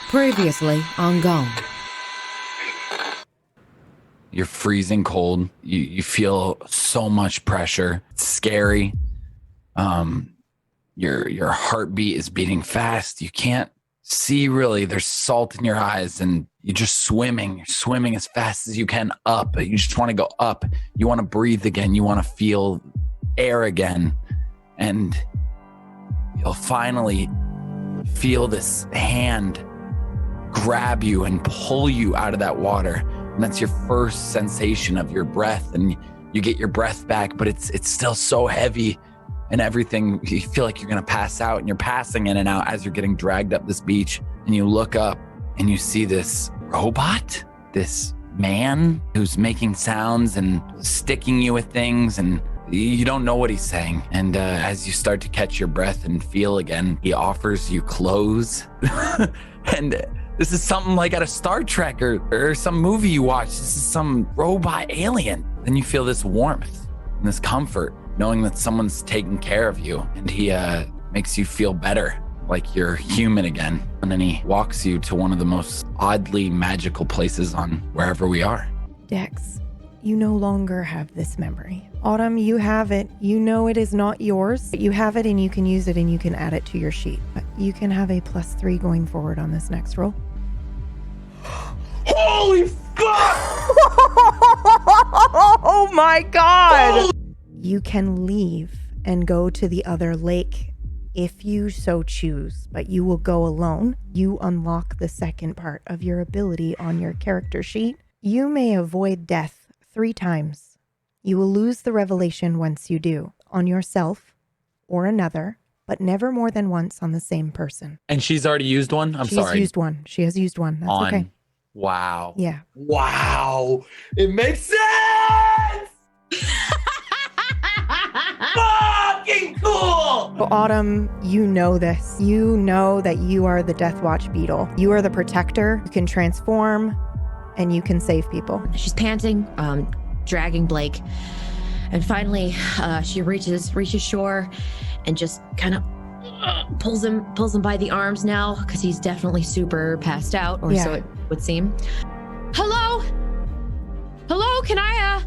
Previously on Gone. You're freezing cold. You feel so much pressure. It's scary. Your heartbeat is beating fast. You can't see really. There's salt in your eyes, and you're just swimming. You're swimming as fast as you can up. You just want to go up. You want to breathe again. You want to feel air again. And you'll finally feel this hand grab you and pull you out of that water. And that's your first sensation of your breath. And you get your breath back, but it's still so heavy and everything. You feel like you're going to pass out, and you're passing in and out as you're getting dragged up this beach. And you look up and you see this robot, this man who's making sounds and sticking you with things, and you don't know what he's saying. And as you start to catch your breath and feel again, he offers you clothes. And this is something like out of Star Trek or some movie you watch. This is some robot alien. Then you feel this warmth and this comfort, knowing that someone's taking care of you. And he makes you feel better, like you're human again. And then he walks you to one of the most oddly magical places on wherever we are. Dex, you no longer have this memory. Autumn, you have it. You know it is not yours. You have it and you can use it and you can add it to your sheet. But you can have a +3 going forward on this next roll. Holy fuck! Oh my god! You can leave and go to the other lake if you so choose, but you will go alone. You unlock the second part of your ability on your character sheet. You may avoid death 3 times. You will lose the revelation once you do, on yourself or another, but never more than once on the same person. And she's already used one? She's used one. She has used one. That's okay. Wow. Yeah. Wow. It makes sense! Fucking cool! So Autumn, you know this. You know that you are the Death Watch beetle. You are the protector. You can transform and you can save people. She's panting, dragging Blake. And finally, she reaches shore and just kind of pulls him by the arms now, because he's definitely super passed out, or so it would seem. Hello, can I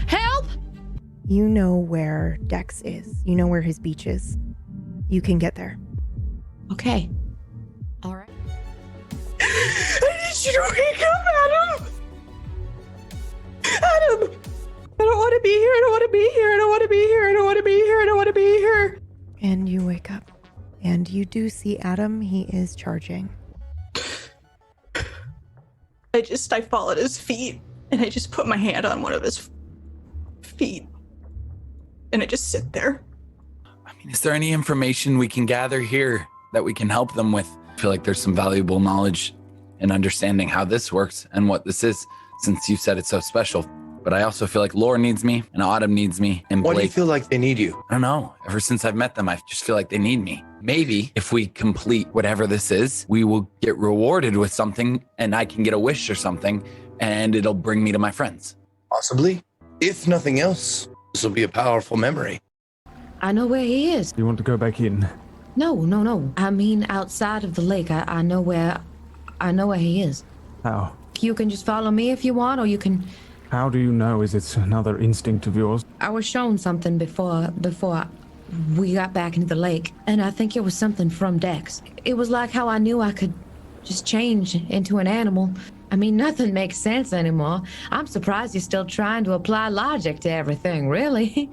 help? You know where Dex is. You know where his beach is. You can get there. Okay. All right. I need you to wake up, Adam. Adam, I don't want to be here. I don't want to be here. I don't want to be here. I don't want to be here. I don't want to be here. And you wake up, and you do see Adam. He is charging. I fall at his feet, and I just put my hand on one of his feet, and I just sit there. I mean, is there any information we can gather here that we can help them with? I feel like there's some valuable knowledge in understanding how this works and what this is, since you said it's so special. But I also feel like Laura needs me, and Autumn needs me, and Blake. Why do you feel like they need you? I don't know. Ever since I've met them, I just feel like they need me. Maybe if we complete whatever this is, we will get rewarded with something, and I can get a wish or something, and it'll bring me to my friends. Possibly. If nothing else, this will be a powerful memory. I know where he is. You want to go back in? No. I mean, outside of the lake. I know where he is. How? You can just follow me if you want, or you can... How do you know? Is it another instinct of yours? I was shown something before we got back into the lake, and I think it was something from Dex. It was like how I knew I could just change into an animal. I mean, nothing makes sense anymore. I'm surprised you're still trying to apply logic to everything, really.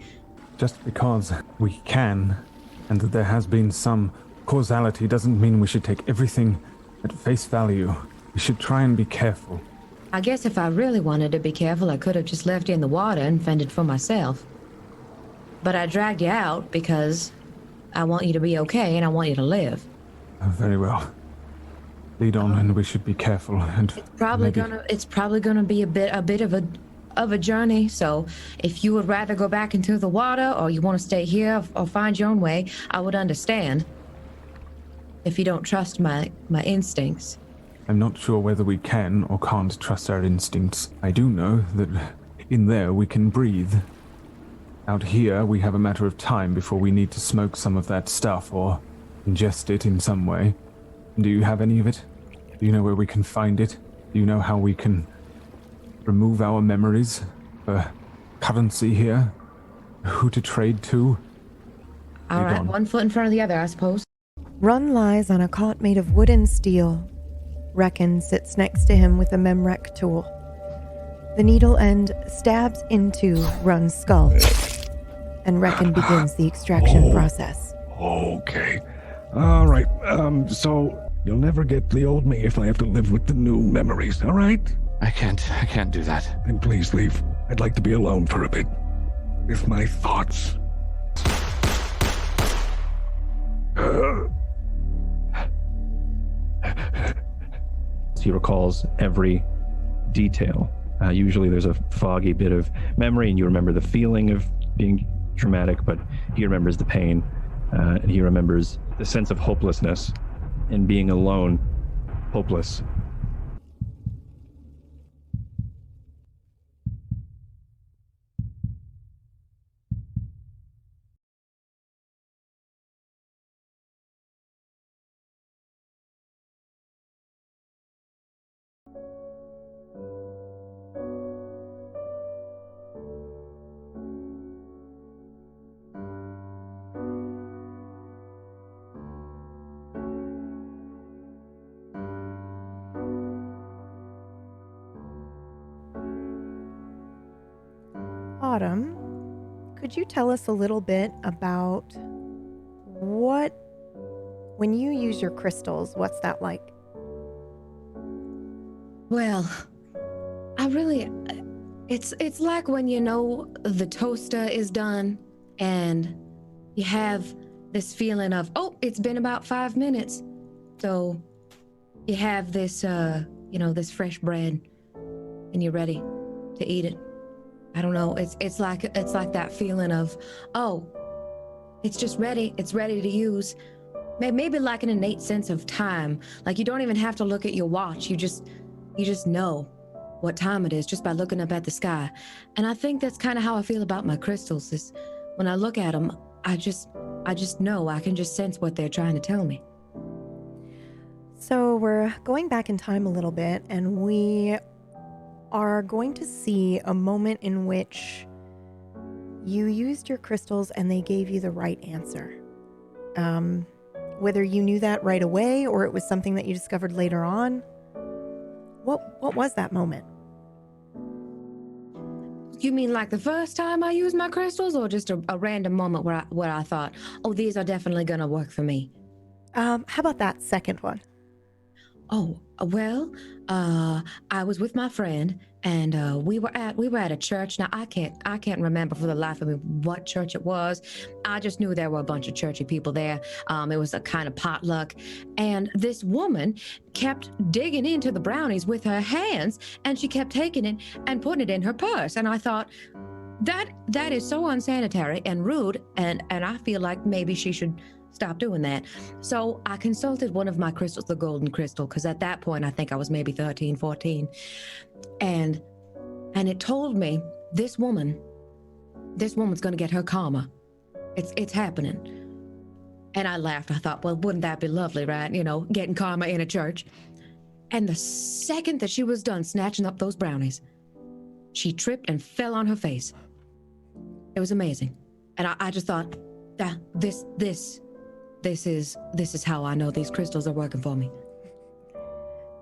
Just because we can, and that there has been some causality, doesn't mean we should take everything at face value. We should try and be careful. I guess if I really wanted to be careful, I could have just left you in the water and fended for myself. But I dragged you out because I want you to be okay and I want you to live. Very well. Lead on, and we should be careful. And it's probably gonna be a bit of a journey. So if you would rather go back into the water, or you want to stay here or find your own way, I would understand. If you don't trust my instincts. I'm not sure whether we can or can't trust our instincts. I do know that in there we can breathe. Out here, we have a matter of time before we need to smoke some of that stuff or ingest it in some way. Do you have any of it? Do you know where we can find it? Do you know how we can remove our memories for currency here? Who to trade to? All right, one foot in front of the other, I suppose. Run lies on a cot made of wood and steel. Reckon sits next to him with a memrec tool. The needle end stabs into Run's skull, and Reckon begins the extraction process. Okay. All right. So you'll never get the old me if I have to live with the new memories, all right? I can't do that. Then please leave. I'd like to be alone for a bit. With my thoughts. He recalls every detail. Usually there's a foggy bit of memory and you remember the feeling of being traumatic, but he remembers the pain, and he remembers the sense of hopelessness and being alone, hopeless. Autumn, could you tell us a little bit about when you use your crystals, what's that like? Well, it's like when the toaster is done and you have this feeling of, oh, it's been about 5 minutes. So you have this, this fresh bread and you're ready to eat it. I don't know. It's like that feeling of, oh, it's just ready. It's ready to use. Maybe like an innate sense of time. Like you don't even have to look at your watch. You just know what time it is just by looking up at the sky. And I think that's kind of how I feel about my crystals. Is when I look at them, I just know. I can just sense what they're trying to tell me. So we're going back in time a little bit, and we are going to see a moment in which you used your crystals and they gave you the right answer. Whether you knew that right away or it was something that you discovered later on, what was that moment? You mean like the first time I used my crystals, or just a random moment where I thought, oh, these are definitely gonna work for me? How about that second one? Oh, well, I was with my friend, and we were at a church. Now I can't remember for the life of me what church it was. I just knew there were a bunch of churchy people there. It was a kind of potluck, and this woman kept digging into the brownies with her hands, and she kept taking it and putting it in her purse. And I thought, that is so unsanitary and rude, and I feel like maybe she should stop doing that. So I consulted one of my crystals, the golden crystal, because at that point I think I was maybe 13, 14, and it told me this woman's gonna get her karma. It's happening. And I laughed. I thought, well, wouldn't that be lovely, right? Getting karma in a church. And the second that she was done snatching up those brownies, she tripped and fell on her face. It was amazing. And I just thought, this is how I know these crystals are working for me.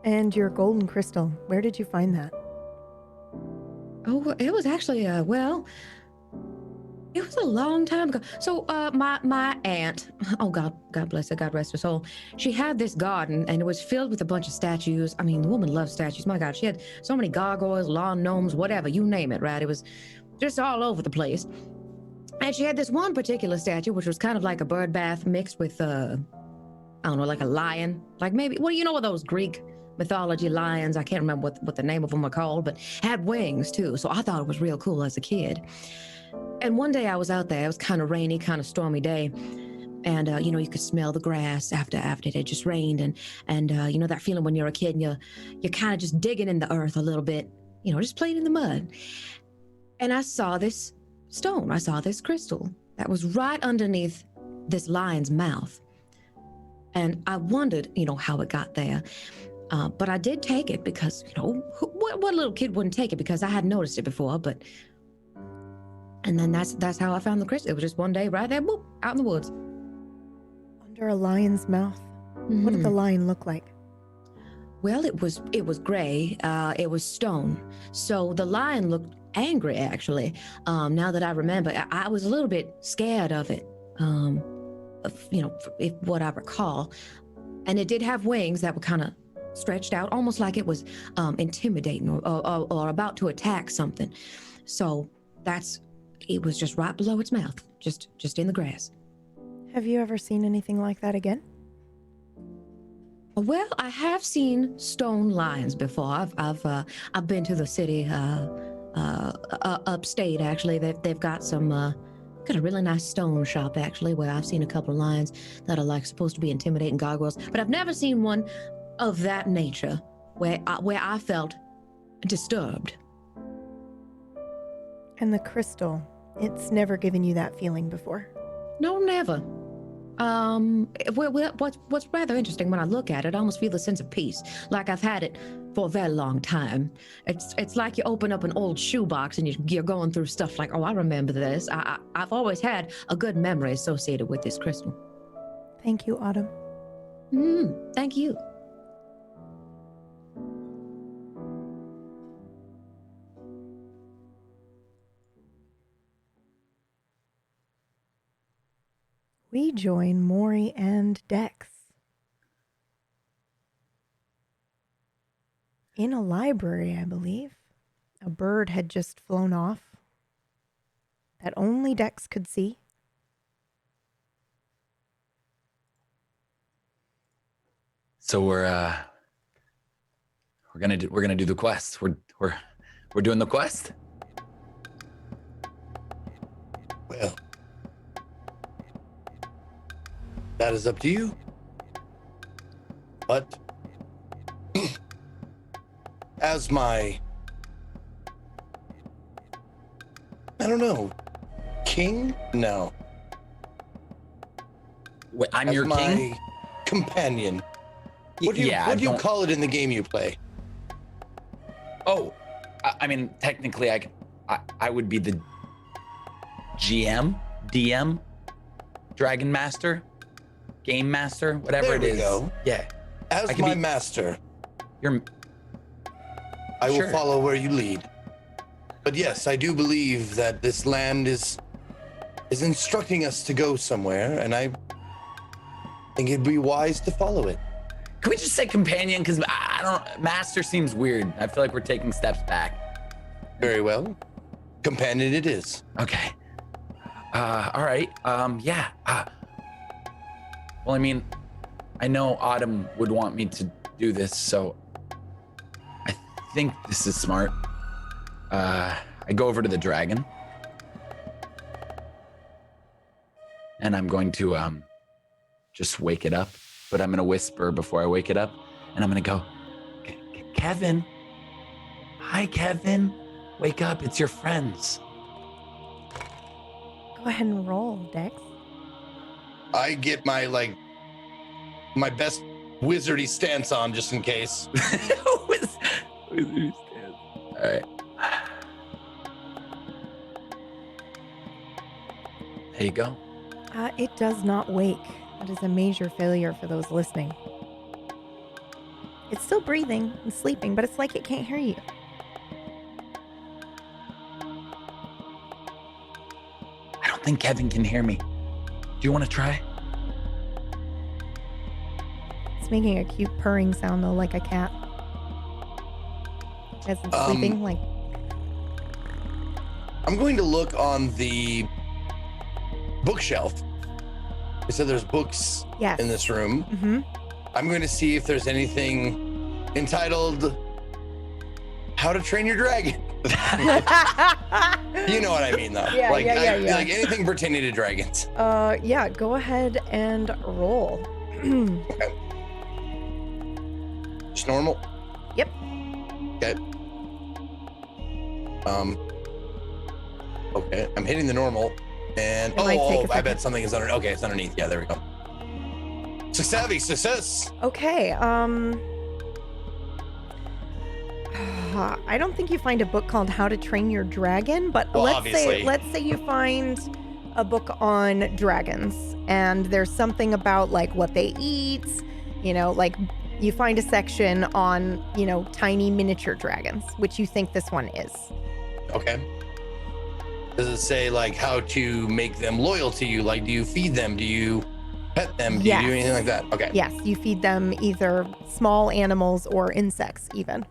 And your golden crystal, where did you find that? Oh, it was actually, it was a long time ago. So my aunt, oh God bless her, God rest her soul, she had this garden and it was filled with a bunch of statues. I mean, the woman loved statues. My God, she had so many gargoyles, lawn gnomes, whatever, you name it, right? It was just all over the place. And she had this one particular statue, which was kind of like a bird bath mixed with, I don't know, like a lion. Like maybe, well, what those Greek mythology lions, I can't remember what the name of them were called, but had wings too. So I thought it was real cool as a kid. And one day I was out there, it was kind of rainy, kind of stormy day. And, you could smell the grass after it had just rained. And that feeling when you're a kid and you're kind of just digging in the earth a little bit, just playing in the mud. And I saw this stone. I saw this crystal that was right underneath this lion's mouth. And I wondered, how it got there. But I did take it because, what little kid wouldn't take it, because I hadn't noticed it before. And then that's how I found the crystal. It was just one day right there, boop, out in the woods. Under a lion's mouth. Mm-hmm. What did the lion look like? Well, it was gray. It was stone. So the lion looked angry, actually. Now that I remember, I was a little bit scared of it. If what I recall. And it did have wings that were kind of stretched out, almost like it was intimidating or about to attack something. So it was just right below its mouth, just in the grass. Have you ever seen anything like that again? Well, I have seen stone lions before. I've been to the city, upstate actually. They've got got a really nice stone shop actually, where I've seen a couple of lions that are like supposed to be intimidating gargoyles. But I've never seen one of that nature where I felt disturbed. And the crystal, it's never given you that feeling before? No, never. What's rather interesting when I look at it, I almost feel a sense of peace, like I've had it for a very long time. It's like you open up an old shoebox and you're going through stuff like, oh, I remember this. I've always had a good memory associated with this crystal. Thank you, Autumn. Thank you. We join Maury and Dex in a library, I believe. A bird had just flown off that only Dex could see. So we're gonna do the quest. We're doing the quest. Well, that is up to you. But as I don't know, king? No. Wait, I'm as your my king? Companion. What do you call it in the game you play? Oh, I mean, technically, I would be the GM, DM, Dragon Master, Game Master, whatever There it we is. go. Yeah. As my master, I will Sure. follow where you lead. But yes, I do believe that this land is instructing us to go somewhere, and I think it'd be wise to follow it. Can we just say companion? Because I don't. Master seems weird. I feel like we're taking steps back. Very well. Companion it is. Okay. All right. Yeah. Well, I mean, I know Autumn would want me to do this, so I think this is smart. I go over to the dragon, and I'm going to just wake it up. But I'm gonna whisper before I wake it up, and I'm gonna go, Kevin. Hi, Kevin. Wake up. It's your friends. Go ahead and roll, Dex. I get my best wizardy stance on just in case. Wizardy stance. All right. There you go. It does not wake. That is a major failure for those listening. It's still breathing and sleeping, but it's like it can't hear you. I don't think Kevin can hear me. Do you want to try? It's making a cute purring sound, though, like a cat. As it's sleeping, like... I'm going to look on the bookshelf. You said there's books in this room. Mm-hmm. I'm going to see if there's anything entitled How to Train Your Dragon. You know what I mean, though. Yeah, like anything pertaining to dragons. Yeah, go ahead and roll. Okay. Just normal? Yep. Okay. Okay, I'm hitting the normal. And I bet something is under. Okay, it's underneath. Yeah, there we go. Success. Okay, I don't think you find a book called How to Train Your Dragon, but Well, let's obviously. say you find a book on dragons, and there's something about like what they eat, like you find a section on, tiny miniature dragons, which you think this one is. Okay. Does it say like how to make them loyal to you? Like, do you feed them? Do you pet them? Do Yes. you do anything like that? Okay. Yes, you feed them either small animals or insects, even,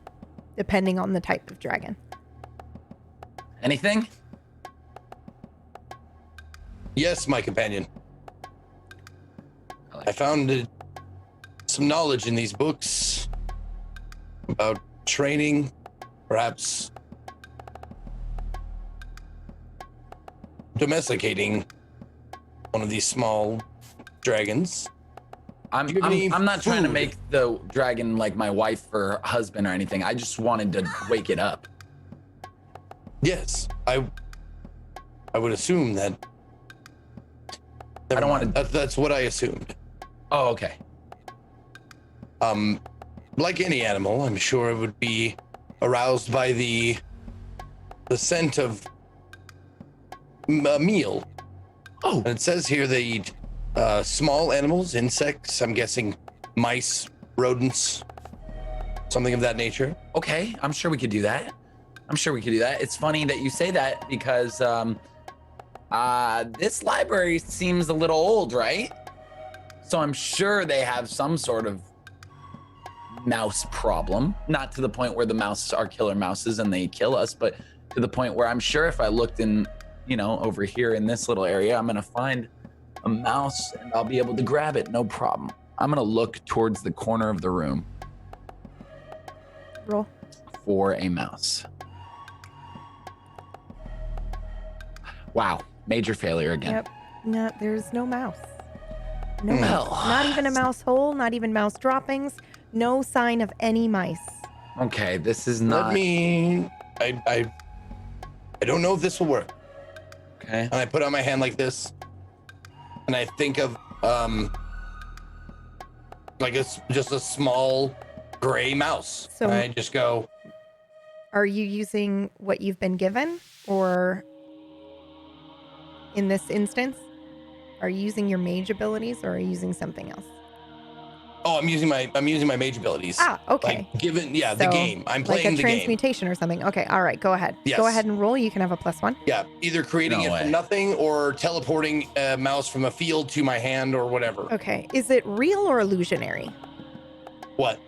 depending on the type of dragon. Anything? Yes, my companion. I found some knowledge in these books about training, perhaps domesticating one of these small dragons. I'm not trying to make the dragon like my wife or husband or anything. I just wanted to wake it up. Yes, I would assume that. I don't want to. That's what I assumed. Oh, okay. Like any animal, I'm sure it would be aroused by the scent of a meal. Oh, and it says here they eat small animals, insects. I'm guessing mice, rodents, something of that nature. Okay, I'm sure we could do that. It's funny that you say that because this library seems a little old, right? So I'm sure they have some sort of mouse problem. Not to the point where the mouses are killer mouses and they kill us, but to the point where I'm sure if I looked in, over here in this little area, I'm gonna find a mouse and I'll be able to grab it, no problem. I'm gonna look towards the corner of the room. Roll. For a mouse. Wow, major failure again. Yep. No, there's no mouse. No Well, mouse. Not even a mouse hole, not even mouse droppings. No sign of any mice. Okay, this is not. I don't know if this will work. Okay. And I put on my hand like this, and I think of like it's just a small gray mouse. So- And I just go, Are you using what you've been given, or in this instance, are you using your mage abilities, or are you using something else? oh, I'm using my mage abilities. Ah, okay. Like given, the So, game. I'm like playing a the game. transmutation or something. Okay, all right, go ahead. Yes. Go ahead and roll. You can have a +1. Yeah, either creating No it way. from nothing or teleporting a mouse from a field to my hand or whatever. Okay, is it real or illusionary? What?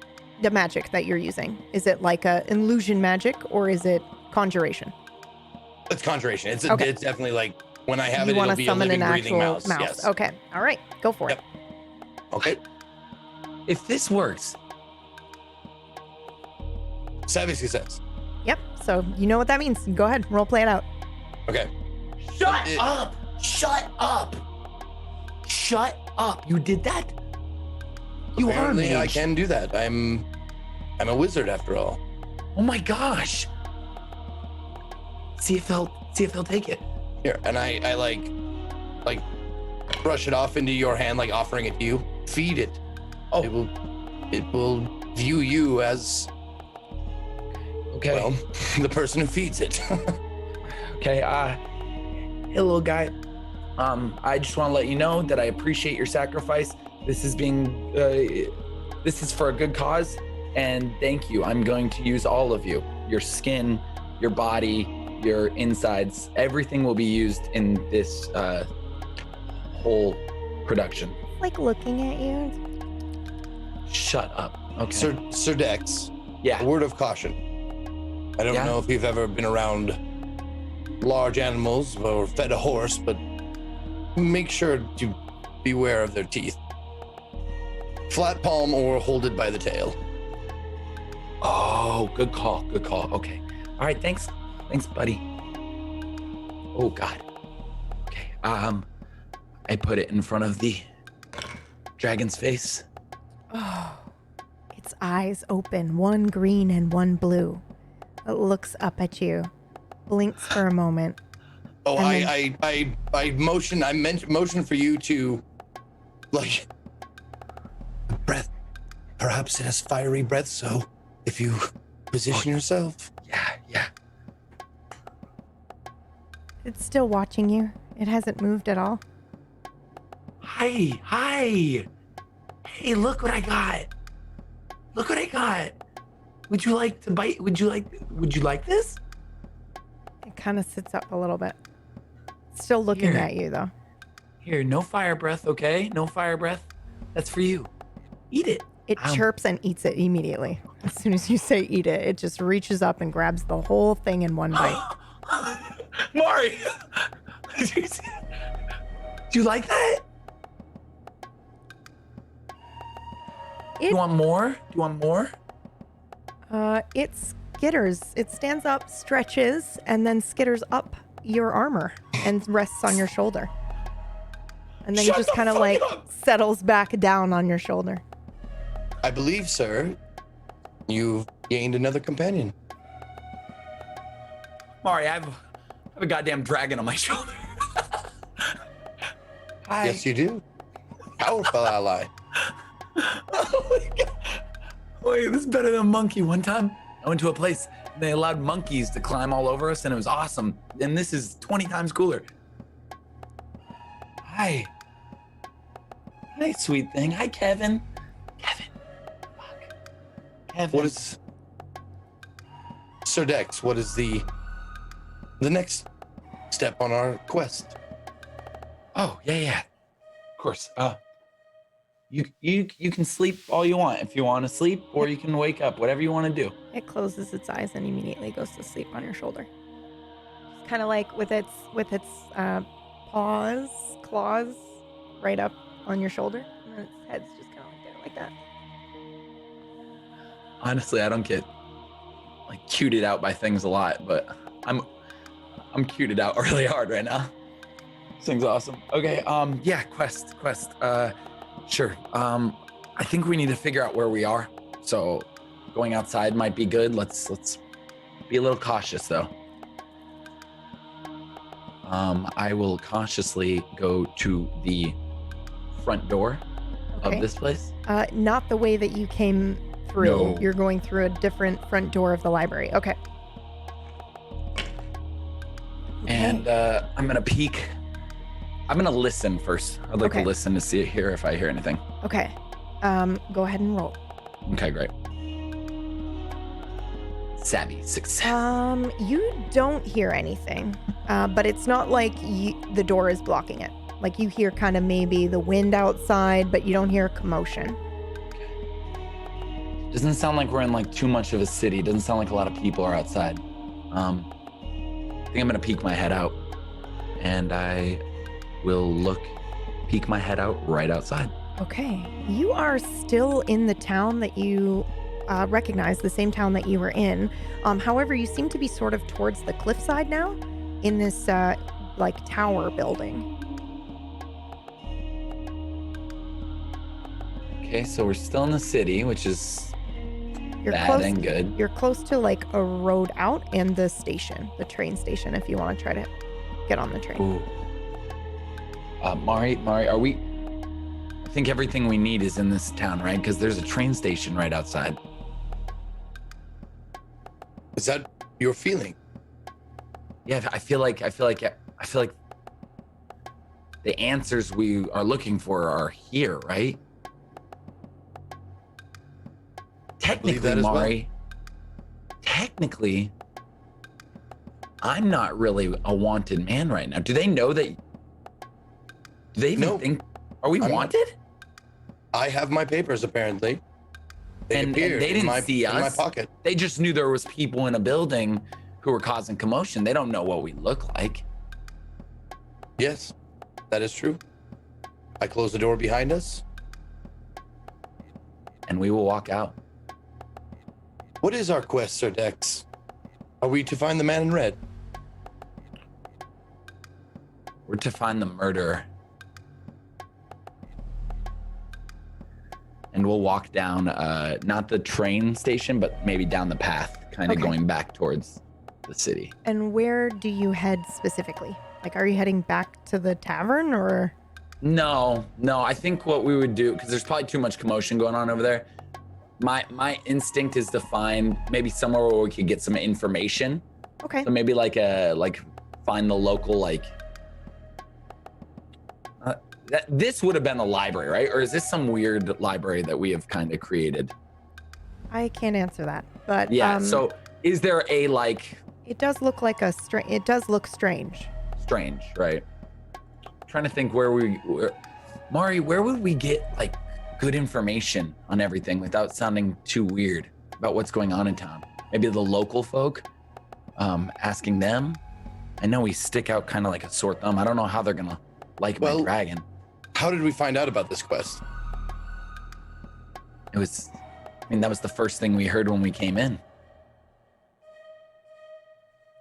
The magic that you're using, is it like a illusion magic or is it conjuration? It's conjuration. It's Okay. it's definitely like when I have You it, want it'll to be a summon living, an breathing actual mouse. mouse. Yes. Okay, all right, go for Yep. it. Okay. If this works, Savvy success. Yep. So you know what that means. Go ahead, role play it out. Okay. shut It- up! Shut up! Shut up! You did that? You are a Apparently, I mage. can do that. I'm a wizard after all. Oh my gosh! See if they'll take it. Here, and I like brush it off into your hand, like offering it to you. Feed it. Oh. It will view you as Okay. well the person who feeds it. Okay. Hey, little guy. I just want to let you know that I appreciate your sacrifice. This is for a good cause, and thank you. I'm going to use all of you. Your skin, your body, your insides. Everything will be used in this whole production. Like looking at you. Shut up. Okay. Sir Dex, Yeah. a word of caution. I don't Yeah. know if you've ever been around large animals or fed a horse, but make sure to beware of their teeth. Flat palm or hold it by the tail. Oh, good call. Good call. Okay. All right. Thanks. Thanks, buddy. Oh God. Okay. I put it in front of the dragon's face. Oh, its eyes open, one green and one blue. It looks up at you, blinks for a moment. Oh, And I motion for you to like Perhaps it has fiery breath, so if you position yourself. Yeah. It's still watching you. It hasn't moved at all. Hi. Hey, look what I got. Would you like to bite? Would you like this? It kind of sits up a little bit. Still looking Here. at you, though. Here, no fire breath, okay? No fire breath. That's for you. Eat it. It chirps and eats it immediately. As soon as you say eat it, it just reaches up and grabs the whole thing in one bite. Mari! Do you like that? You want more? It skitters. It stands up, stretches, and then skitters up your armor and rests on your shoulder. And then Shut just the kind of fuck like up! settles back down on your shoulder. I believe, sir, you've gained another companion. Mari, I have a goddamn dragon on my shoulder. Hi. Yes, you do. Powerful ally. Oh my god. Wait, this is better than a monkey. One time I went to a place and they allowed monkeys to climb all over us and it was awesome. And this is 20 times cooler. Hi, sweet thing. Hi, Kevin. Kevin. What is... Sir Dex, what is the next step on our quest? Oh, yeah. Of course. You can sleep all you want if you want to sleep, or you can wake up, whatever you want to do. It closes its eyes and immediately goes to sleep on your shoulder. Kind of like with its claws right up on your shoulder, and then its head's just kind of like there, like that. Honestly, I don't get like cuted out by things a lot, but I'm cuted out really hard right now. This thing's awesome. Okay, yeah, quest. Sure. I think we need to figure out where we are. So going outside might be good. Let's be a little cautious though. I will cautiously go to the front door of this place. Not the way that you came through. No. You're going through a different front door of the library. Okay. And I'm gonna peek. I'm gonna listen first. I'd like to listen to see if I hear anything. Okay. Go ahead and roll. Okay, great. Savvy success. You don't hear anything, but it's not like the door is blocking it. Like you hear kind of maybe the wind outside, but you don't hear commotion. Doesn't sound like we're in like too much of a city. Doesn't sound like a lot of people are outside. I think I'm gonna peek my head out, and I will peek my head out right outside. Okay. You are still in the town that you recognize, the same town that you were in. However, you seem to be sort of towards the cliffside now in this like tower building. Okay, so we're still in the city, which is bad close, and good. You're close to like a road out and the station, the train station, if you want to try to get on the train. Ooh. Mari, are we? I think everything we need is in this town, right? Because there's a train station right outside. Is that your feeling? Yeah, I feel like the answers we are looking for are here, right? Technically, Mari, technically, I'm not really a wanted man right now. Do they know that? Do they even think? Are we wanted? I have my papers apparently. And they didn't see us. In my pocket. They just knew there was people in a building who were causing commotion. They don't know what we look like. Yes, that is true. I close the door behind us. And we will walk out. What is our quest, Sir Dex? Are we to find the man in red? We're to find the murderer. And we'll walk down, not the train station, but maybe down the path, kind of going back towards the city. And where do you head specifically? Like, are you heading back to the tavern or? No, I think what we would do, because there's probably too much commotion going on over there. My instinct is to find maybe somewhere where we could get some information. Okay. So maybe find the local this would have been a library, right? Or is this some weird library that we have kind of created? I can't answer that, but yeah. So is there a It does look like it does look strange. Strange, right? Trying to think Mari, where would we get good information on everything without sounding too weird about what's going on in town? Maybe the local folk, asking them. I know we stick out kind of like a sore thumb. I don't know how they're gonna like my dragon. How did we find out about this quest? That was the first thing we heard when we came in.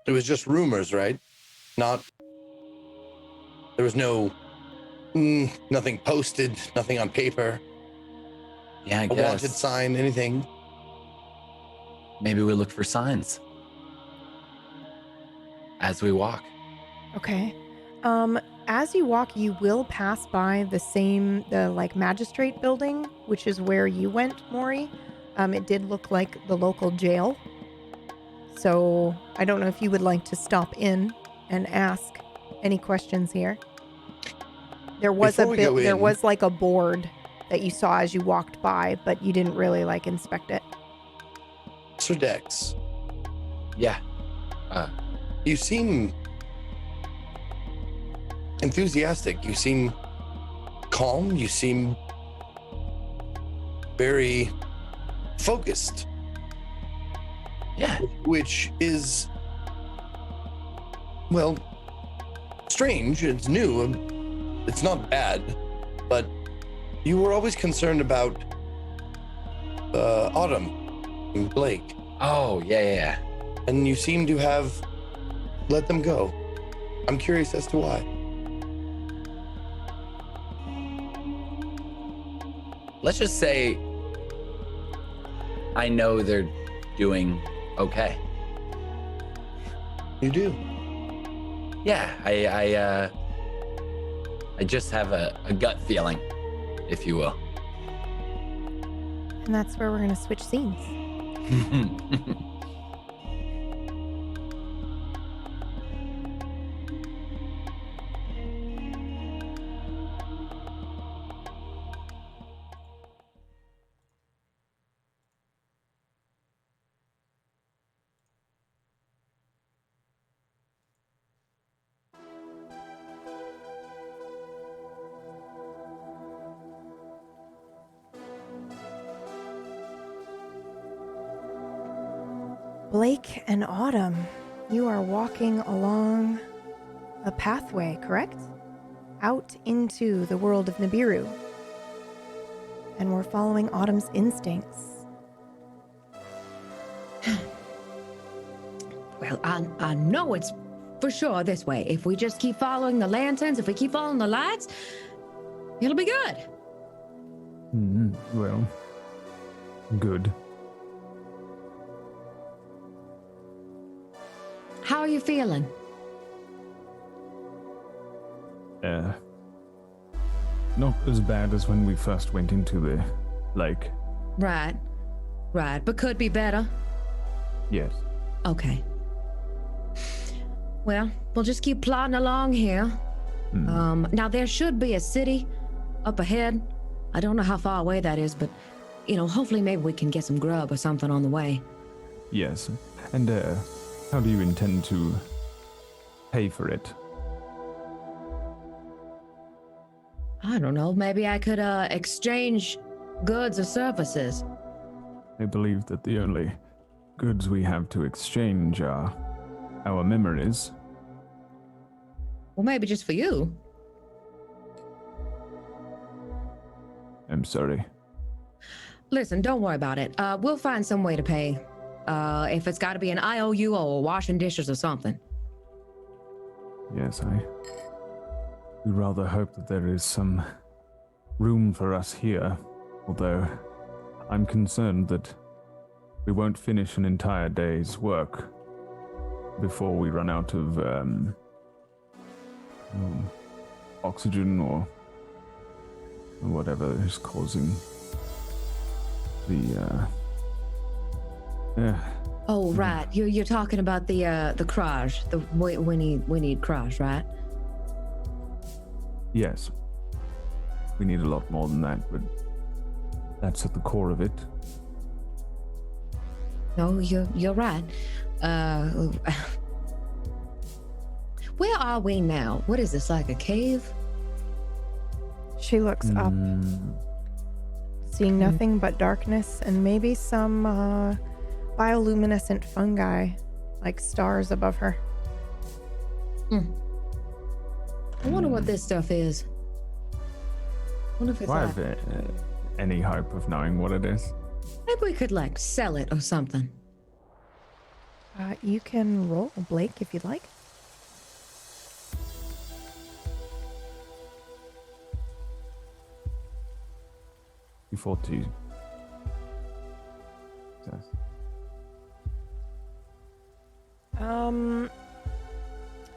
It was just rumors, right? There was nothing posted, nothing on paper. Yeah, I guess. A wanted sign, anything. Maybe we look for signs as we walk. Okay. As you walk, you will pass by the magistrate building, which is where you went, Maury. It did look like the local jail. So I don't know if you would like to stop in and ask any questions here. There was a board that you saw as you walked by, but you didn't really inspect it. Sir Dex. Yeah. You seem enthusiastic. You seem calm. You seem very focused. Yeah. Which is, strange. It's new. It's not bad, but you were always concerned about Autumn and Blake. Oh, yeah. And you seem to have let them go. I'm curious as to why. Let's just say I know they're doing okay. You do? Yeah, I just have a gut feeling, if you will. And that's where we're going to switch scenes. Blake and Autumn, you are walking along a pathway, correct? Out into the world of Nibiru. And we're following Autumn's instincts. Well, I know it's for sure this way. If we just keep following the lanterns, if we keep following the lights, it'll be good. Well, good. How are you feeling? Not as bad as when we first went into the lake. Right, but could be better. Yes. Okay. Well, we'll just keep plodding along here. Now there should be a city up ahead. I don't know how far away that is, but hopefully maybe we can get some grub or something on the way. Yes. And how do you intend to pay for it? I don't know. Maybe I could exchange goods or services. I believe that the only goods we have to exchange are our memories. Well, maybe just for you. I'm sorry. Listen, don't worry about it. We'll find some way to pay. If it's got to be an IOU or washing dishes or something. Yes, I rather hope that there is some room for us here, although I'm concerned that we won't finish an entire day's work before we run out of oxygen or whatever is causing Oh, right. You're talking about the crash, we need crash, right? Yes. We need a lot more than that, but that's at the core of it. No, you're right. Where are we now? What is this, like a cave? She looks up, seeing nothing but darkness and maybe some bioluminescent fungi, like stars above her. I wonder what this stuff is. I wonder if it's Do I like... have any hope of knowing what it is? Maybe we could, like, sell it or something. You can roll, Blake, if you'd like. Before two.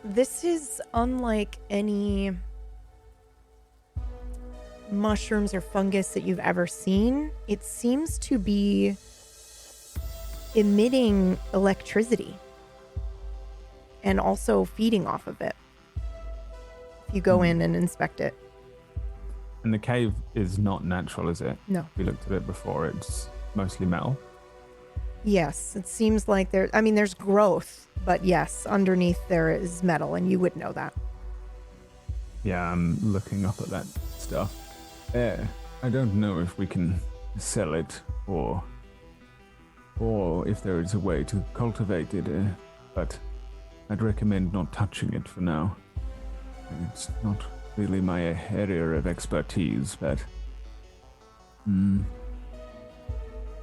This is unlike any mushrooms or fungus that you've ever seen. It seems to be emitting electricity and also feeding off of it. If you go in and inspect it. And the cave is not natural, is it? No. We looked at it before. It's mostly metal. Yes, it seems like there's growth, but yes, underneath there is metal, and you would know that. Yeah, I'm looking up at that stuff. I don't know if we can sell it or if there is a way to cultivate it, but I'd recommend not touching it for now. It's not really my area of expertise, but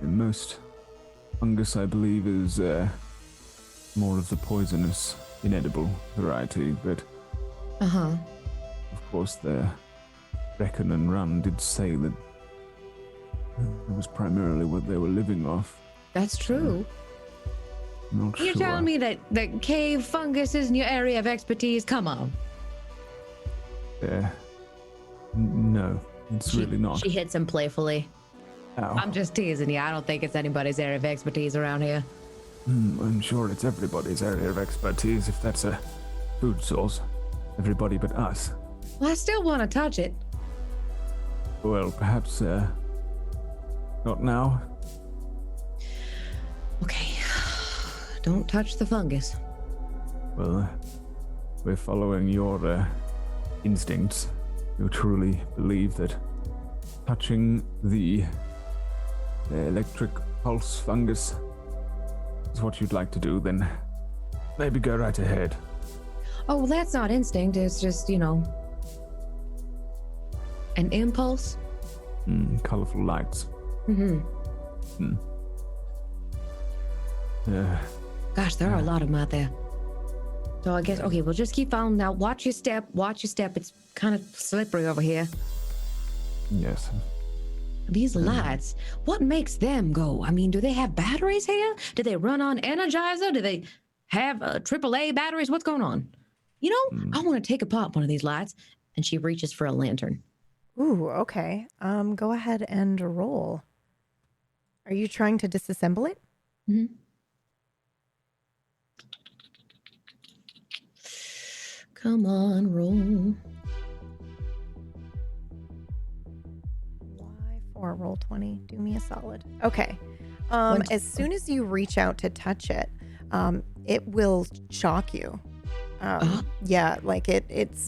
most fungus, I believe, is more of the poisonous, inedible variety, but of course the Reckon and Run did say that it was primarily what they were living off. That's true. Not You're sure. telling me that the cave fungus isn't your area of expertise? Come on. No, it's really not. She hits him playfully. Ow. I'm just teasing you. I don't think it's anybody's area of expertise around here. I'm sure it's everybody's area of expertise if that's a food source. Everybody but us. Well, I still want to touch it. Well, perhaps not now. Okay. Don't touch the fungus. Well, we're following your instincts. You truly believe that touching the electric pulse fungus is what you'd like to do, then maybe go right ahead. Oh, well, that's not instinct. It's just, an impulse. Colorful lights. Gosh, there are a lot of them out there. So I guess, okay, we'll just keep following. Now, watch your step. It's kind of slippery over here. Yes. These lights, what makes them go? I mean, do they have batteries here? Do they run on Energizer? Do they have AAA batteries? What's going on? I want to take apart one of these lights. And she reaches for a lantern. Ooh, okay. Go ahead and roll. Are you trying to disassemble it? Mm-hmm. Come on, roll. Y4, roll 20. Do me a solid. Okay. As soon as you reach out to touch it, it will shock you. Yeah, like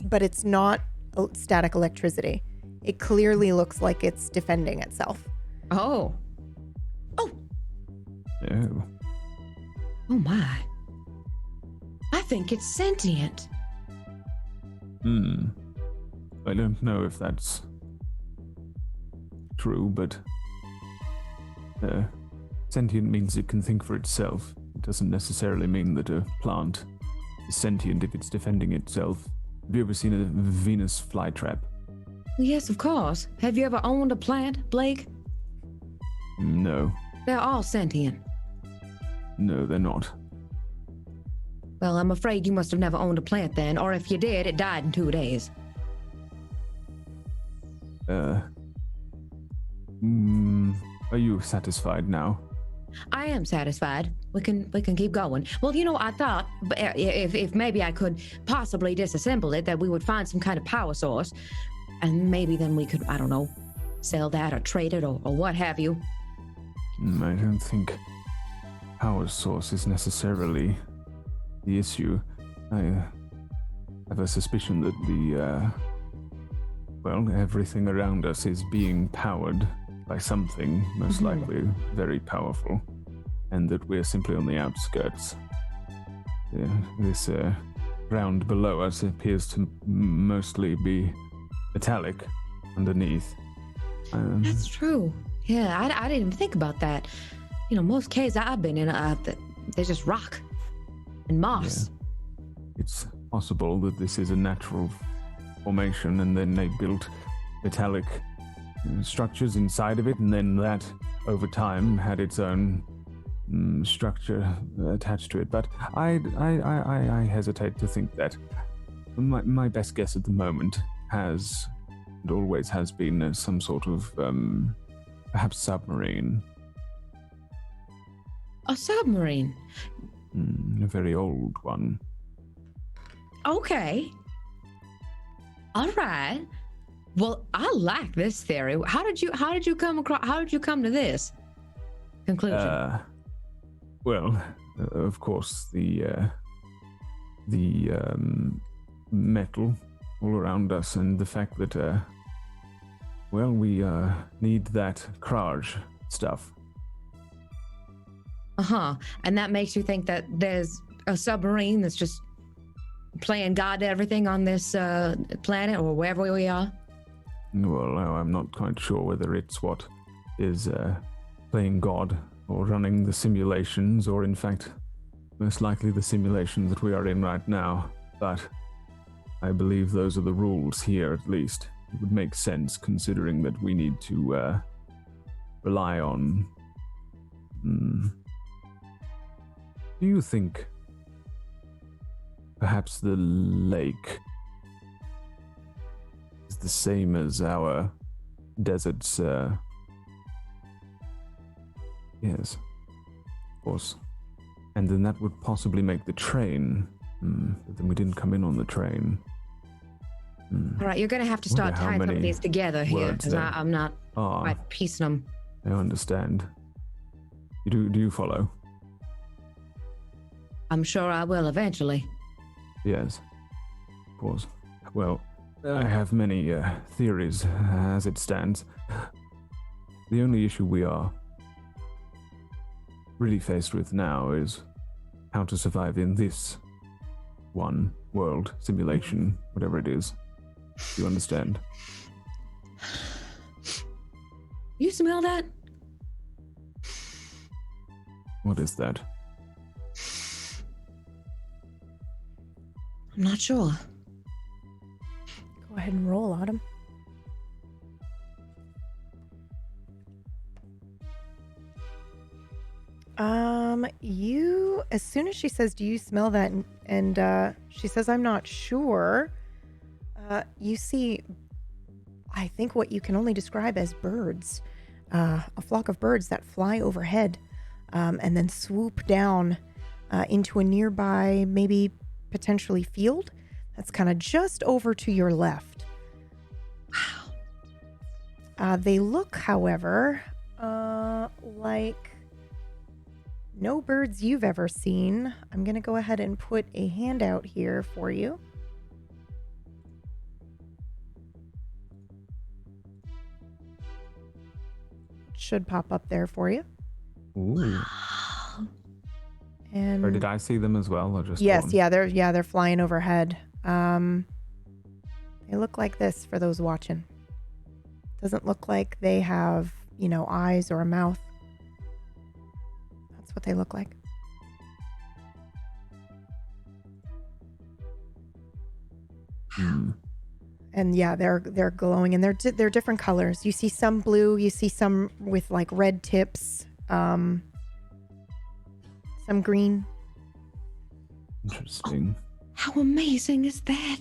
but it's not static electricity. It clearly looks like it's defending itself. Oh. Oh. Oh my. I think it's sentient. I don't know if that's true, but sentient means it can think for itself. It doesn't necessarily mean that a plant is sentient if it's defending itself. Have you ever seen a Venus flytrap? Well, yes, of course. Have you ever owned a plant, Blake? No. They're all sentient. No, they're not. Well, I'm afraid you must have never owned a plant then, or if you did, it died in 2 days. Are you satisfied now? I am satisfied. We can keep going. Well, I thought if maybe I could possibly disassemble it, that we would find some kind of power source, and maybe then we could, I don't know, sell that or trade it or what have you. I don't think power source is necessarily the issue. I have a suspicion that everything around us is being powered by something, most likely very powerful, and that we're simply on the outskirts. This ground below us appears to mostly be metallic underneath. That's true. Yeah, I didn't even think about that. Most caves I've been in, they're just rock and moss. Yeah. It's possible that this is a natural formation, and then they built metallic structures inside of it, and then that, over time, had its own structure attached to it. But I hesitate to think that. My best guess at the moment has, and always has been, some sort of perhaps submarine. A submarine? A very old one. Okay. All right. Well, I like this theory. How did you come to this conclusion? Of course, the metal all around us, and the fact that we need that Kraj stuff. And that makes you think that there's a submarine that's just playing God to everything on this planet or wherever we are? Well, no, I'm not quite sure whether it's what is playing God or running the simulations, or in fact, most likely the simulation that we are in right now. But I believe those are the rules here, at least. It would make sense, considering that we need to rely on... Do you think perhaps the lake is the same as our deserts? Yes, of course. And then that would possibly make the train. But then we didn't come in on the train. All right, you're going to have to start tying some of these together here, because I'm not quite piecing them. I understand. Do you follow? I'm sure I will eventually. Yes, of course. Well, I have many theories as it stands. The only issue we are really faced with now is how to survive in this one world simulation, whatever it is. Do you understand? You smell that? What is that? I'm not sure. Go ahead and roll, Autumn. You, as soon as she says, do you smell that? And she says, I'm not sure. You see, I think what you can only describe as birds. A flock of birds that fly overhead and then swoop down into a nearby, maybe potentially field that's kind of just over to your left. Wow. They look, however, like no birds you've ever seen. I'm going to go ahead and put a handout here for you. Should pop up there for you. Ooh. And or did I see them as well, or just yes, one? they're flying overhead. They look like this for those watching. Doesn't look like they have, eyes or a mouth. That's what they look like. And yeah, they're glowing, and they're different colors. You see some blue, you see some with like red tips, some green. Interesting. How amazing is that?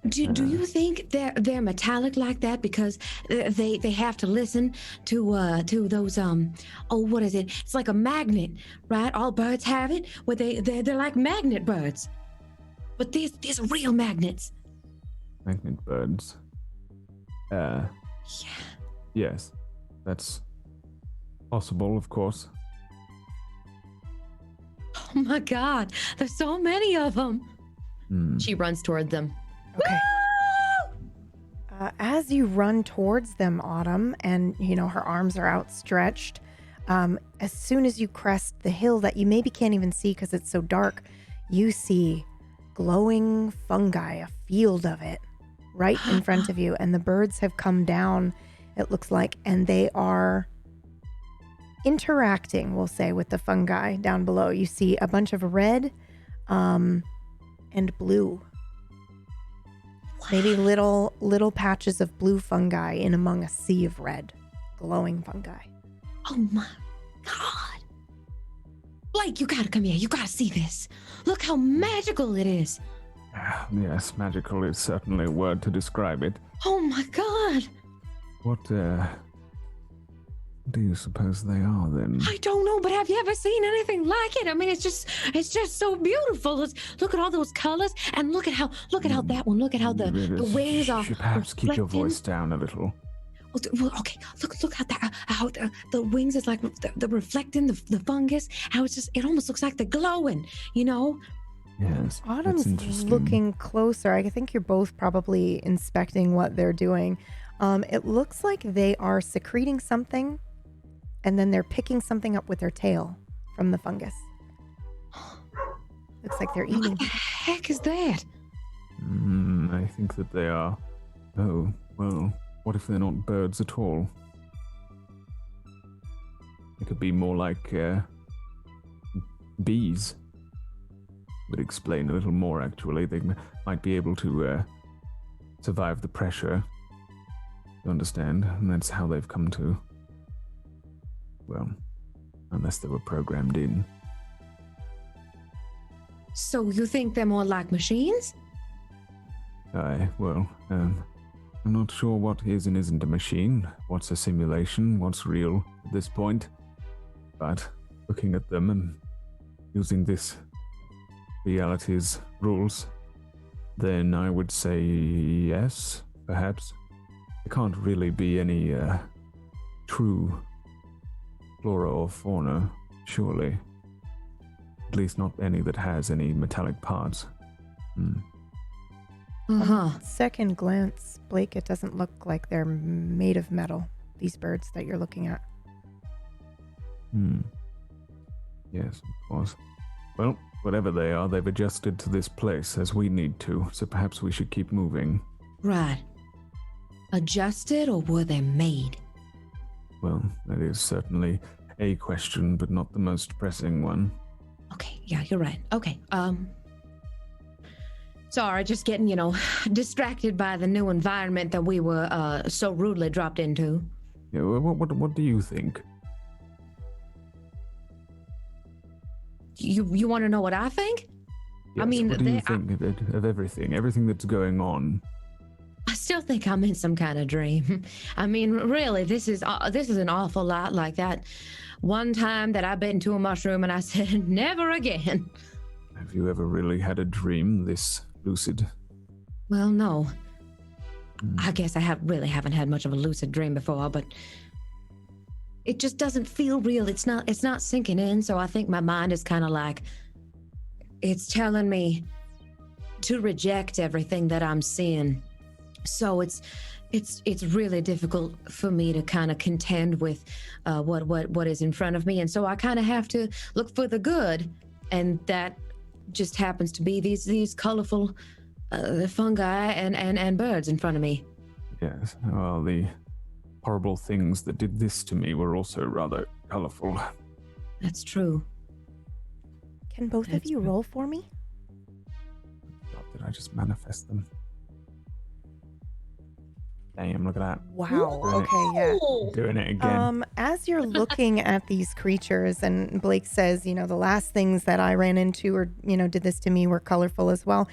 Do you think they're metallic like that because they have to listen to those what is it? It's like a magnet, right? All birds have it, where they're like magnet birds, but these are real magnets. Magnet birds. Yeah. Yes, that's possible, of course. Oh my God, there's so many of them. She runs toward them. Okay. As you run towards them, Autumn, and her arms are outstretched, as soon as you crest the hill that you maybe can't even see because it's so dark, you see glowing fungi, a field of it, right in front of you. And the birds have come down, it looks like, and they are interacting, we'll say, with the fungi down below. You see a bunch of red and blue. Maybe little patches of blue fungi in among a sea of red, glowing fungi. Oh my God. Blake, you gotta come here. You gotta see this. Look how magical it is. Yes, magical is certainly a word to describe it. Oh my God. What do you suppose they are then? I don't know, but have you ever seen anything like it? I mean, it's just so beautiful. Look at all those colors, and look at how that one. Look at how the wings are. You should perhaps keep your voice down a little. Well, okay. Look how the wings is like the reflecting the fungus. How it almost looks like they're glowing. Yes. Autumn's looking closer. I think you're both probably inspecting what they're doing. It looks like they are secreting something, and then they're picking something up with their tail from the fungus. Looks like they're eating. What the heck is that? I think that they are. Oh, well, what if they're not birds at all? It could be more like bees. Would explain a little more, actually. They might be able to survive the pressure. You understand? And that's how they've come to. Well, unless they were programmed in. So you think they're more like machines? I'm not sure what is and isn't a machine, what's a simulation, what's real at this point. But looking at them and using this reality's rules, then I would say yes, perhaps. There can't really be any true flora or fauna, surely. At least not any that has any metallic parts. Second glance, Blake, it doesn't look like they're made of metal, these birds that you're looking at. Yes, of course. Well, whatever they are, they've adjusted to this place as we need to, so perhaps we should keep moving. Right. Adjusted, or were they made? Well, that is certainly a question, but not the most pressing one. Okay, yeah, you're right. Okay, sorry, just getting, distracted by the new environment that we were so rudely dropped into. Yeah, what do you think? You want to know what I think? Yes, I mean, what do you think of everything that's going on? I still think I'm in some kind of dream. I mean, really, this is an awful lot like that one time that I bit into a mushroom and I said, never again. Have you ever really had a dream this lucid? Well, no. I guess I haven't had much of a lucid dream before, but it just doesn't feel real. It's not sinking in, so I think my mind is kind of like, it's telling me to reject everything that I'm seeing. So it's really difficult for me to kind of contend with what is in front of me, and so I kind of have to look for the good, and that just happens to be these colorful fungi and birds in front of me. Yes, well, the horrible things that did this to me were also rather colorful. That's true. Can both of you roll for me? God, did I just manifest them? Damn, look at that. Wow. Okay, yeah. Doing it again. As you're looking at these creatures, and Blake says, the last things that I ran into or, did this to me were colorful as well.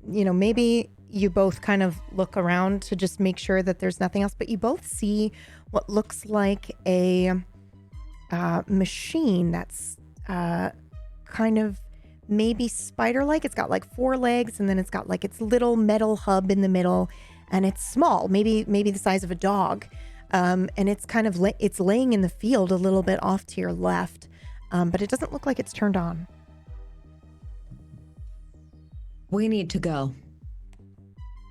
Maybe you both kind of look around to just make sure that there's nothing else, but you both see what looks like a machine that's kind of maybe spider-like. It's got like 4 legs, and then it's got like its little metal hub in the middle, and it's small, maybe the size of a dog. And it's kind of it's laying in the field a little bit off to your left, but it doesn't look like it's turned on. We need to go.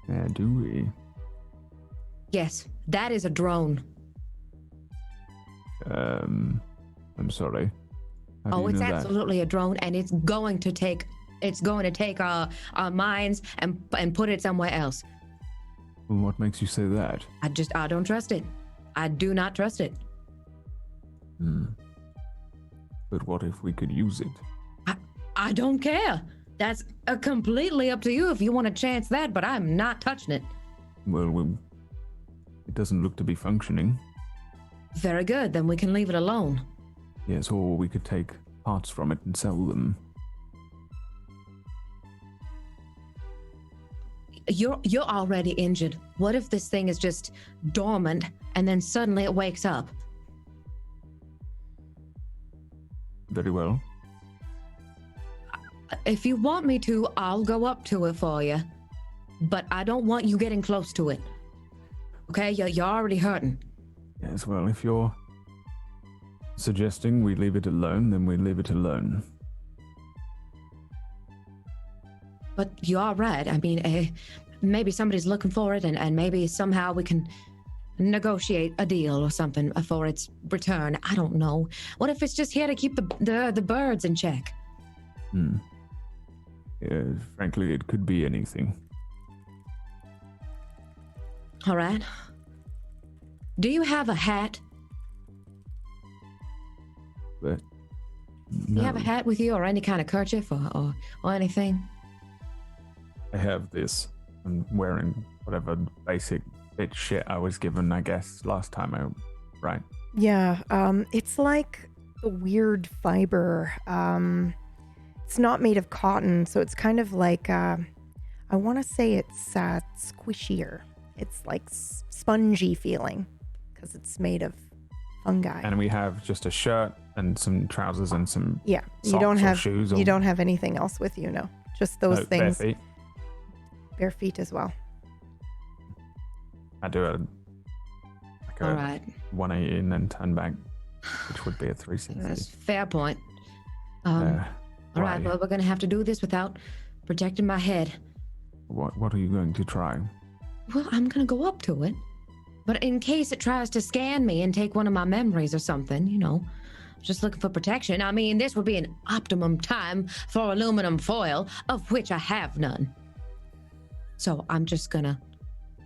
Yeah, do we? Yes, that is a drone. I'm sorry. How do Oh, you it's know that? absolutely a drone, and it's going to take our minds and put it somewhere else. Well, what makes you say that? I don't trust it. I do not trust it. But what if we could use it? I don't care. That's completely up to you if you want to chance that, but I'm not touching it. Well, it doesn't look to be functioning. Very good, then we can leave it alone. Yes, or we could take parts from it and sell them. You're already injured. What if this thing is just dormant and then suddenly it wakes up? Very well. If you want me to, I'll go up to it for you. But I don't want you getting close to it. Okay, you're already hurting. Yes, well, if you're suggesting we leave it alone, then we leave it alone. But you are right. I mean, maybe somebody's looking for it, and maybe somehow we can negotiate a deal or something for its return. I don't know. What if it's just here to keep the birds in check? Yeah, frankly, it could be anything. All right. Do you have a hat? But Do you have a hat with you, or any kind of kerchief, or anything? I have this. I'm wearing whatever basic bit shit I was given, I guess, last time right? Yeah, it's like a weird fiber. It's not made of cotton, so it's kind of like, I want to say it's squishier. It's like spongy feeling because it's made of fungi. And we have just a shirt and some trousers and some you socks don't or have shoes. you don't have anything else with you, no. Just those things. Bare feet. Bare feet as well. I do All right. 180 and then turn back, which would be a 360. That's a fair point. All right, well, we're going to have to do this without protecting my head. What are you going to try? Well, I'm going to go up to it. But in case it tries to scan me and take one of my memories or something, just looking for protection. I mean, this would be an optimum time for aluminum foil, of which I have none. So I'm just going to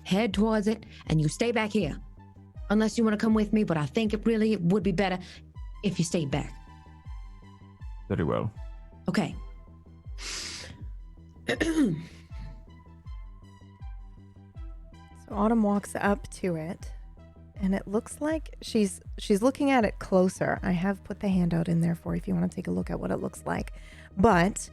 head towards it, and you stay back here. Unless you want to come with me, but I think it really would be better if you stayed back. Very well. Okay. So Autumn walks up to it, and it looks like she's looking at it closer. I have put the handout in there for you if you want to take a look at what it looks like. But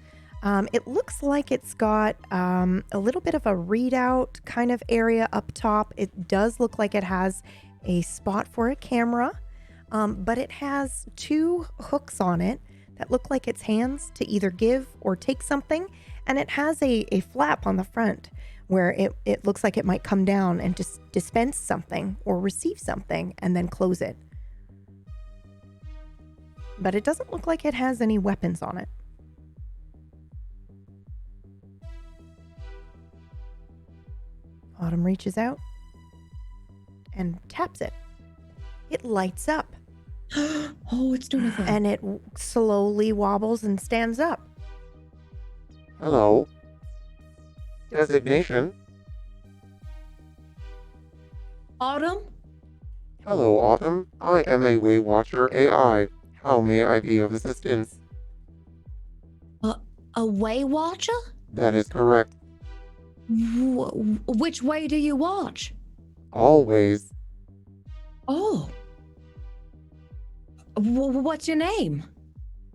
it looks like it's got a little bit of a readout kind of area up top. It does look like it has a spot for a camera, but it has 2 hooks on it that look like it's hands to either give or take something. And it has a flap on the front where it looks like it might come down and just dispense something or receive something and then close it. But it doesn't look like it has any weapons on it. Autumn reaches out and taps it. It lights up. Oh, it's doing a thing. And it slowly wobbles and stands up. Hello. Designation. Autumn? Hello, Autumn. I am a Way Watcher AI. How may I be of assistance? A Way Watcher? That is correct. Which way do you watch? Always. Oh. What's your name?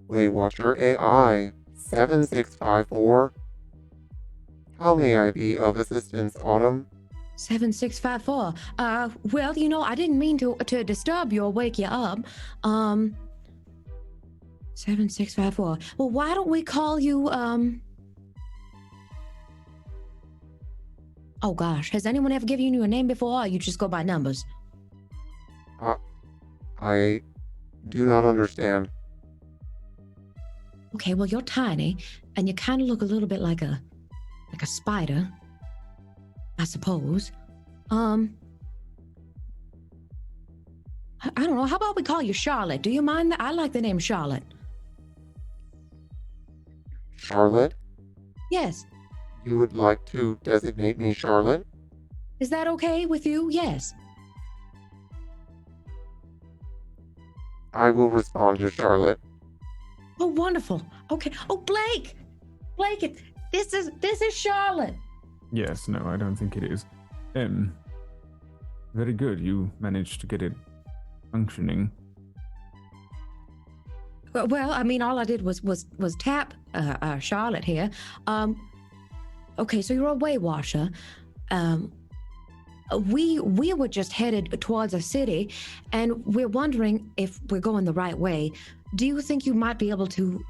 Way Watcher AI. 7654. How may I be of assistance, Autumn? 7654. Well, I didn't mean to disturb you or wake you up. 7654. Well, why don't we call you, Oh gosh, has anyone ever given you a name before, or you just go by numbers? I do not understand. Okay, well, you're tiny, and you kind of look a little bit like a spider, I suppose. I don't know. How about we call you Charlotte? Do you mind that? I like the name Charlotte. Charlotte? Yes. You would like to designate me Charlotte? Is that okay with you? Yes. I will respond to Charlotte. Oh, wonderful. Okay. Oh, Blake! Blake, this is Charlotte. Yes, no, I don't think it is. Very good. You managed to get it functioning. Well, I mean, all I did was tap Charlotte here. Okay, so you're a way washer. We were just headed towards a city, and we're wondering if we're going the right way. Do you think you might be able to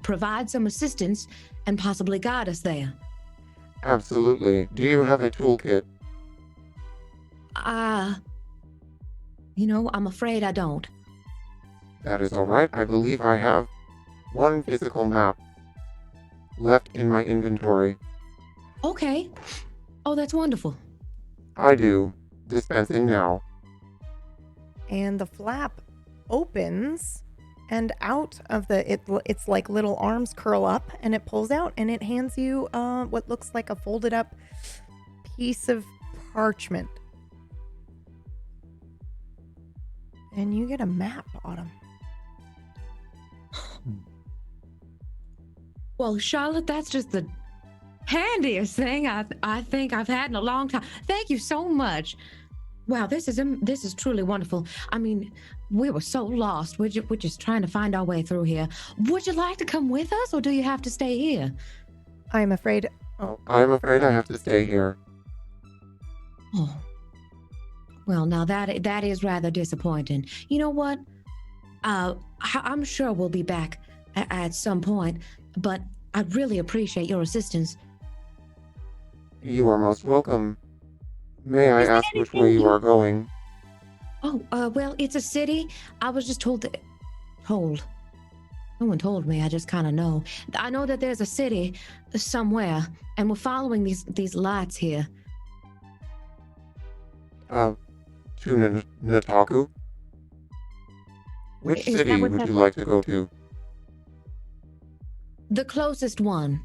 provide some assistance and possibly guide us there? Absolutely. Do you have a toolkit? I'm afraid I don't. That is alright. I believe I have one physical map left in my inventory. Okay. Oh, that's wonderful. I do. Dispensing now. And the flap opens, and out of it's like little arms curl up, and it pulls out, and it hands you what looks like a folded up piece of parchment. And you get a map, Autumn. Well, Charlotte, that's just the handiest thing I think I've had in a long time. Thank you so much. Wow, this is truly wonderful. I mean, we were so lost. We're just trying to find our way through here. Would you like to come with us, or do you have to stay here? I'm afraid I have to stay here. Oh. Well, now that is rather disappointing. You know what? I'm sure we'll be back at some point, but I'd really appreciate your assistance. You are most welcome. May I ask which way you are going? Oh, well, it's a city. I was just told. No one told me. I just kind of know. I know that there's a city somewhere, and we're following these lights here. To Nataku? Which city would you like to go to? The closest one.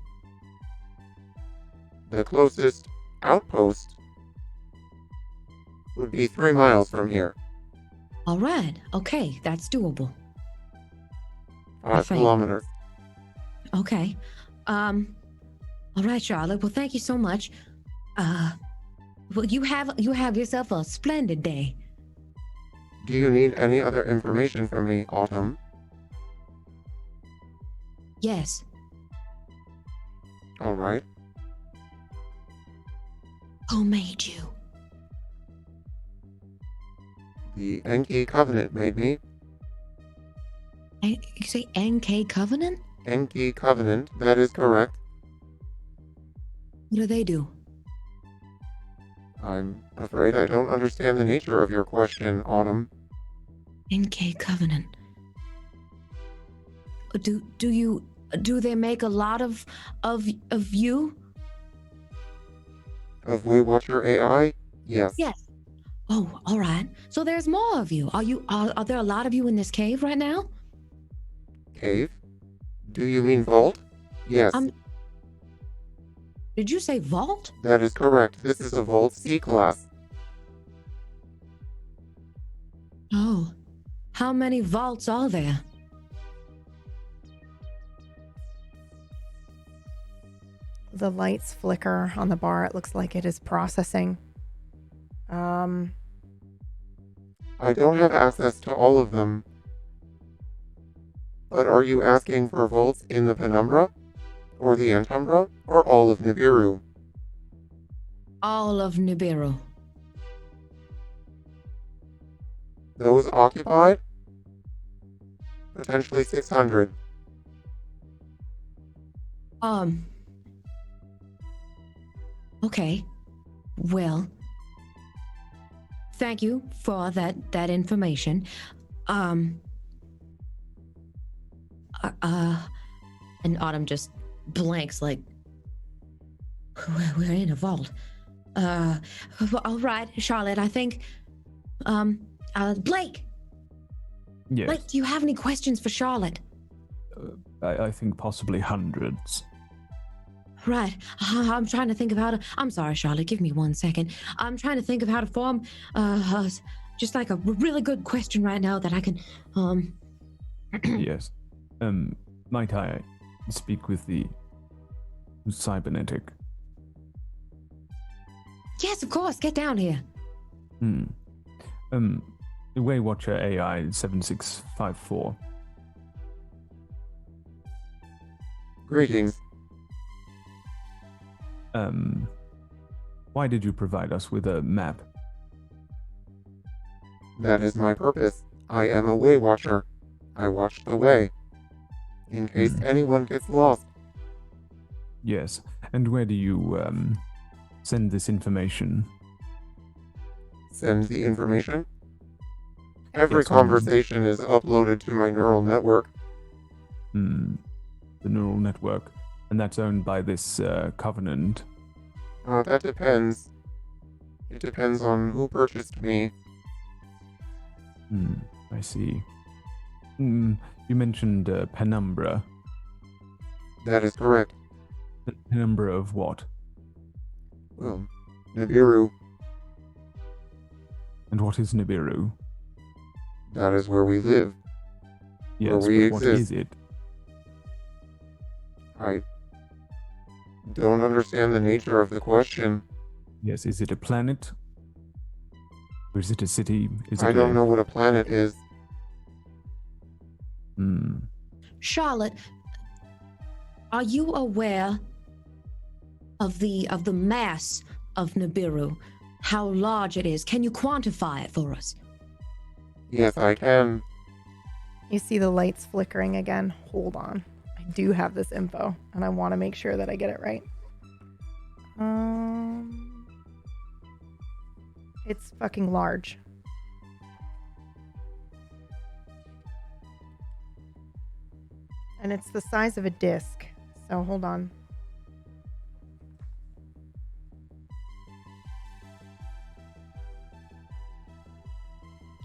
The closest outpost would be 3 miles from here. All right. Okay, that's doable. 5 kilometers. Okay. All right, Charlotte. Well, thank you so much. Well, you have yourself a splendid day. Do you need any other information from me, Autumn? Yes. All right. Who made you? The NK Covenant made me. You say NK Covenant? NK Covenant, that is correct. What do they do? I'm afraid I don't understand the nature of your question, Autumn. NK Covenant. Do they make a lot of you? Of Waywatcher AI? Yes. Yes. Oh, all right. So there's more of you. Are there a lot of you in this cave right now? Cave? Do you mean vault? Yes. Did you say vault? That is correct. This is a Vault C class. Oh. How many vaults are there? the lights flicker on the bar. It looks like it is processing. I don't have access to all of them. But are you asking for vaults in the Penumbra? Or the Antumbra? Or all of Nibiru? All of Nibiru. Those occupied? Potentially 600. Okay. Well, thank you for that information. And Autumn just blanks like, we're in a vault. All right, Charlotte, I think, Blake. Yes. Blake, do you have any questions for Charlotte? I think possibly hundreds. Right. I'm trying to think of how to. I'm sorry, Charlotte. Give me 1 second. I'm trying to think of how to form, just like a really good question right now that I can, Yes. Might I speak with the cybernetic? Yes, of course. Get down here. Waywatcher AI 7654. Greetings. Why did you provide us with a map? That is my purpose. I am a way watcher. I watch the way. In case anyone gets lost. Yes. And where do you send this information? Send the information? Every Yes, conversation is uploaded to my neural network. The neural network. And that's owned by this covenant. That depends. It depends on who purchased me. I see. You mentioned penumbra. That is correct. Penumbra of what? Well, Nibiru. And what is Nibiru? That is where we live. Yes, we but what exist. is it? I don't understand the nature of the question. Yes, is it a planet? Or is it a city? I don't know what a planet is. Charlotte, are you aware of the mass of Nibiru? How large it is? Can you quantify it for us? Yes, I can. You see the lights flickering again. Hold on. I do have this info, and I want to make sure that I get it right. It's fucking large. And it's the size of a disc. So hold on.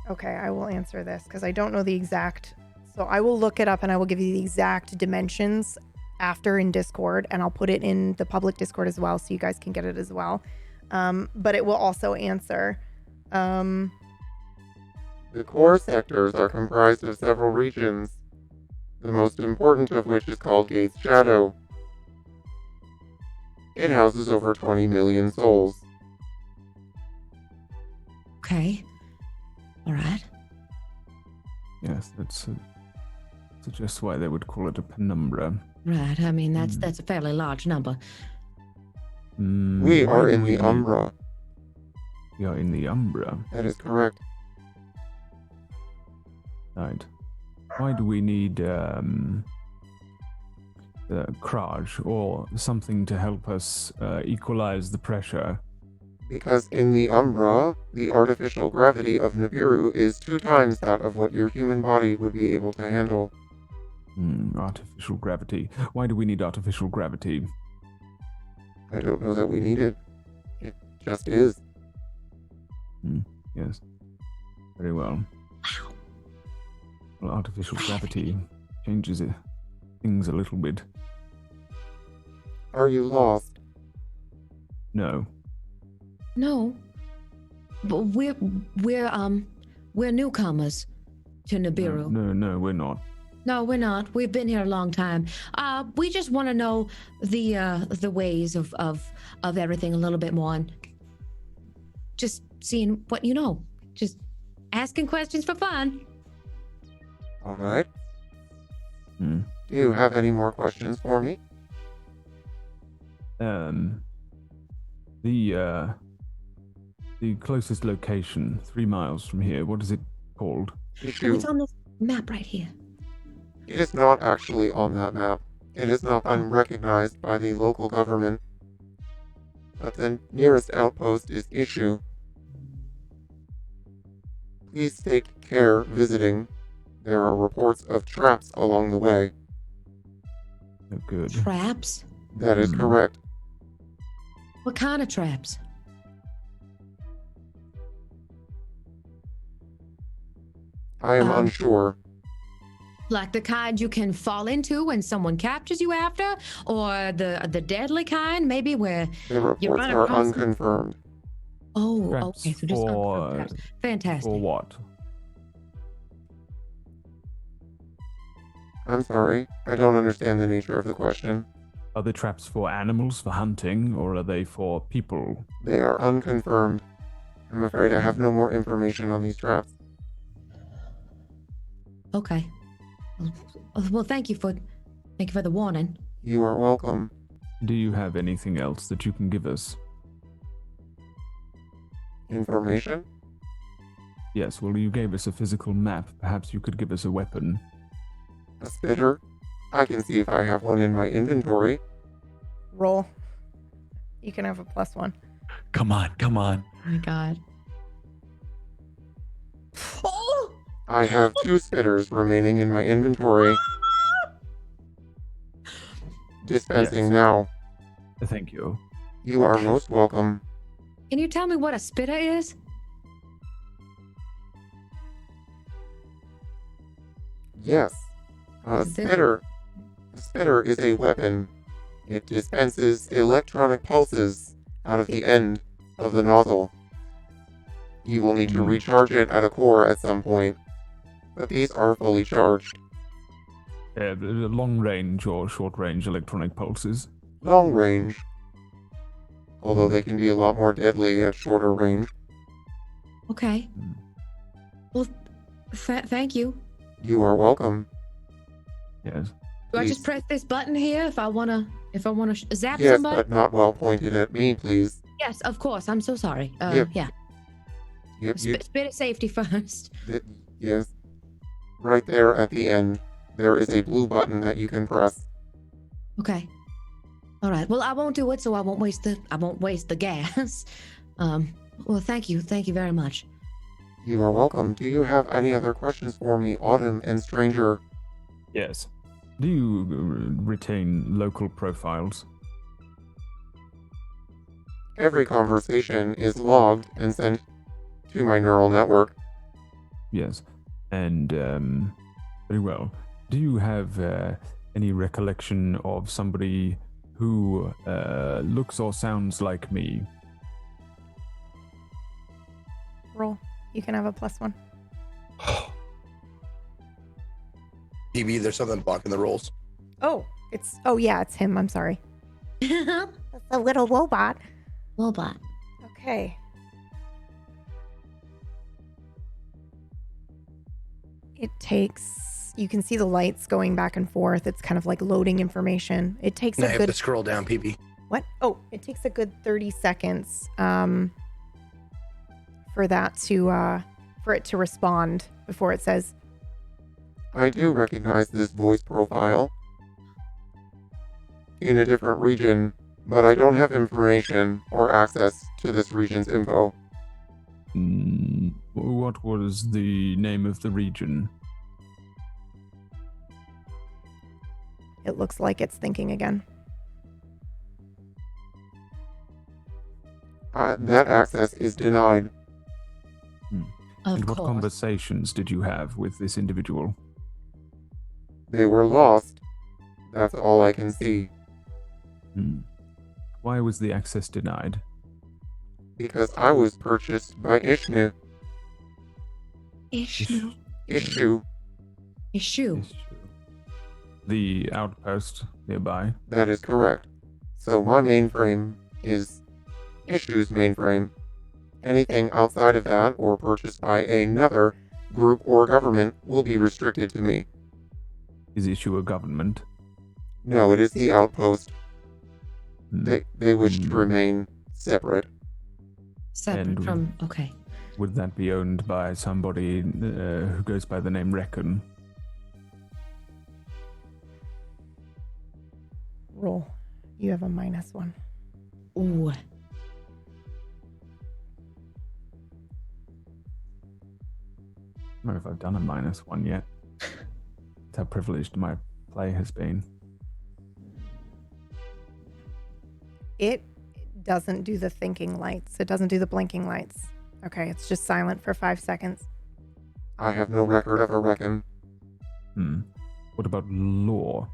Okay, I will answer this because I don't know the exact. So I will look it up and I will give you the exact dimensions after in Discord, and I'll put it in the public Discord as well so you guys can get it as well. But it will also answer. The core sectors are comprised of several regions, the most important of which is called Gate's Shadow. It houses over 20 million souls. Okay. All right. Yes, that's suggests why they would call it a penumbra. Right. I mean, that's a fairly large number. We are in the Umbra. We are in the Umbra. That is correct. Right. Why do we need Kraj or something to help us equalize the pressure? Because in the Umbra, the artificial gravity of Nibiru is 2 times that of what your human body would be able to handle. Artificial gravity. Why do we need artificial gravity? I don't know that we need it. It just is. Yes. Very well. Wow. Well, artificial gravity changes things a little bit. Are you lost? No. No. But we're newcomers to Nibiru. No, we're not. No, we're not. We've been here a long time. We just want to know the ways of everything a little bit more, and just seeing what you know. Just asking questions for fun. All right. Do you have any more questions for me? The closest location, 3 miles from here, what is it called? Issue. It's on this map right here. It is not actually on that map. It has not been recognized by the local government. But the nearest outpost is Issue. Please take care visiting. There are reports of traps along the way. Oh, good. Traps? That is correct. What kind of traps? I am unsure. Like the kind you can fall into when someone captures you after? Or the deadly kind, maybe where The reports run are across- unconfirmed. Oh, Traps okay, so just for, traps. Fantastic. For what? I'm sorry. I don't understand the nature of the question. Are they traps for animals, for hunting, or are they for people? They are unconfirmed. I'm afraid I have no more information on these traps. Okay. Well, thank you for the warning. You are welcome. Do you have anything else that you can give us? Information? Yes, well, you gave us a physical map. Perhaps you could give us a weapon. A spitter? I can see if I have one in my inventory. Roll. You can have a +1. Come on, come on. Oh my god. Oh! I have 2 spitters remaining in my inventory. Dispensing Yes. now. Thank you. You are most welcome. Can you tell me what a spitter is? Yes. A Is it- spitter is a weapon. It dispenses electronic pulses out of the end of the nozzle. You will need to recharge it at a core at some point, but these are fully charged. Long range or short range electronic pulses? Long range, although they can be a lot more deadly at shorter range. Okay. Well, thank you. You are welcome. Yes. Do I Please. just press this button here if I wanna zap Yes, somebody? but not while pointed at me, please. Yes, of course. I'm so sorry. Yep. Yeah. Yep, Spirit safety first. yes. Right there at the end, there is a blue button that you can press. Okay. All right. Well, I won't do it, so I won't waste the gas. Well, thank you very much. You are welcome. Do you have any other questions for me, Autumn and Stranger? Yes. Do you retain local profiles? Every conversation is logged and sent to my neural network. Yes. And, very well. Do you have any recollection of somebody who looks or sounds like me? Roll. You can have a +1. DB, there's something blocking the rolls. Yeah, it's him. I'm sorry. It's a little robot. Robot. Okay. It takes, you can see the lights going back and forth. It's kind of like loading information. It takes Now a I have good, to scroll down, PB. what? Oh, it takes a good 30 seconds for that to, for it to respond before it says, I do recognize this voice profile in a different region, but I don't have information or access to this region's info. What was the name of the region? it looks like it's thinking again. That access is denied. Of And what course. conversations did you have with this individual? They were lost. That's all I can see. Why was the access denied? Because I was purchased by Ishnu. Issue. Issue. Issue. The outpost nearby. That is correct. So my mainframe is Issue's mainframe. Anything outside of that or purchased by another group or government will be restricted to me. Is Issue a government? No, it is the outpost. They wish to remain separate. Separate And- from. Okay. Would that be owned by somebody who goes by the name Reckon? Roll. You have a -1. Ooh. I don't know if I've done a -1 yet. That's how privileged my play has been. It doesn't do the thinking lights. It doesn't do the blinking lights. Okay, it's just silent for 5 seconds. I have no record of a Reckon. What about law?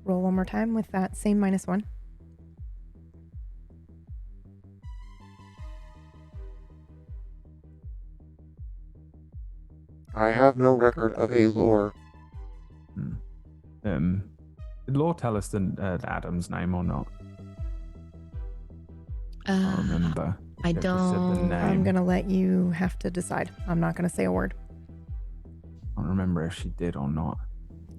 Roll one more time with that same -1. I have no record of a lore. Did law tell us Adam's name or not? I don't remember. I It just said the don't. name. I'm going to let you have to decide. I'm not going to say a word. I don't remember if she did or not.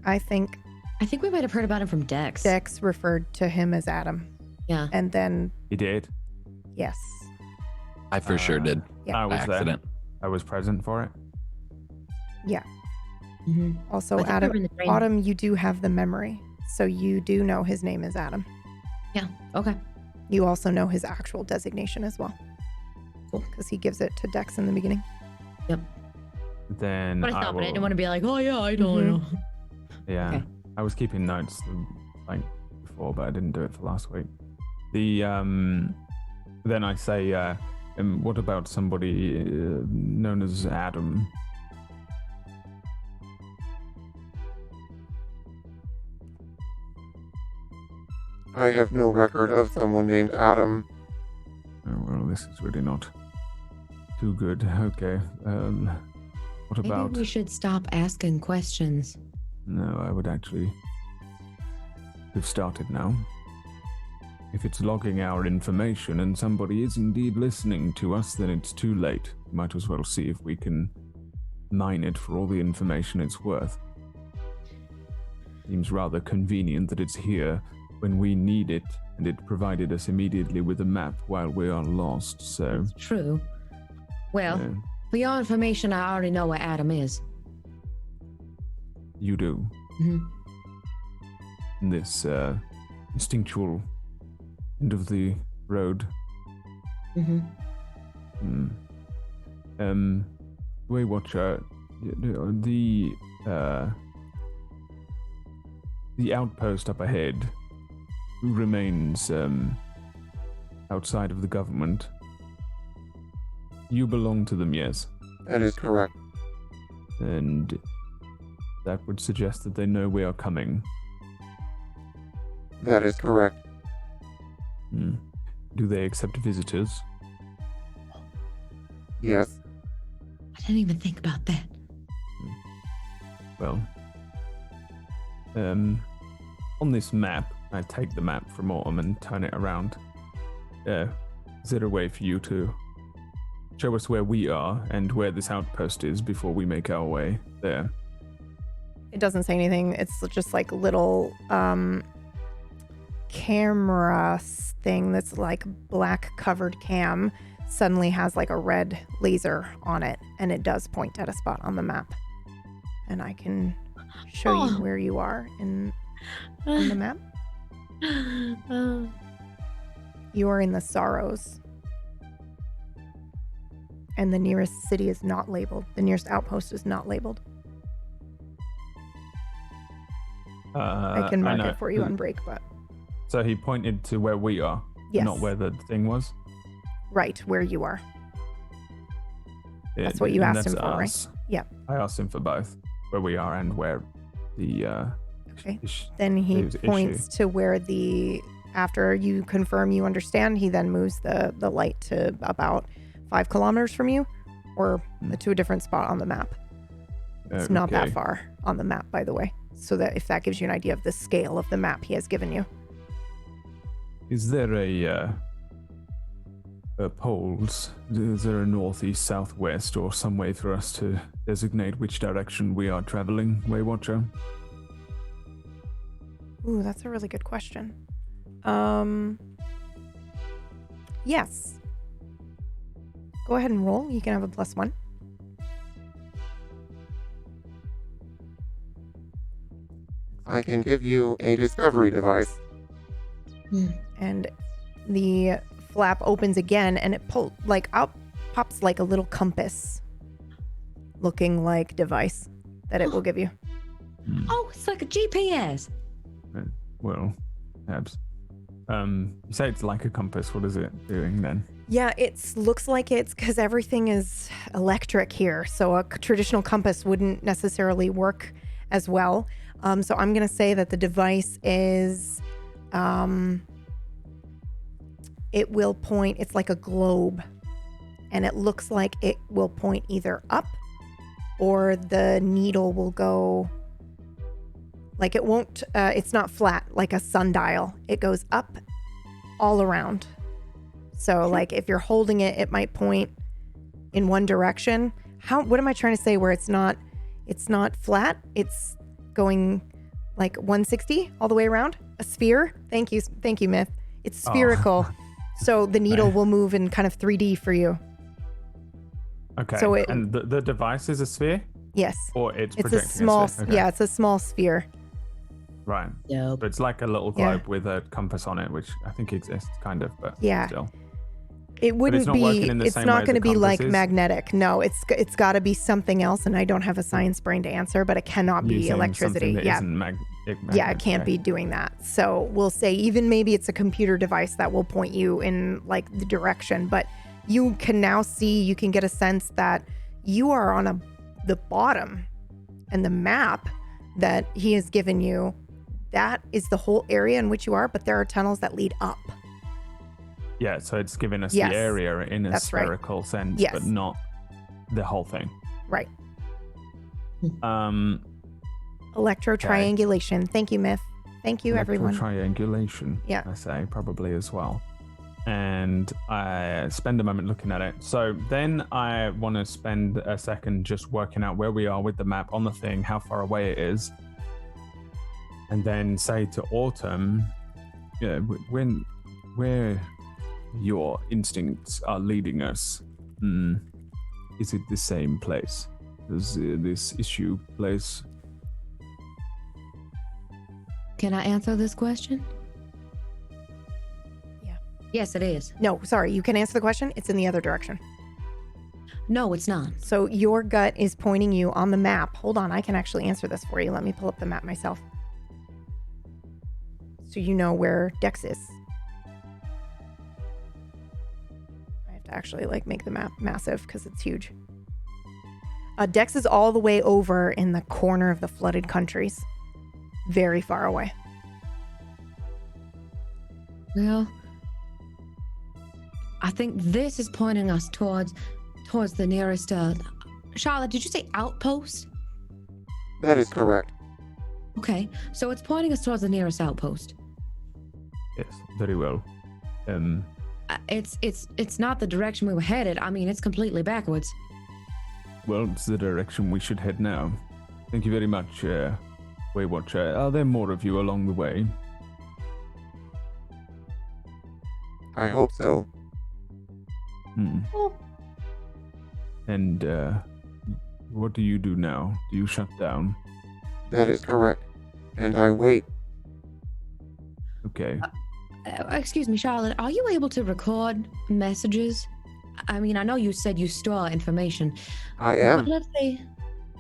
I think I think we might have heard about him from Dex. Dex referred to him as Adam. Yeah. And then, He did. yes. I for sure did. Yeah. I was Accident. there. I was present for it. Yeah. Mm-hmm. Also, I think we Adam, were in the train. Autumn, you do have the memory. So you do know his name is Adam. Yeah. Okay. You also know his actual designation as well. Cool. Because he gives it to Dex in the beginning. Then But I thought, but I didn't will- want to be like, oh yeah, I don't know. Yeah, Okay. I was keeping notes like before, but I didn't do it for last week. The then I say, what about somebody known as Adam? I have no record of someone named Adam. Oh, well, this is really not too good. Okay. What Maybe about? we should stop asking questions. No, I would actually have started now. If it's logging our information and somebody is indeed listening to us, then it's too late. Might as well see if we can mine it for all the information it's worth. Seems rather convenient that it's here when we need it, and it provided us immediately with a map while we are lost, so... True. Well, uh, for your information, I already know where Adam is. you do. Mhm. In this instinctual end of the road. Mm-hmm. Waywatcher, the outpost up ahead remains outside of the government. You belong to them, yes, That is correct. and that would suggest that they know we are coming. That is correct. Do they accept visitors? Yes. I didn't even think about that. Well, on this map, I take the map from Autumn and turn it around. Is there a way for you to show us where we are and where this outpost is before we make our way there? It doesn't say anything. It's just like little camera thing that's like black covered cam suddenly has like a red laser on it, and it does point at a spot on the map. And I can show you Oh. where you are on the map. You are in the Sorrows. And the nearest city is not labeled. The nearest outpost is not labeled. I can mark know. it for you on break, but So he pointed to where we are, yes. not where the thing was? Right, where you are. Yeah, That's what you and asked him that's for, right? us. Yeah. I asked him for both, where we are and where the... Okay. Then he There's points to where after you confirm you understand, he then moves the light to about 5 kilometers from you, or to a different spot on the map. It's not that Okay. far on the map, by the way. So that if that gives you an idea of the scale of the map he has given you. Is there a poles? Is there a north, east, south, west, or some way for us to designate which direction we are traveling, Waywatcher? Ooh, that's a really good question. Yes. Go ahead and roll. You can have a +1. I can give you a discovery device. And the flap opens again, and it pops like a little compass looking like device that it will give you. Oh, it's like a GPS. Well, perhaps. You say it's like a compass. What is it doing then? Yeah, it looks like it's because everything is electric here, so a traditional compass wouldn't necessarily work as well. So I'm going to say that the device is, it will point, it's like a globe, and it looks like it will point either up or the needle will go, like it won't, it's not flat like a sundial. It goes up all around. So like if you're holding it, it might point in one direction. What am I trying to say where it's not flat? It's going like 160 all the way around. A sphere. Thank you, Myth. It's spherical. So the needle will move in kind of 3D for you. Okay. So and the device is a sphere? Yes. Or it's a projecting small, sphere? Okay. yeah, it's a small sphere. Right. Yep. But it's like a little globe with a compass on it, which I think exists kind of, but still. It wouldn't not be, working in the it's same not way going to the be like compass is? magnetic. No, it's got to be something else, and I don't have a science brain to answer, but it cannot be Using electricity. something that Yeah. isn't Yeah, it can't be doing that. So we'll say even maybe it's a computer device that will point you in like the direction, but you can now see, you can get a sense that you are on the bottom, and the map that he has given you, that is the whole area in which you are, but there are tunnels that lead up. Yeah, so it's giving us Yes. the area in a That's right. spherical sense, Yes. but not the whole thing. Right. Um, Electrotriangulation. Thank you, Myth. Thank you, everyone. Triangulation. Yeah. I say probably as well. And I spend a moment looking at it. So then I want to spend a second just working out where we are with the map on the thing, how far away it is, and then say to Autumn, where your instincts are leading us, is it the same place as this issue place? Can I answer this question? Yeah. Yes, it is. No, sorry, you can answer the question. It's in the other direction. No, it's not. So your gut is pointing you on the map. Hold on, I can actually answer this for you. Let me pull up the map myself. So you know where Dex is. I have to actually make the map massive because it's huge. Dex is all the way over in the corner of the flooded countries. Very far away. Well, I think this is pointing us towards the nearest. Charlotte, did you say outpost? That is correct. Okay, so it's pointing us towards the nearest outpost. Yes, very well. It's not the direction we were headed. I mean, it's completely backwards. Well, it's the direction we should head now. Thank you very much, Waywatcher. Are there more of you along the way? I hope so. Oh. And what do you do now? Do you shut down? That is correct. And I wait. Okay. Excuse me, Charlotte, are you able to record messages? I mean, I know you said you store information. I am. But let's say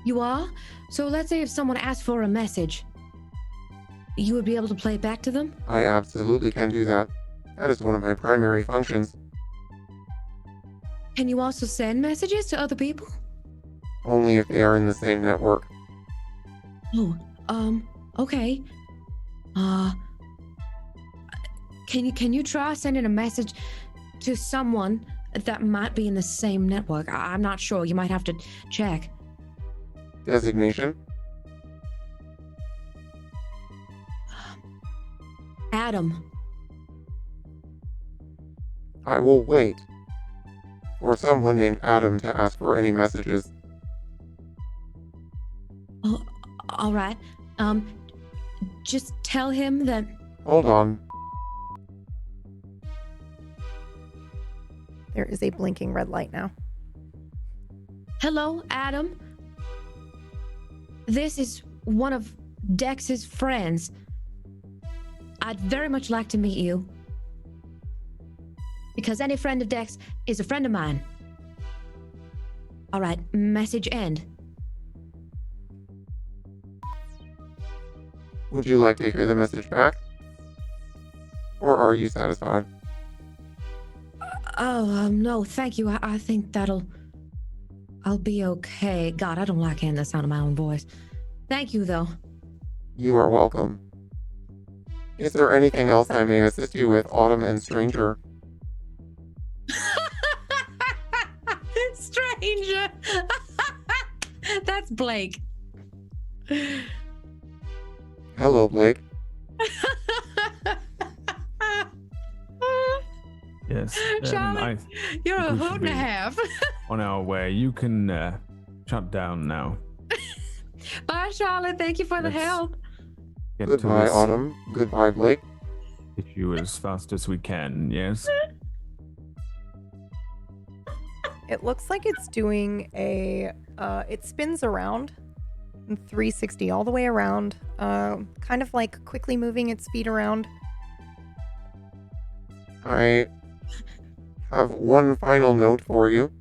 you are. So let's say if someone asked for a message, you would be able to play it back to them? I absolutely can do that. That is one of my primary functions. Can you also send messages to other people? Only if they are in the same network. Oh, okay. Can you try sending a message to someone that might be in the same network? I'm not sure. You might have to check. Designation? Adam. I will wait for someone named Adam to ask for any messages. Oh, all right. just tell him that... Hold on. There is a blinking red light now. Hello, Adam. This is one of Dex's friends. I'd very much like to meet you. Because any friend of Dex is a friend of mine. All right, message end. Would you like to hear the message back? Or are you satisfied? No, thank you. I think I'll be okay. God, I don't like hearing the sound of my own voice. Thank you, though. You are welcome. Is there anything else I may assist you with, Autumn and Stranger? Stranger! That's Blake. Hello, Blake. Yes. Charlotte, you're a think we hoot should and a be half. on our way. You can shut down now. Bye, Charlotte. Thank you for the Let's help. Get to Goodbye, this Autumn. Goodbye, Blake. issue as fast as we can, yes? It looks like it's doing a, it spins around 360 all the way around, kind of like quickly moving its feet around. I have one final note for you.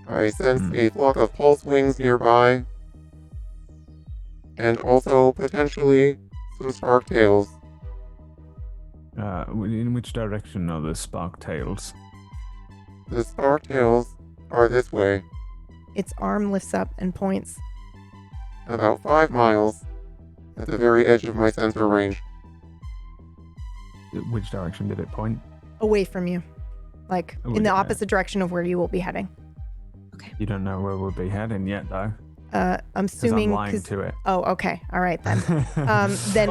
I sense a flock of pulse wings nearby, and also potentially some spark tails. In which direction are the spark tails? The spark tails are this way, Its arm lifts up and points. about 5 miles, at the very edge of my sensor range. Which direction did it point? Away from you. Like, in the opposite direction of where you will be heading. You don't know where we'll be heading yet, though. I'm 'Cause assuming... I'm lying to it. Oh, okay. All right, then. Then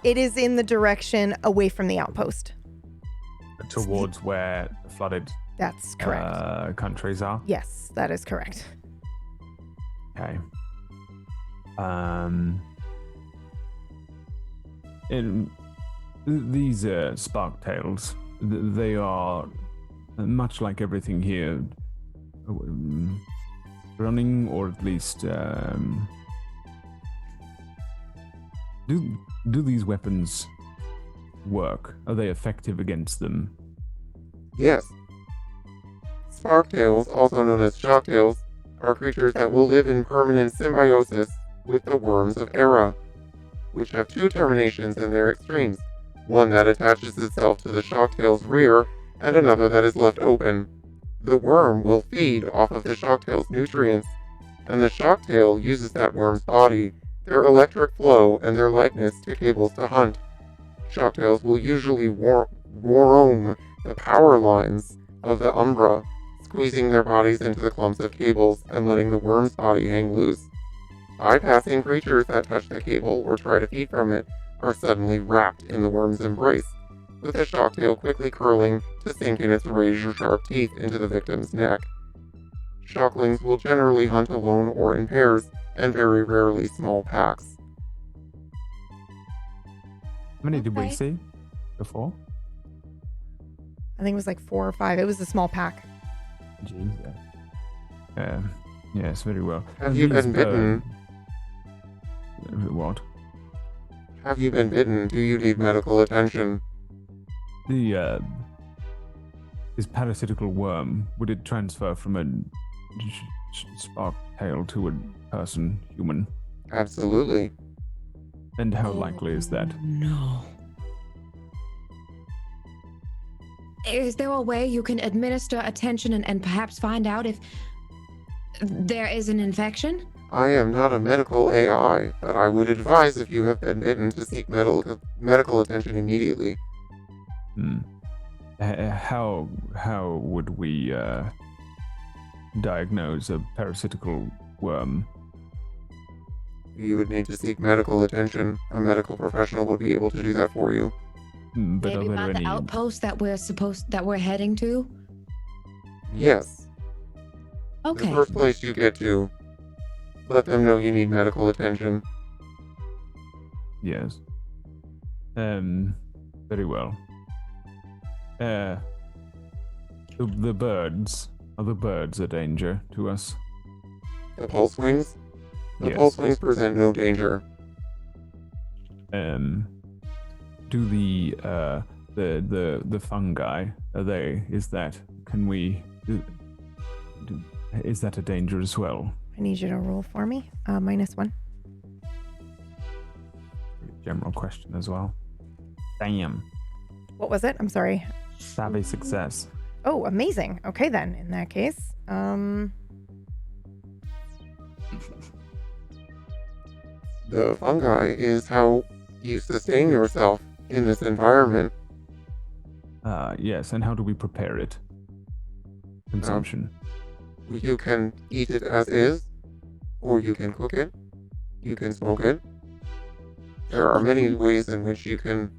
it is in the direction away from the outpost. Towards where the flooded That's correct. countries are? Yes, that is correct. Okay. In these spark tails, they are much like everything here, running, or at least do these weapons work? Are they effective against them? Yes. Spark tails, also known as shock tails, are creatures that will live in permanent symbiosis with the worms of Era, which have 2 terminations in their extremes, one that attaches itself to the shock tail's rear, and another that is left open. The worm will feed off of the shock tail's nutrients, and the shock tail uses that worm's body, their electric flow, and their likeness to cables to hunt. Shock tails will usually roam the power lines of the Umbra, squeezing their bodies into the clumps of cables and letting the worm's body hang loose. Bypassing creatures that touch the cable or try to feed from it are suddenly wrapped in the worm's embrace, with the shock tail quickly curling to sink in its razor-sharp teeth into the victim's neck. Shocklings will generally hunt alone or in pairs, and very rarely small packs. How many did we see before? I think it was like 4 or 5. It was a small pack. Jeez. Yes, very well. Have you been bitten? What? Have you been bitten? Do you need medical attention? The this parasitical worm, would it transfer from a spark tail to a person, human? Absolutely. And how likely is that? No. Is there a way you can administer attention and perhaps find out if there is an infection? I am not a medical AI, but I would advise if you have been bitten to seek medical attention immediately. How would we diagnose a parasitical worm? You would need to seek medical attention. A medical professional would be able to do that for you. But maybe by the outpost that we're heading to? Yes. Okay. The first place you get to, let them know you need medical attention. Yes. Very well. The birds. Are the birds a danger to us? The pulse wings? The Yes. pulse wings present no danger. Do the fungi, is that a danger as well? I need you to roll for me. -1. General question as well. Damn. What was it? I'm sorry. Savvy success. Oh, amazing. Okay, then, in that case. The fungi is how you sustain yourself in this environment. Yes, and how do we prepare it? Consumption. You can eat it as is, or you can cook it. You can smoke it. There are many ways in which you can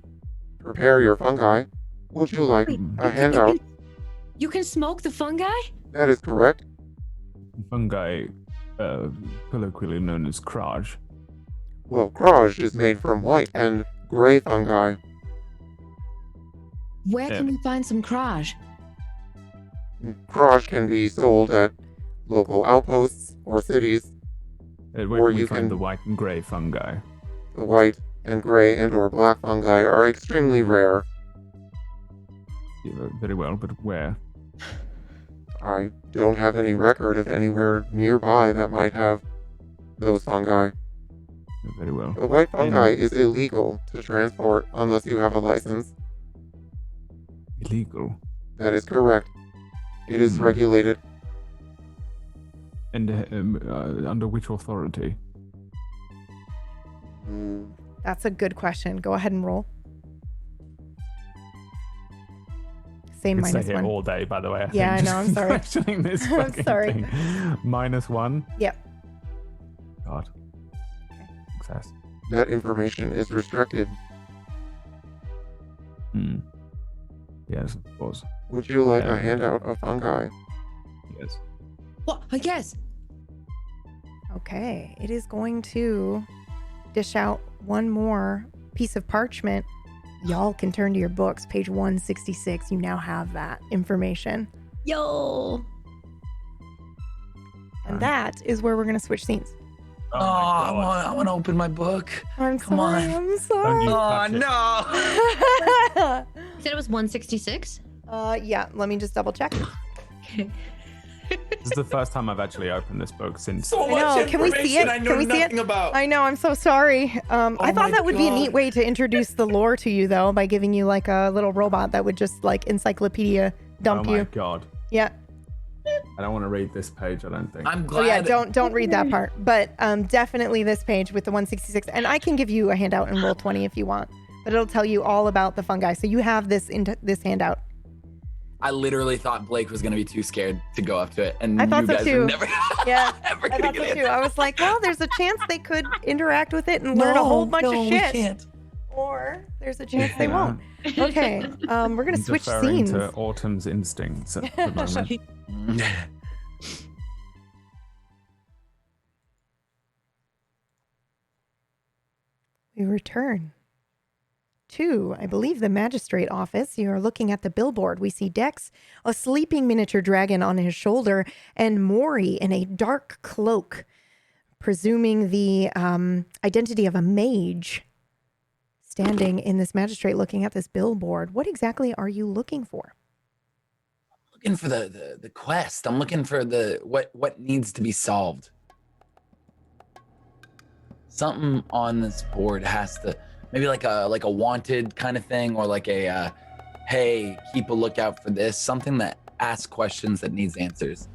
prepare your fungi. Would you like a handout? You can smoke the fungi? That is correct. Fungi, colloquially known as kraj. Well, kraj is made from white and gray fungi. Where can we find some kraj? Kraj can be sold at local outposts or cities. Where or can we you find can. the white and grey fungi? The white and gray and/or black fungi are extremely rare. Yeah, very well, but where? I don't have any record of anywhere nearby that might have those fungi. Very well. The white fungi is illegal to transport unless you have a license. Illegal? That is correct. It is regulated. And under which authority? That's a good question. Go ahead and roll. Same I could stay -1. here all day, by the way. I Yeah, think, I know. I'm just sorry. questioning this I'm fucking sorry. thing. -1? Yep. God. Success. That information is restricted. Yes, of course. Would you like a handout of fungi? Yes. What? Yes. Okay. It is going to dish out one more piece of parchment. Y'all can turn to your books, page 166. You now have that information. Yo. And that is where we're going to switch scenes. Oh, I want to open my book. I'm Come sorry. on. I'm sorry. Oh, no. You said it was 166? Yeah, let me just double check. Okay. This is the first time I've actually opened this book since. So I much know. Can we see it? information I know Can we see nothing it? about. I know. I'm so sorry. I thought my that would be a neat God. way to introduce the lore to you, though, by giving you like a little robot that would just like encyclopedia dump Oh my you. god. Yeah. I don't want to read this page, I don't think. I'm Oh glad. yeah. Don't read that part. But definitely this page with the 166, and I can give you a handout in Roll20 if you want. But it'll tell you all about the fungi. So you have this this handout. I literally thought Blake was going to be too scared to go up to it. And I thought you so guys too. Are never, Yeah, ever I gonna thought get so it. too. I was like, well, there's a chance they could interact with it and learn a whole bunch of we shit. can't. Or there's a chance they Yeah. won't. Okay, we're gonna I'm switch deferring scenes. to Autumn's instincts at the moment. We return to, I believe, the magistrate office. You're looking at the billboard. We see Dex, a sleeping miniature dragon on his shoulder, and Maury in a dark cloak, presuming the identity of a mage, standing in this magistrate looking at this billboard. What exactly are you looking for? Looking for the quest. I'm looking for the what needs to be solved. Something on this board has to, maybe like a wanted kind of thing, or like a hey, keep a lookout for this. Something that asks questions that needs answers.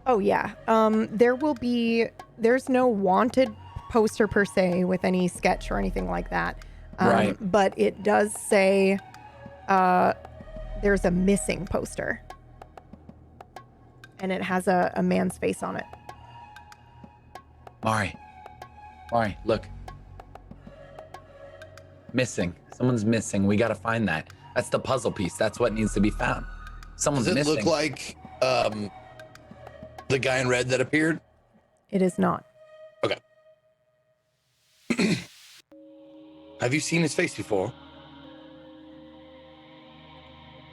Oh yeah. There's no wanted poster per se with any sketch or anything like that. Right. But it does say there's a missing poster. And it has a man's face on it. Mari, look. Missing. Someone's missing. We gotta find that. That's the puzzle piece. That's what needs to be found. Someone's Does it missing. look like the guy in red that appeared? It is not. Okay. Have you seen his face before?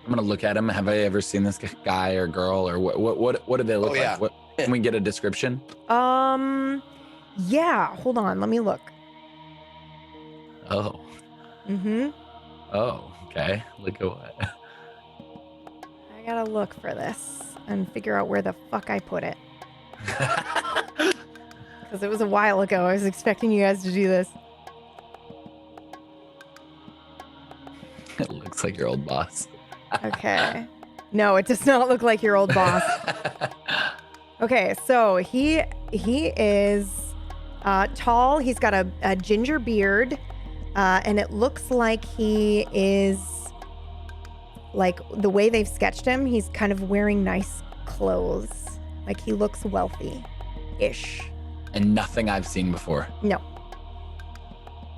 I'm gonna look at him. Have I ever seen this guy or girl, or what do they look like? What, can we get a description? Yeah. Hold on. Let me look. Oh. Mm-hmm. Oh, okay. Look at what? I gotta look for this and figure out where the fuck I put it. Because it was a while ago. I was expecting you guys to do this. It looks like your old boss. Okay. No, it does not look like your old boss. Okay, so he is tall. He's got a ginger beard, and it looks like he is, like, the way they've sketched him, he's kind of wearing nice clothes. Like, he looks wealthy-ish. And nothing I've seen before. No.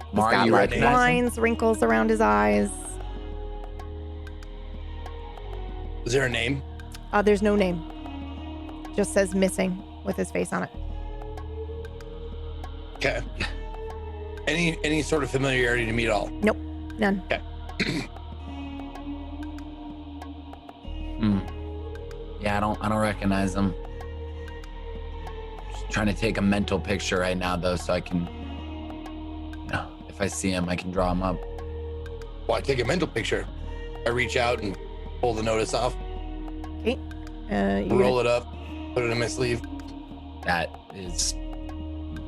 He's Mara, got, you like, recognize him? lines, wrinkles around his eyes. Is there a name? There's no name. Just says missing with his face on it. Okay. Any sort of familiarity to me at all? Nope, none. Okay. Yeah, I don't recognize him. Just trying to take a mental picture right now, though, so I can, if I see him, I can draw him up. Well, I take a mental picture. I reach out and pull the notice off. Okay. Roll it up, put it in my sleeve. That is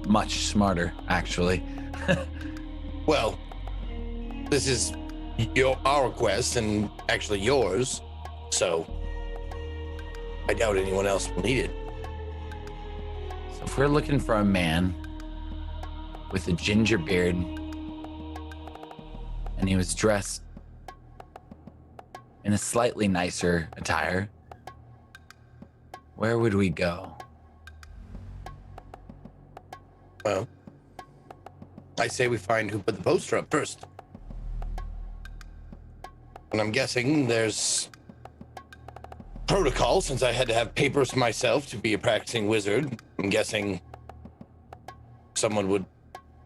much smarter, actually. Well, this is our quest and actually yours, so I doubt anyone else will need it. So if we're looking for a man with a ginger beard and he was dressed in a slightly nicer attire, where would we go? Well, I say we find who put the poster up first. And I'm guessing there's protocol, since I had to have papers myself to be a practicing wizard. I'm guessing someone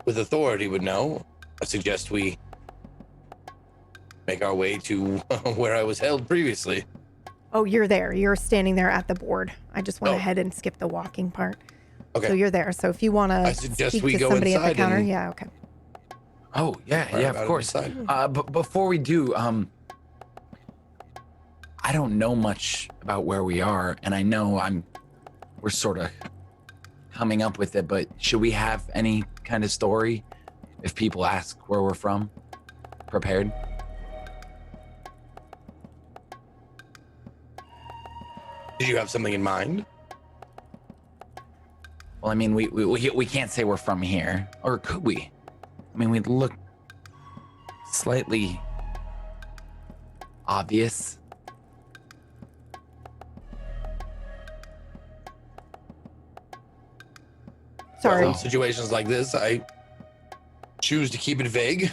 with authority would know. I suggest we make our way to where I was held previously. Oh, you're there. You're standing there at the board. I just went ahead and skipped the walking part. Okay. So you're there. So if you want to speak to somebody at the counter, yeah, okay. Oh, yeah, of course. But before we do, I don't know much about where we are, and I know we're sort of coming up with it, but should we have any kind of story if people ask where we're from prepared? Did you have something in mind? Well, I mean, we can't say we're from here, or could we? I mean, we'd look slightly obvious. Sorry. Well, in situations like this, I choose to keep it vague,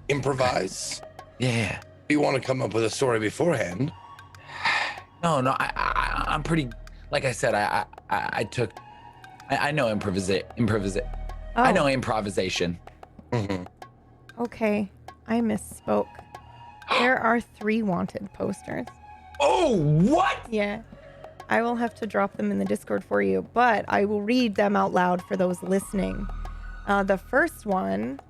improvise. Yeah. If you want to come up with a story beforehand. No, I'm pretty. Like I said, I know improvisation. I know improvisation. Mm-hmm. Okay, I misspoke. There are 3 wanted posters. Oh, what? Yeah. I will have to drop them in the Discord for you, but I will read them out loud for those listening. The first one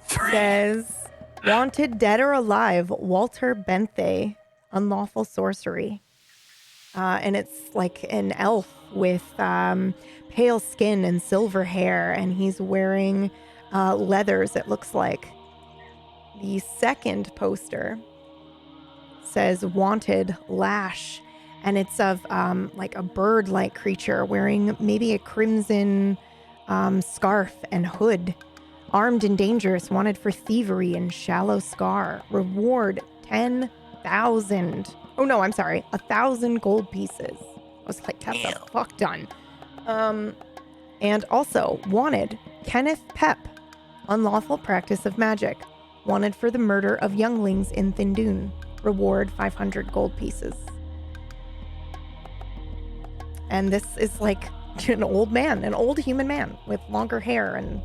says, wanted dead or alive, Walter Benthay, unlawful sorcery. And it's like an elf with pale skin and silver hair, and he's wearing leathers, it looks like. The second poster says wanted Lash, and it's of like a bird-like creature wearing maybe a crimson scarf and hood. Armed and dangerous, wanted for thievery and shallow scar. Reward 10,000. Oh no, I'm sorry, 1,000 gold pieces. I was like, that's a fuck done. And also wanted Kenneth Pep, unlawful practice of magic. Wanted for the murder of younglings in Thindun. Reward 500 gold pieces. And this is like an old man, an old human man with longer hair and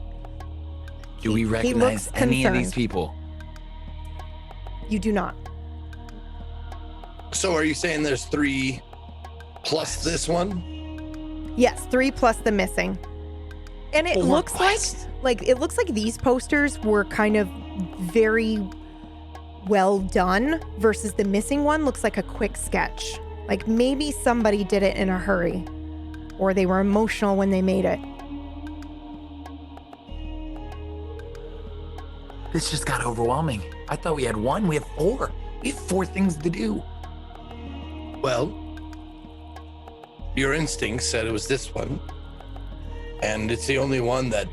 Do we recognize any of these people? You do not. So are you saying there's 3 plus this one? Yes, 3 plus the missing. And it looks like it looks like these posters were kind of very well done versus the missing one looks like a quick sketch. Like maybe somebody did it in a hurry or they were emotional when they made it. This just got overwhelming. I thought we had 1. We have 4. We have 4 things to do. Well, your instinct said it was this one. And it's the only one that,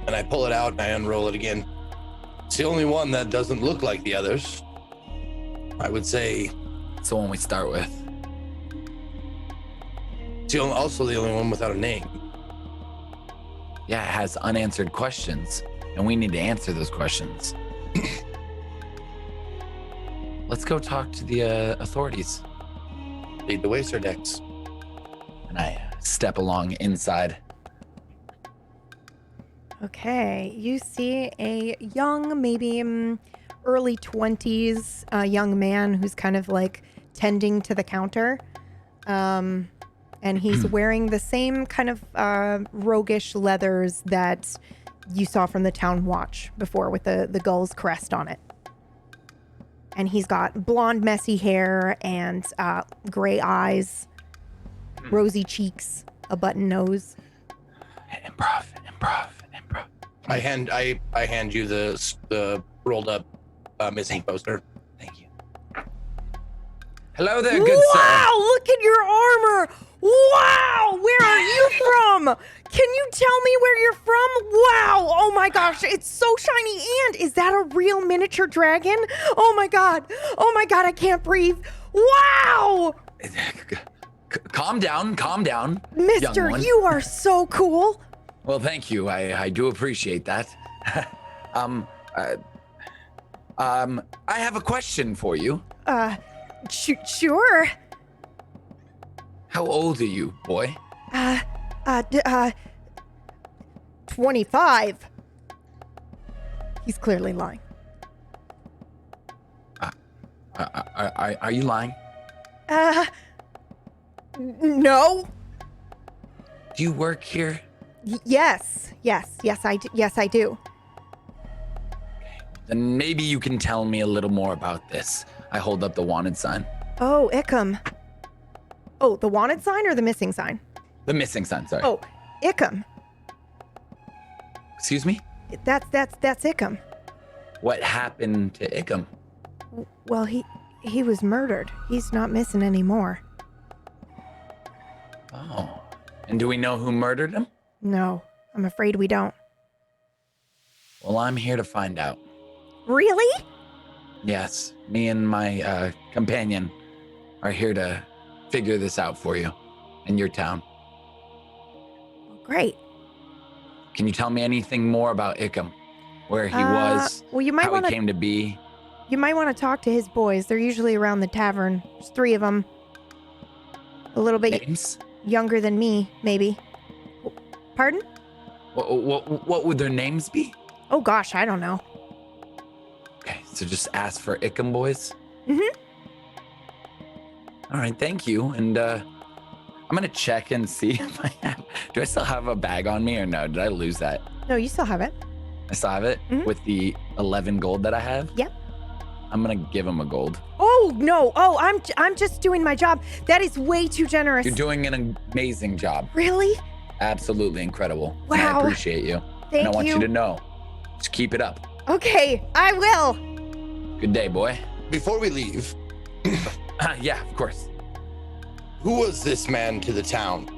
and I pull it out and I unroll it again. It's the only one that doesn't look like the others. I would say it's the one we start with. It's also the only one without a name. Yeah, it has unanswered questions, and we need to answer those questions. Let's go talk to the authorities. Lead the way, Sir Dex. And I step along inside. Okay, you see a young, maybe early 20s young man who's kind of like tending to the counter. And he's wearing the same kind of roguish leathers that you saw from the town watch before with the gull's crest on it. And he's got blonde, messy hair and gray eyes, rosy cheeks, a button nose. Improv. I hand you the rolled up missing poster. Thank you. Hello there, good sir. Wow, look at your armor. Wow, where are you from? Can you tell me where you're from? Wow, oh my gosh, it's so shiny. And is that a real miniature dragon? Oh my god, I can't breathe. Wow. Calm down. Mister, you are so cool. Well, thank you. I do appreciate that. I have a question for you. Sure. How old are you, boy? 25. He's clearly lying. Are you lying? No. Do you work here? Yes, I do. Then maybe you can tell me a little more about this. I hold up the wanted sign. Oh, Ickham. Oh, the wanted sign or the missing sign? The missing sign, sorry. Oh, Ickham. Excuse me? That's Ickham. What happened to Ickham? Well, he was murdered. He's not missing anymore. Oh. And do we know who murdered him? No, I'm afraid we don't. Well, I'm here to find out. Really? Yes, me and my companion are here to figure this out for you in your town. Great. Can you tell me anything more about Ickham? Where he was, well, you might how he came to be? You might want to talk to his boys. They're usually around the tavern. There's 3 of them. A little bit Names? Younger than me, maybe. Pardon? What would their names be? Oh gosh, I don't know. Okay, so just ask for Ickham boys? Mm-hmm. All right, thank you. And I'm going to check and see if I have... Do I still have a bag on me or no? Did I lose that? No, you still have it. I still have it? Mm-hmm. With the 11 gold that I have? Yep. I'm going to give him a gold. Oh, no. Oh, I'm just doing my job. That is way too generous. You're doing an amazing job. Really? Absolutely incredible. Wow. And I appreciate you. Thank and I want you. you to know, just keep it up. Okay, I will. Good day, boy. Before we leave, yeah, of course. Who was this man to the town?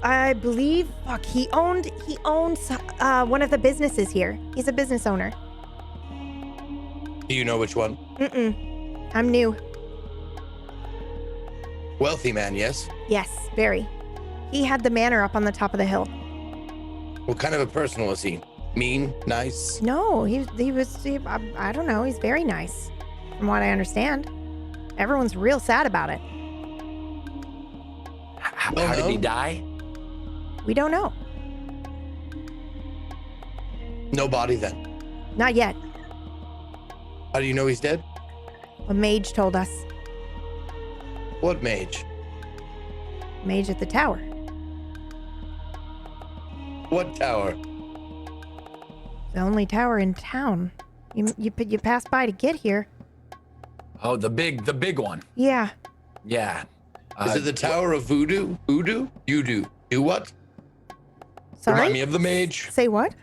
I believe, he owns one of the businesses here. He's a business owner. Do you know which one? Mm-mm. I'm new. Wealthy man, yes? Yes, very. He had the manor up on the top of the hill. What kind of a person was he? Mean? Nice? No, he was, I don't know, he's very nice, from what I understand. Everyone's real sad about it. How did he die? We don't know. No body then. Not yet. How do you know he's dead? A mage told us. What mage? Mage at the tower. What tower? The only tower in town. You passed by to get here. Oh, the big one. Yeah. Yeah. Is it the Tower of Voodoo? Voodoo? You do. Do what? Sorry? Remind me of the mage. Say what?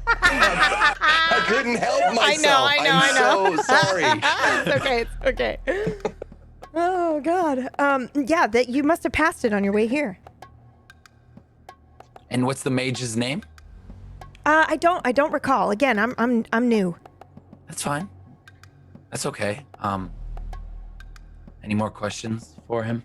I couldn't help myself. I know. I'm so sorry. It's okay. Oh God. Yeah, that you must have passed it on your way here. And what's the mage's name? I don't recall. Again, I'm new. That's fine. That's okay. Any more questions for him?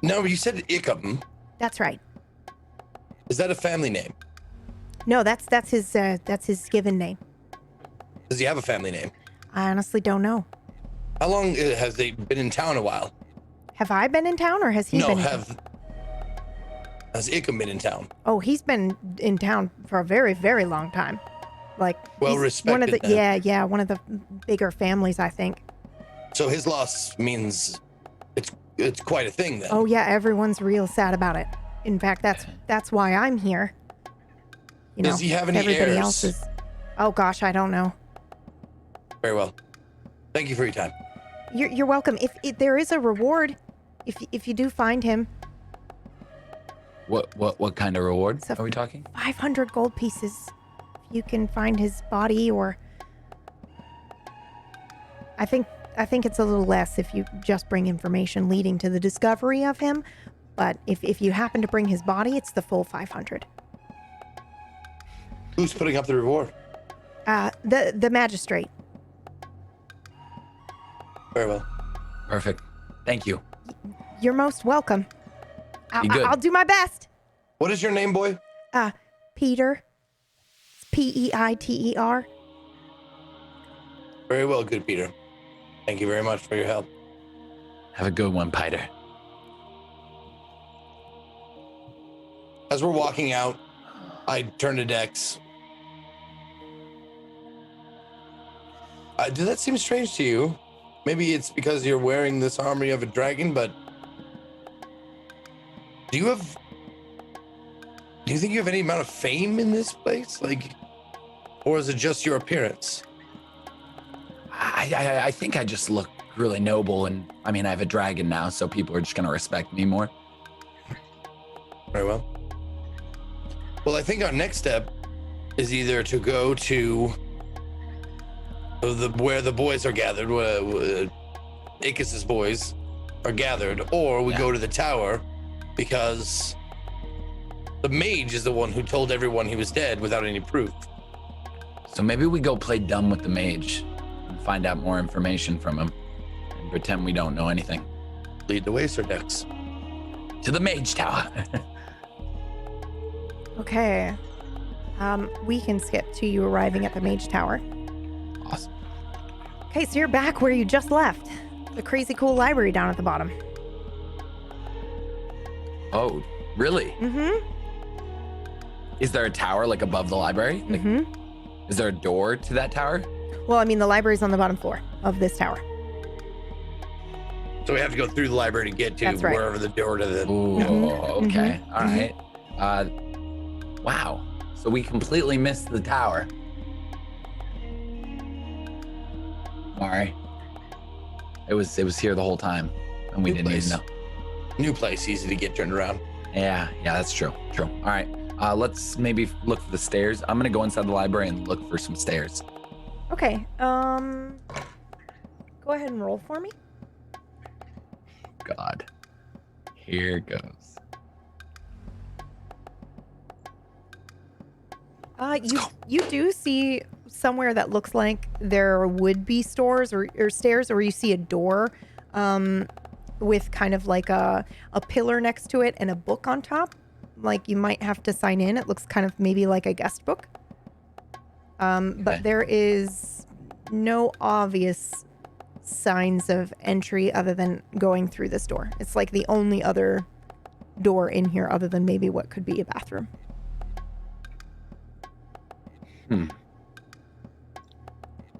No, you said Ickham. That's right. Is that a family name? No, that's his given name. Does he have a family name? I honestly don't know. How long has they been in town? A while. Have I been in town or has he been in town? Has Ickham been in town? Oh, he's been in town for a very, very long time. Like well he's respected. one of the then. one of the bigger families, I think. So his loss means it's quite a thing then. Oh yeah, everyone's real sad about it. In fact, that's why I'm here. You know, does he have any everybody heirs? else is. Oh gosh, I don't know. Very well. Thank you for your time. You're welcome. If there is a reward, if you do find him. What kind of reward are we talking? 500 gold pieces. If you can find his body, or I think it's a little less if you just bring information leading to the discovery of him. But if you happen to bring his body, it's the full 500. Who's putting up the reward? The magistrate. Very well. Perfect. Thank you. You're most welcome. good? I'll do my best. What is your name, boy? Peter. It's Peiter. Very well, good Peter. Thank you very much for your help. Have a good one, Peter. As we're walking out, I turn to Dex. Does that seem strange to you? Maybe it's because you're wearing this armor of a dragon, but do you think you have any amount of fame in this place? Like, or is it just your appearance? I think I just look really noble, and I mean, I have a dragon now, so people are just gonna respect me more. Very well. Well, I think our next step is either to go to where the boys are gathered, where Ickis's boys are gathered, or we go to the tower, because the mage is the one who told everyone he was dead without any proof. So maybe we go play dumb with the mage and find out more information from him and pretend we don't know anything. Lead the way, Sir Dex. To the mage tower. Okay. We can skip to you arriving at the mage tower. Awesome. Okay, so you're back where you just left. The crazy cool library down at the bottom. Oh, really? Mm-hmm. Is there a tower like above the library? Like, is there a door to that tower? Well, I mean, the library's on the bottom floor of this tower. So we have to go through the library to get to That's right. wherever the door to the... Ooh, okay. All right. Wow. So we completely missed the tower. All right. It was here the whole time, and we didn't even know. New place, easy to get turned around. Yeah, that's true. All right. Let's maybe look for the stairs. I'm gonna go inside the library and look for some stairs. Okay. Go ahead and roll for me. God. Here goes. You do see somewhere that looks like there would be stores or stairs, or you see a door with kind of like a pillar next to it and a book on top. Like you might have to sign in. It looks kind of maybe like a guest book. But there is no obvious signs of entry other than going through this door. It's like the only other door in here other than maybe what could be a bathroom. And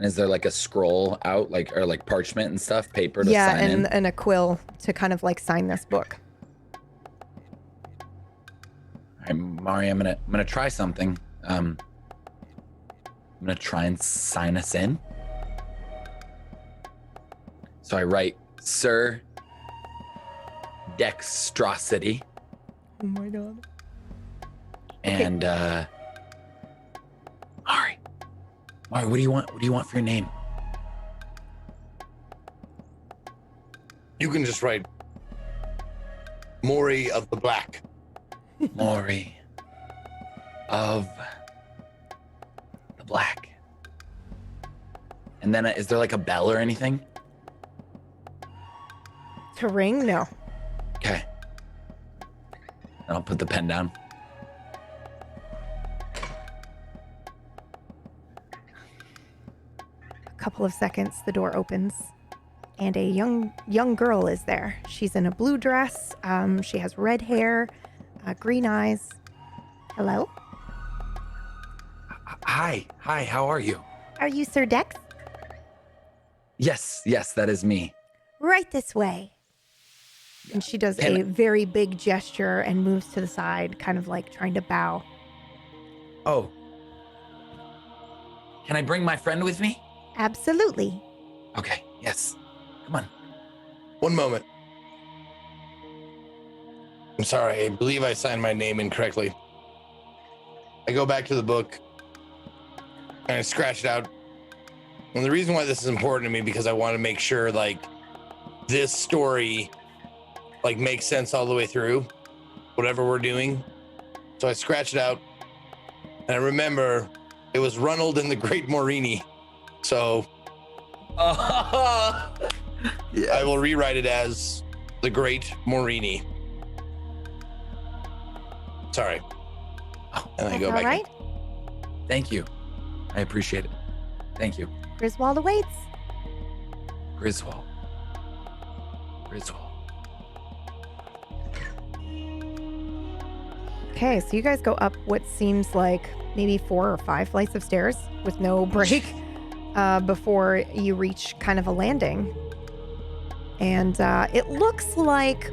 is there like a scroll out, like, or like parchment and stuff, paper to sign in? And a quill to kind of like sign this book. All right, Mari, I'm gonna try something. I'm gonna try and sign us in. So I write, Sir Dextrosity. Oh my god. And Mari, what do you want? What do you want for your name? You can just write Mori of the Black. Mori of the Black. And then is there like a bell or anything? To ring? No. Okay. And I'll put the pen down. A couple of seconds, the door opens, and a young girl is there. She's in a blue dress. She has red hair, green eyes. Hello? Hi, how are you? Are you Sir Dex? Yes, that is me. Right this way. And she does a very big gesture and moves to the side, kind of like trying to bow. Oh. Can I bring my friend with me? Absolutely. Okay, yes. Come on. One moment. I'm sorry, I believe I signed my name incorrectly. I go back to the book and I scratch it out. And the reason why this is important to me because I want to make sure like this story like makes sense all the way through, whatever we're doing. So I scratch it out and I remember it was Ronald and the Great Morini. So Yes. I will rewrite it as the Great Morini. Sorry. And I go All back. right. Thank you. I appreciate it. Thank you. Griswold awaits. Griswold. Okay, so you guys go up what seems like maybe 4 or 5 flights of stairs with no break before you reach kind of a landing. And it looks like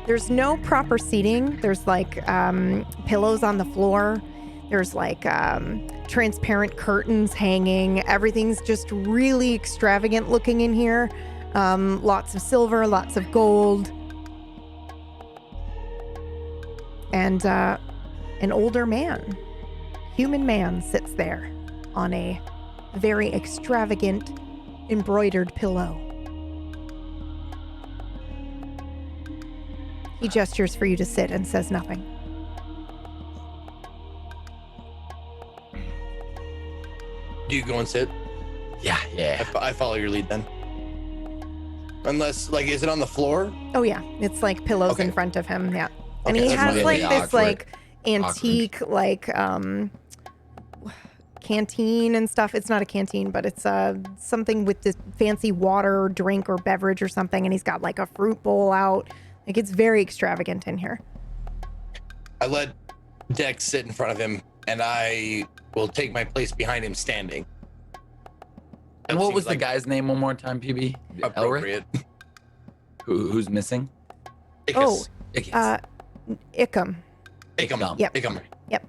there's no proper seating. There's like pillows on the floor. There's like transparent curtains hanging. Everything's just really extravagant looking in here. Lots of silver, lots of gold. And an older man, human man, sits there on a very extravagant embroidered pillow. He gestures for you to sit and says nothing. Do you go and sit? Yeah. I follow your lead then. Unless, like, is it on the floor? Oh yeah, it's like pillows in front of him. Yeah, and he that's has really like this awkward. like antique like canteen and stuff. It's not a canteen, but it's something with this fancy water, drink, or beverage or something. And he's got like a fruit bowl out. Like it's very extravagant in here. I let Dex sit in front of him, and I will take my place behind him standing. And what was the guy's name one more time, PB? Appropriate. Who's missing? Ickes. Ickham. Ickham. Yep. Ickham. Yep.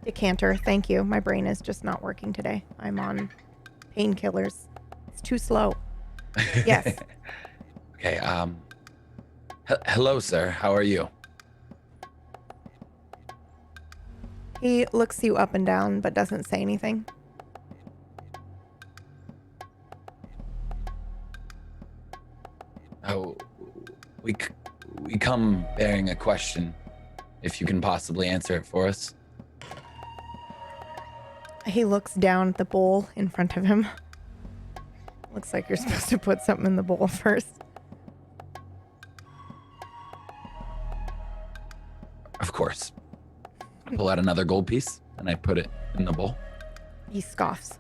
Decanter. Thank you. My brain is just not working today. I'm on painkillers. It's too slow. Yes. Okay. Hello, sir. How are you? He looks you up and down, but doesn't say anything. Oh, we come bearing a question. If you can possibly answer it for us. He looks down at the bowl in front of him. Looks like you're supposed to put something in the bowl first. Of course. I pull out another gold piece and I put it in the bowl. He scoffs.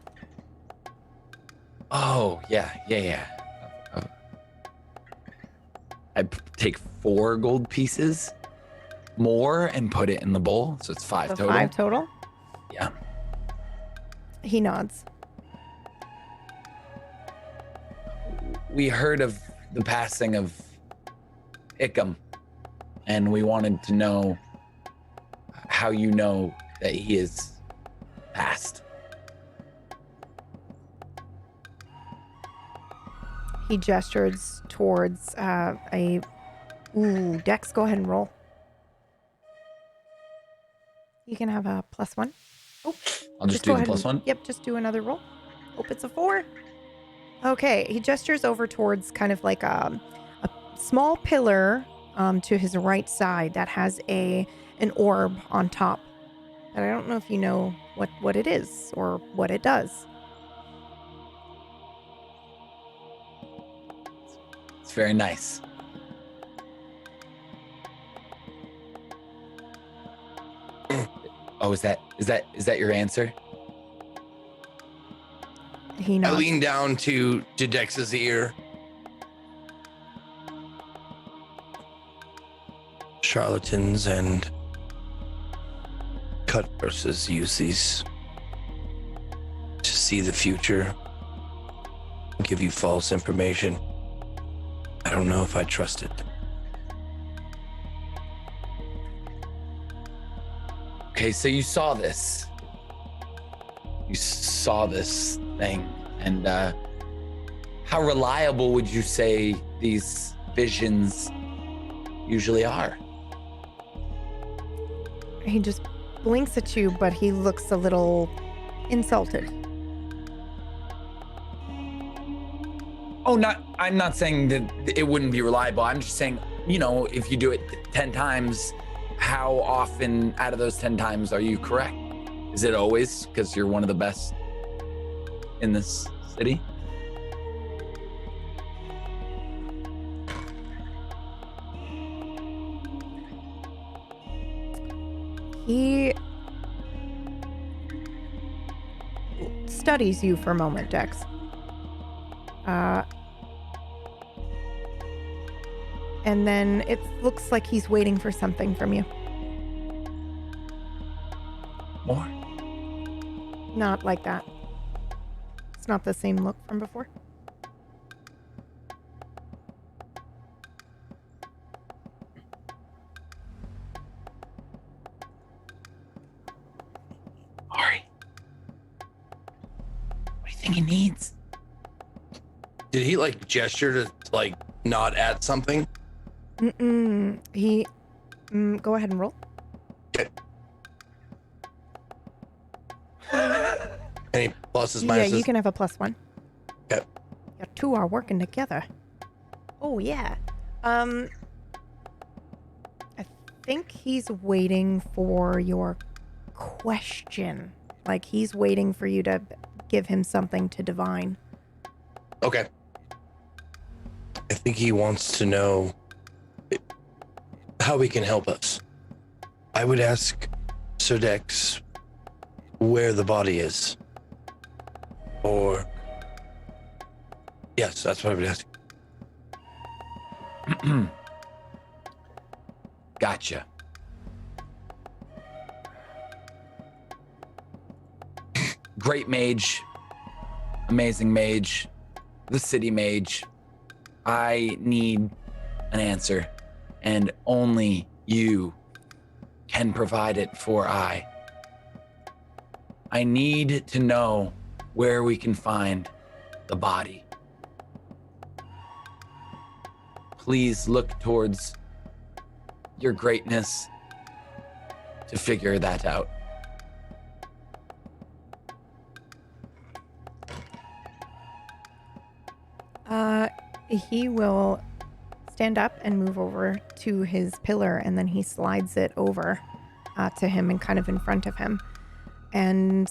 Oh, yeah. take 4 gold pieces more and put it in the bowl. So it's 5 So total. 5 total? Yeah. He nods. We heard of the passing of Ickham, and we wanted to know how you know that he is passed. He gestures towards Dex, go ahead and roll. You can have a +1. Oh, I'll just go do the ahead and- +1. Yep, just do another roll. Hope it's a 4. Okay, he gestures over towards kind of like a small pillar to his right side that has an orb on top. And I don't know if you know what it is or what it does. It's very nice. Oh, is that your answer? He I nods. lean down to Dex's ear. Charlatans and cut purses use these to see the future, give you false information. I don't know if I trust it. Okay, so you saw this. You saw this thing, and how reliable would you say these visions usually are? He just blinks at you, but he looks a little insulted. Oh, I'm not saying that it wouldn't be reliable. I'm just saying, if you do it 10 times, how often out of those 10 times are you correct? Is it always because you're one of the best in this city? He studies you for a moment, Dex. And then it looks like he's waiting for something from you. More? Not like that. It's not the same look from before. Ari, what do you think he needs? Did he gesture to nod at something? He go ahead and roll. Okay. Any pluses, Yeah, minuses? you can have a +1. Okay. You 2 are working together. Oh yeah. I think he's waiting for your question. Like he's waiting for you to give him something to divine. Okay. I think he wants to know how he can help us. I would ask Sir Dex where the body is. Or... Yes, that's what I would ask. Gotcha. Great mage. Amazing mage. The city mage. I need an answer, and only you can provide it for I need to know where we can find the body. Please look towards your greatness to figure that out. He will stand up and move over to his pillar, and then he slides it over to him and kind of in front of him. And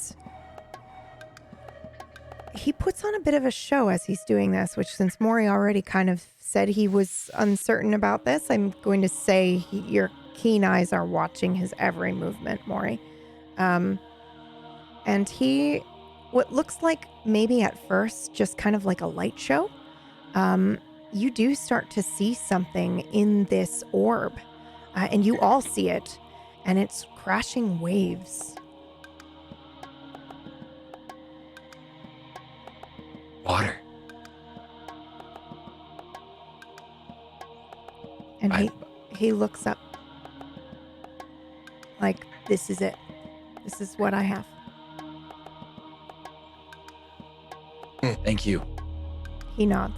he puts on a bit of a show as he's doing this, which since Maury already kind of said he was uncertain about this, I'm going to say your keen eyes are watching his every movement, Maury. And what looks like maybe at first just kind of like a light show, you do start to see something in this orb, and you all see it, and it's crashing waves. Water. And he looks up like, this is it. This is what I have. Thank you. He nods.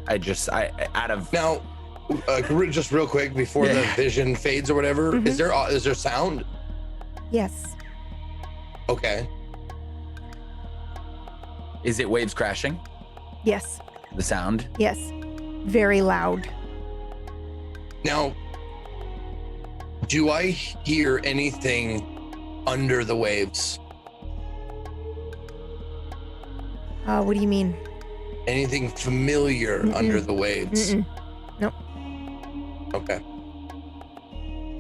Out of Now, just real quick before the vision fades or whatever, is there sound? Yes. Okay. Is it waves crashing? Yes. The sound? Yes. Very loud. Now, do I hear anything under the waves? What do you mean? Anything familiar under the waves? Nope. Okay.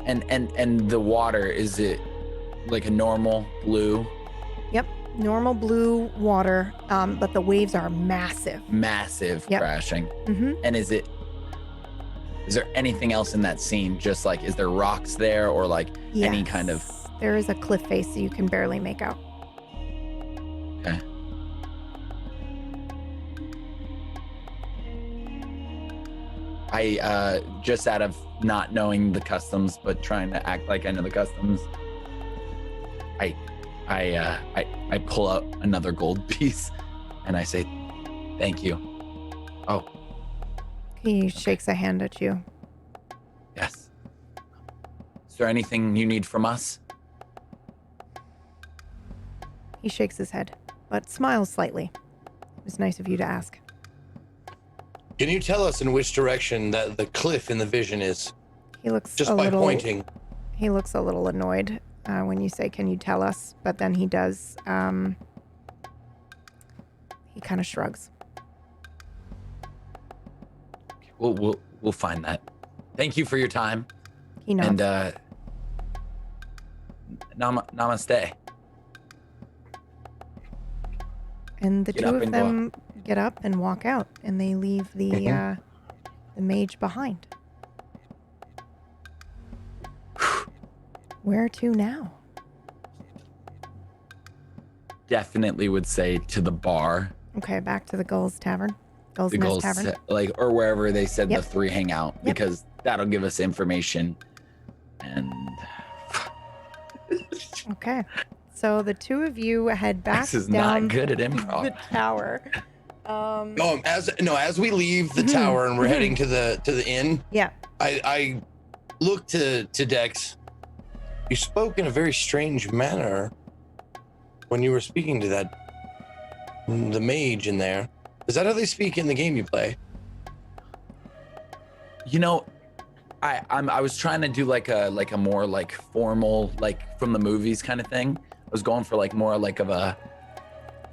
And the water, is it like a normal blue? Yep. Normal blue water, but the waves are massive. Massive crashing. Mm-hmm. And is there anything else in that scene? Just like, is there rocks there or like any kind of... There is a cliff face that you can barely make out. Okay. I, just out of not knowing the customs, but trying to act like I know the customs, I pull out another gold piece and I say, thank you. Oh. He shakes a hand at you. Yes. Is there anything you need from us? He shakes his head, but smiles slightly. It was nice of you to ask. Can you tell us in which direction that the cliff in the vision is? He looks just by pointing. He looks a little annoyed when you say, "Can you tell us?" But then he does. He kind of shrugs. We'll find that. Thank you for your time. He nods. And namaste. And the two of them get up and walk out, and they leave the mage behind. Where to now? Definitely would say to the bar. Okay, back to the Gull's Tavern. Gull's Nest Tavern. Or wherever they said the three hang out, because that'll give us information. And okay. So the two of you head back this is down not good at improv. the tower. As we leave the tower and we're heading to the inn. Yeah. I look to Dex. You spoke in a very strange manner when you were speaking to the mage in there. Is that how they speak in the game you play? You know, I was trying to do like a more like formal, like from the movies kind of thing. I was going for like more like of a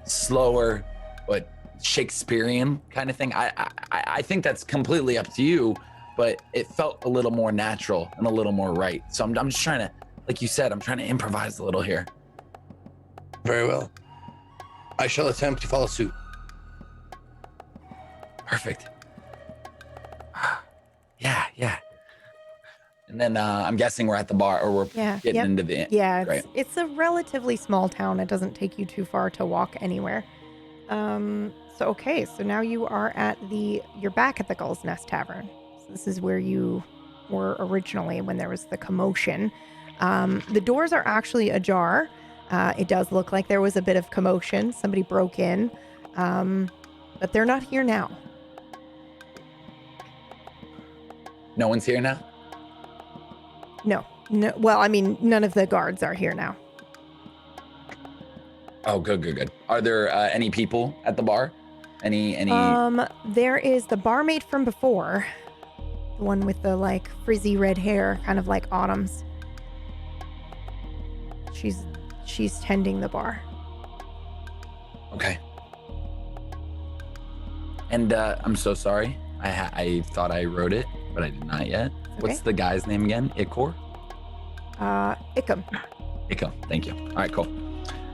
slower but Shakespearean kind of thing. I think that's completely up to you, but it felt a little more natural and a little more right. So I'm just trying to, like you said, I'm trying to improvise a little here. Very well. I shall attempt to follow suit. Perfect. Yeah. And then I'm guessing we're at the bar, or we're getting into the inn. Yeah, it's a relatively small town. It doesn't take you too far to walk anywhere. So now you are you're back at the Gull's Nest Tavern. So this is where you were originally when there was the commotion. The doors are actually ajar. It does look like there was a bit of commotion. Somebody broke in, but they're not here now. No one's here now? No. Well, I mean, none of the guards are here now. Oh, good. Are there any people at the bar? Any? There is the barmaid from before, the one with the like frizzy red hair, kind of like Autumn's. She's tending the bar. Okay. And I'm so sorry. I thought I wrote it, but I did not yet. Okay. What's the guy's name again? Ikor? Icum. Thank you. All right, cool.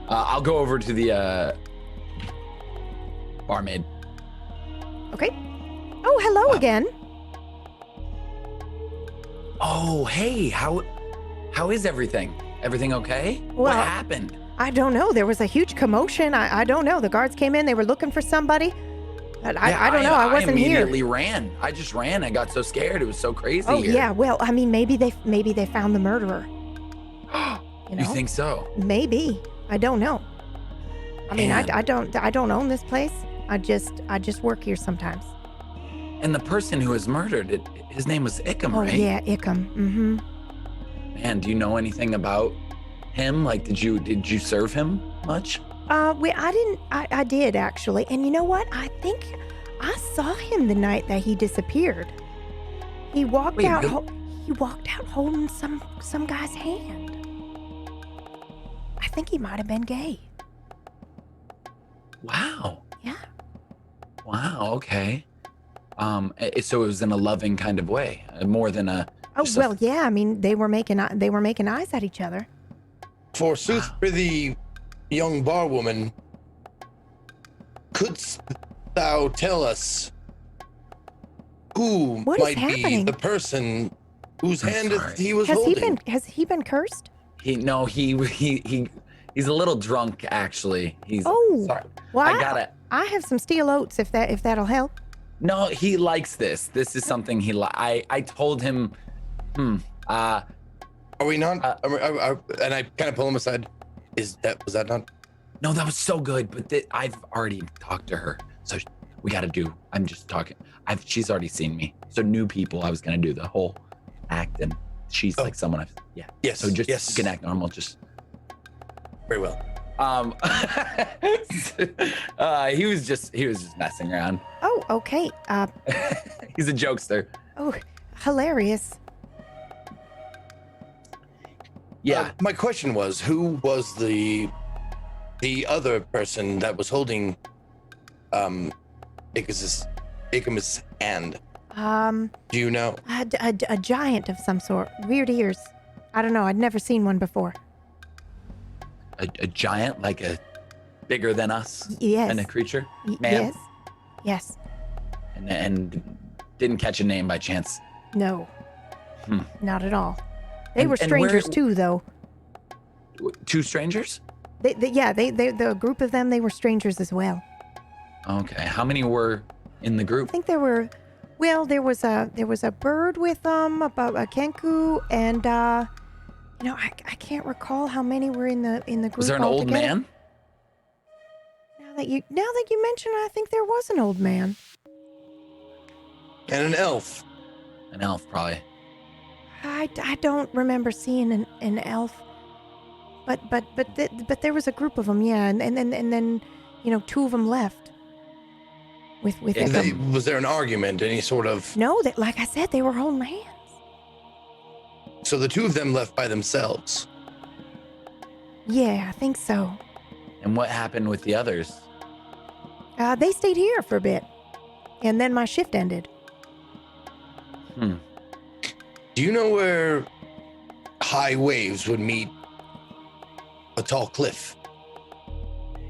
I'll go over to Barmaid. Okay. Oh, hello again. Oh, hey, how is everything? Everything okay? What Well, happened? I don't know. There was a huge commotion. I don't know. The guards came in. They were looking for somebody. But I don't know. I wasn't here. I immediately ran. I just ran. I got so scared. It was so crazy. Oh here. yeah. Well, I mean, maybe they found the murderer. You think so? Maybe. I don't know. I mean, Man. I don't own this place. I just work here sometimes. And the person who was murdered, his name was Ickham, Oh right? yeah, Ickham. Mm-hmm. Man, do you know anything about him? Like, did you serve him much? I did actually. And you know what? I think I saw him the night that he disappeared. He walked Wait, out. really? He walked out holding some guy's hand. I think he might have been gay. Wow. Yeah. Wow. Okay. So it was in a loving kind of way, more than a. Oh just well, yeah. I mean, they were making eyes at each other. Forsooth, for the young barwoman, couldst thou tell us who What is might be happening? the person whose I'm hand sorry. he was Has holding? he been cursed? He's a little drunk actually. He's Oh. sorry. Well, I got it. I have some steel oats if that'll help. No, he likes this. This is something he I told him. Are we not? And I kind of pull him aside. Was that not? No, that was so good, but I've already talked to her, so we got to do. I'm just talking. She's already seen me. So new people, I was gonna do the whole act, and she's like someone I've. Yeah. Yes. So just yes. you can act normal. Just very well. He was just messing around. Oh, okay. He's a jokester. Oh, hilarious. Yeah. My question was, who was the other person that was holding Ichabod's hand? Do you know? A giant of some sort. Weird ears. I don't know. I'd never seen one before. A giant, like a bigger than us Yes. kind of creature? Man? Yes. Yes. And didn't catch a name by chance. No. Hmm. Not at all. They And- were and where- strangers too, though. Two strangers? The group of them, they were strangers as well. Okay. How many were in the I group? think there were. Well, there was a bird with them, about a kenku, and I can't recall how many were in the group. Was there an old altogether. man? Now that you mention it, I think there was an old man. And an elf. An elf, probably. I don't remember seeing an elf, but there was a group of them, yeah, and then two of them left. With Was there an argument? Any sort of? No, that like I said, they were holding hands. So the two of them left by themselves. Yeah, I think so. And what happened with the others? They stayed here for a bit, and then my shift ended. Do you know where high waves would meet a tall cliff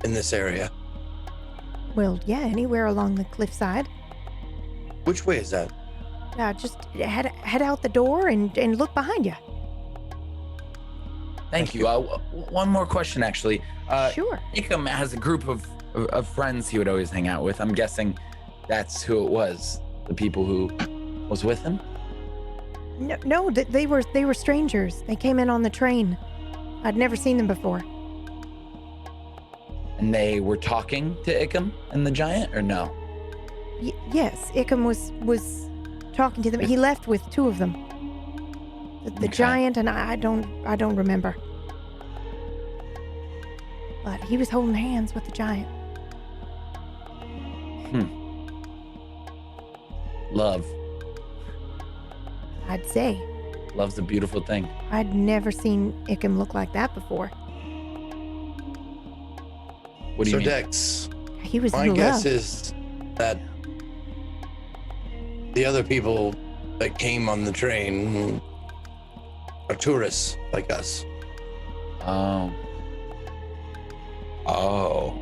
in this area? Well, yeah, anywhere along the cliffside. Which way is that? Just head out the door and look behind you. Thank you. One more question, actually. Sure. Ickham has a group of friends he would always hang out with. I'm guessing that's who it was. The people who was with him. No, they were strangers. They came in on the train. I'd never seen them before. And they were talking to Ickham and the giant, or no? Yes, Ickham was talking to them. He left with two of them. The giant and I don't remember. But he was holding hands with the giant. Love. I'd say. Love's a beautiful thing. I'd never seen Ickham look like that before. What do you mean? Dex, He was my in guess love. is that the other people that came on the train are tourists like us. Oh.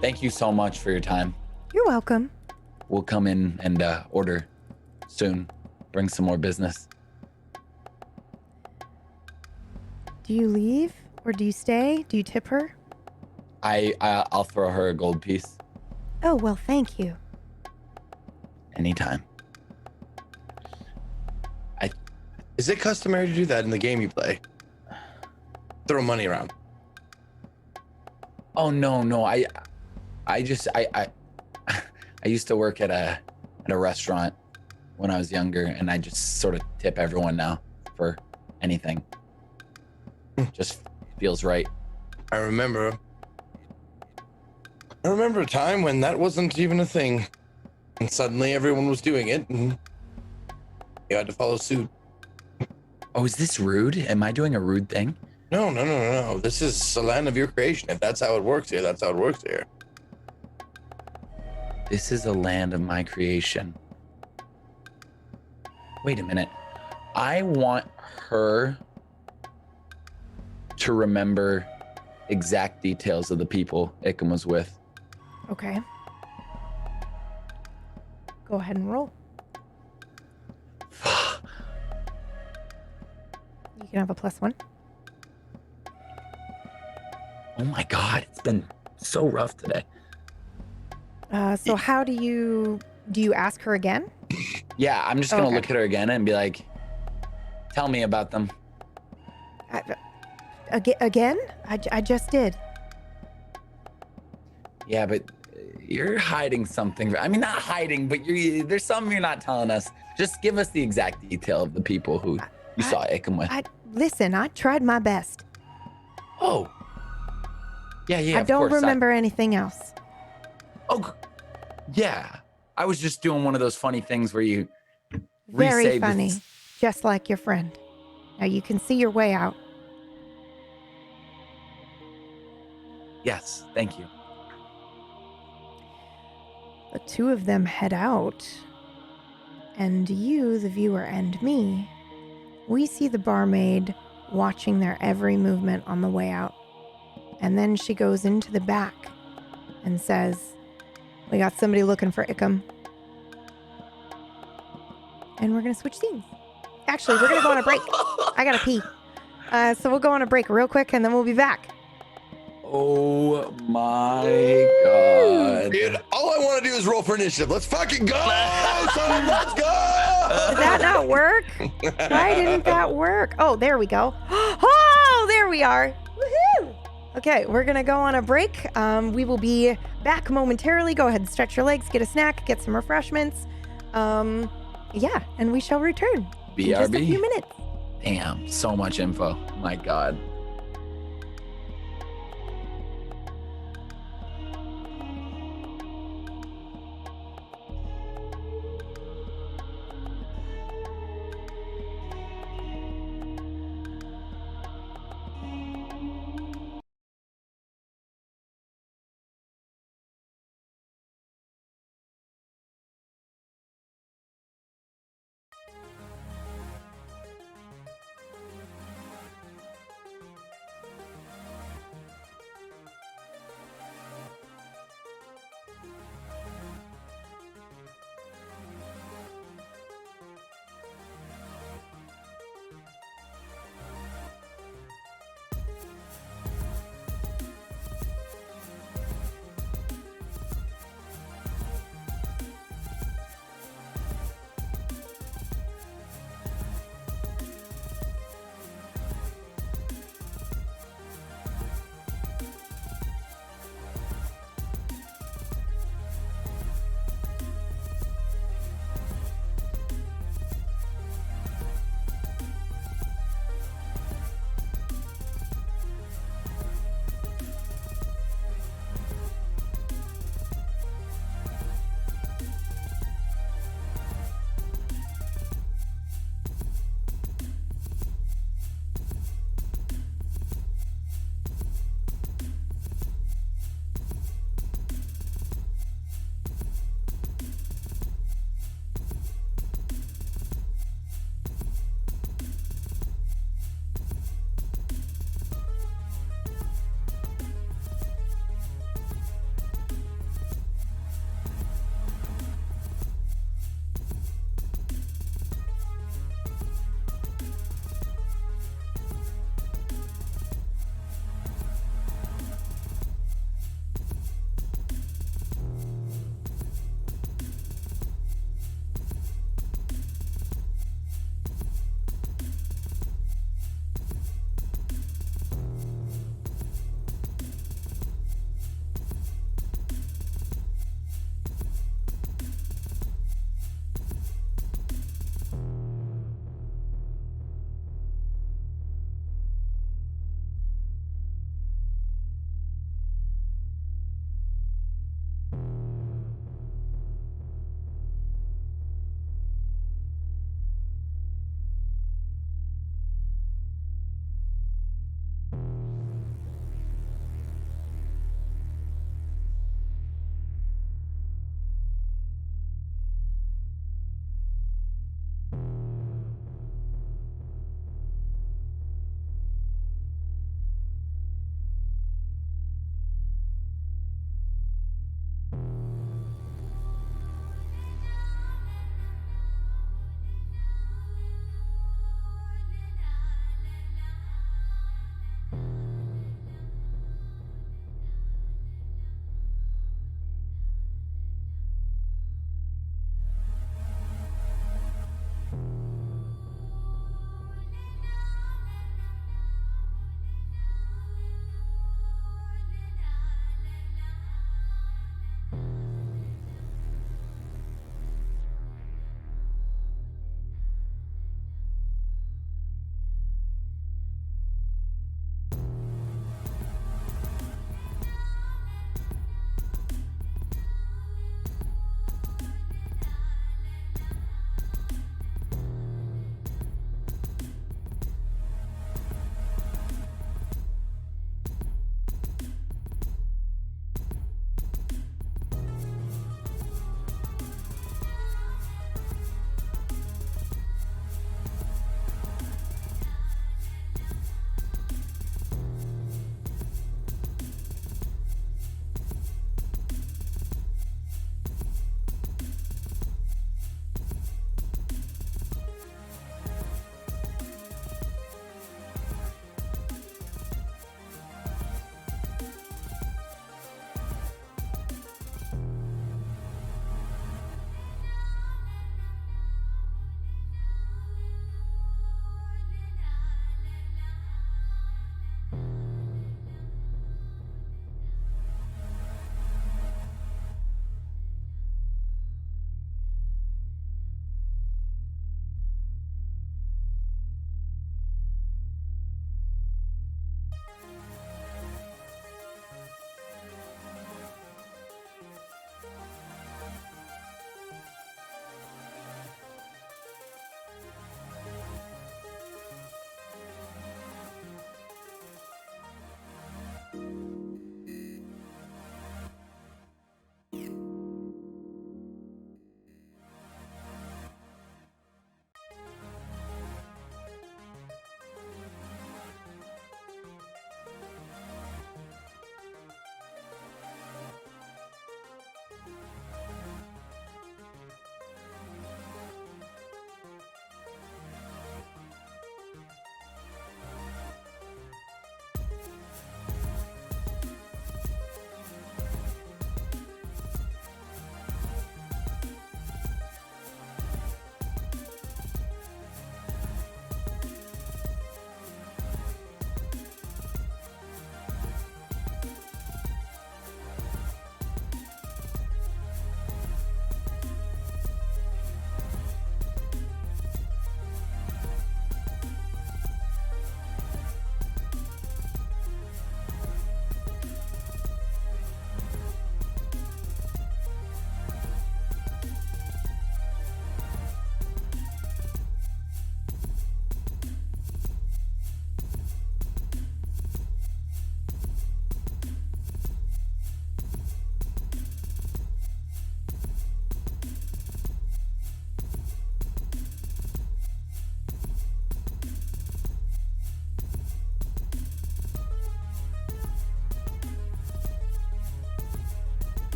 Thank you so much for your time. You're welcome. We'll come in and order soon. Bring some more business. Do you leave or do you stay? Do you tip her? I'll throw her a gold piece Oh, well, thank you. anytime. Is it customary to do that in the game you play? Throw money around. Oh no. I used to work at a restaurant when I was younger, and I just sort of tip everyone now for anything. Just feels right. I remember a time when that wasn't even a thing, and suddenly everyone was doing it, and you had to follow suit. Oh, is this rude? Am I doing a rude thing? No. This is a land of your creation. If that's how it works here, that's how it works here. This is a land of my creation. Wait a minute. I want her to remember exact details of the people Ickham was with. Okay. Go ahead and roll. You can have a +1. Oh my God, it's been so rough today. So how do you ask her again? Yeah, I'm just gonna Okay. look at her again and be like, tell me about them. Again? I just did. Yeah, but you're hiding something. I mean, not hiding, but there's something you're not telling us. Just give us the exact detail of the people who you saw Ickham with. Listen, I tried my best. Oh. Yeah, I of don't course. remember anything else. Oh, yeah. I was just doing one of those funny things where you Very re-say funny. this. Just like your friend. Now you can see your way out. Yes, thank you. The two of them head out. And you, the viewer, and me, we see the barmaid watching their every movement on the way out. And then she goes into the back and says, "We got somebody looking for Ickham." And we're going to switch scenes. Actually, we're going to go on a break. I got to pee. So we'll go on a break real quick and then we'll be back. Oh my God. Dude, all I want to do is roll for initiative. Let's fucking go! Son, let's go! Did that not work? Why didn't that work? Oh, there we go. Oh, there we are. Woohoo! Okay, we're going to go on a break. We will be back momentarily. Go ahead and stretch your legs, get a snack, get some refreshments. Yeah, and we shall return in just a BRB? few minutes. Damn, so much info. My God.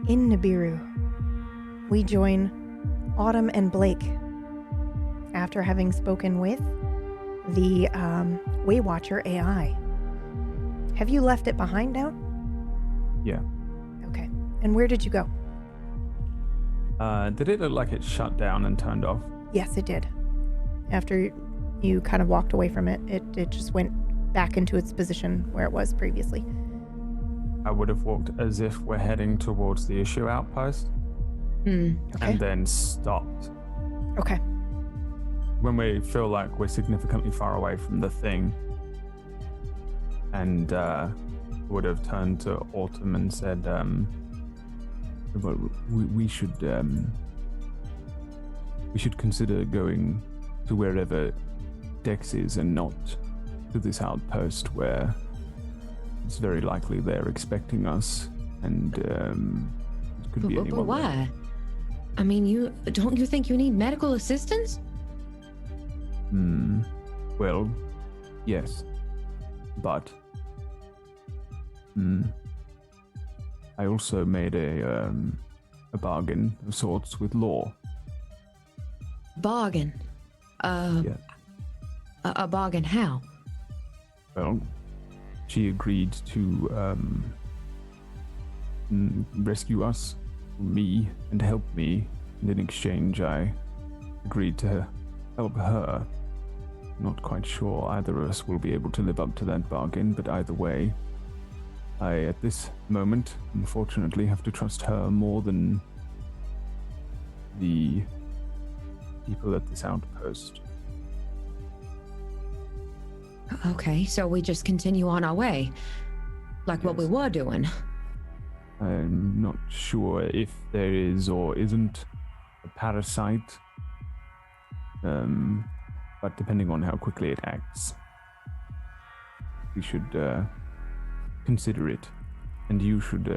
In Nibiru, we join Autumn and Blake after having spoken with the Waywatcher AI. Have you left it behind now? Yeah. Okay. And where did you go? Did it look like it shut down and turned off? Yes, it did. After you kind of walked away from it, it just went back into its position where it was previously. I would have walked as if we're heading towards the issue outpost. Okay. And then stopped. Okay. When we feel like we're significantly far away from the thing, and would have turned to Autumn and said, well, we should consider going to wherever Dex is and not to this outpost where it's very likely they're expecting us, and it could be anyone. But why? I mean, don't you think you need medical assistance? Well, yes, but I also made a bargain of sorts with Law. Bargain? Yeah. A bargain how? Well, she agreed to rescue us, me, and help me, and in exchange I agreed to help her. Not quite sure either of us will be able to live up to that bargain, but either way, I, at this moment, unfortunately have to trust her more than the people at this outpost. Okay, so we just continue on our way, like what we were doing. I'm not sure if there is or isn't a parasite, but depending on how quickly it acts, we should consider it. And you should,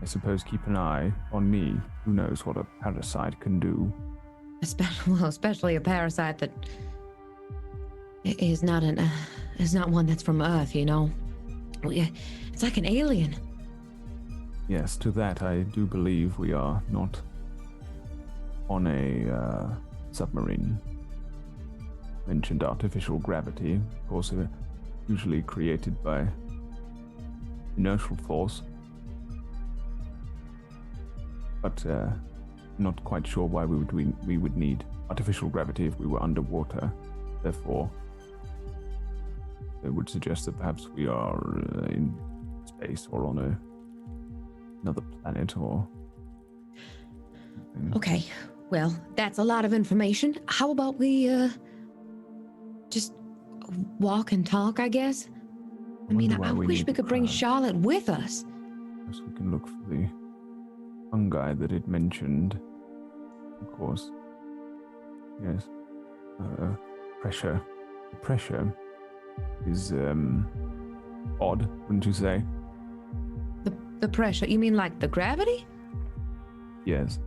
I suppose, keep an eye on me. Who knows what a parasite can do? Especially a parasite that is not one that's from Earth, you know. It's like an alien. Yes, to that I do believe we are not on a submarine. Mentioned artificial gravity, of course, usually created by inertial force. But not quite sure why we would need artificial gravity if we were underwater. Therefore, it would suggest that perhaps we are in space or on another planet or something. Okay, well, that's a lot of information. How about we just walk and talk, I guess? I mean, I wish we could bring Charlotte with us. Perhaps we can look for the fungi that it mentioned. Of course. Yes. Pressure. The pressure is odd, wouldn't you say? The pressure? You mean like the gravity? Yes.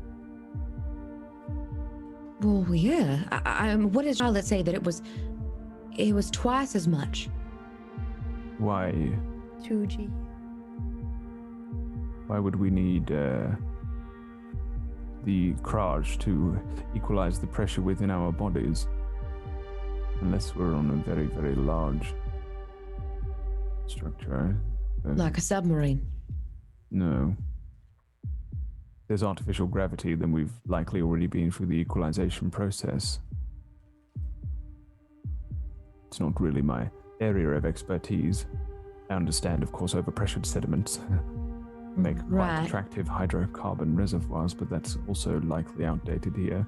Well, yeah. What did Charlotte say, that it was twice as much? Why? 2G. Why would we need the Kraj to equalize the pressure within our bodies? Unless we're on a very, very large structure. Like a submarine? No. If there's artificial gravity, then we've likely already been through the equalization process. It's not really my area of expertise. I understand, of course, overpressured sediments make quite attractive hydrocarbon reservoirs, but that's also likely outdated here.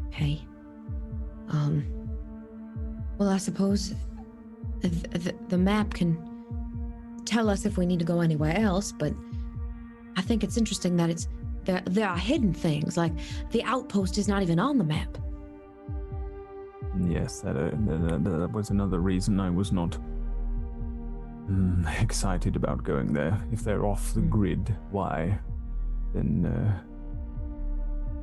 Okay. Well, I suppose the map can tell us if we need to go anywhere else, but I think it's interesting that there are hidden things, like the outpost is not even on the map. Yes, that was another reason I was not excited about going there. If they're off the grid, why? Then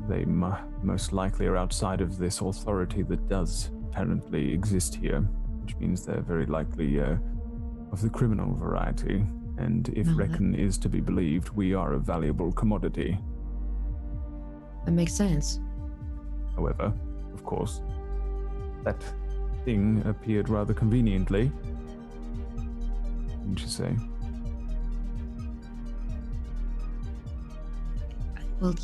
they most likely are outside of this authority that does apparently exist here, which means they're very likely of the criminal variety, and if Reckon is to be believed, we are a valuable commodity. That makes sense. However, of course, that thing appeared rather conveniently. Wouldn't you say? Well,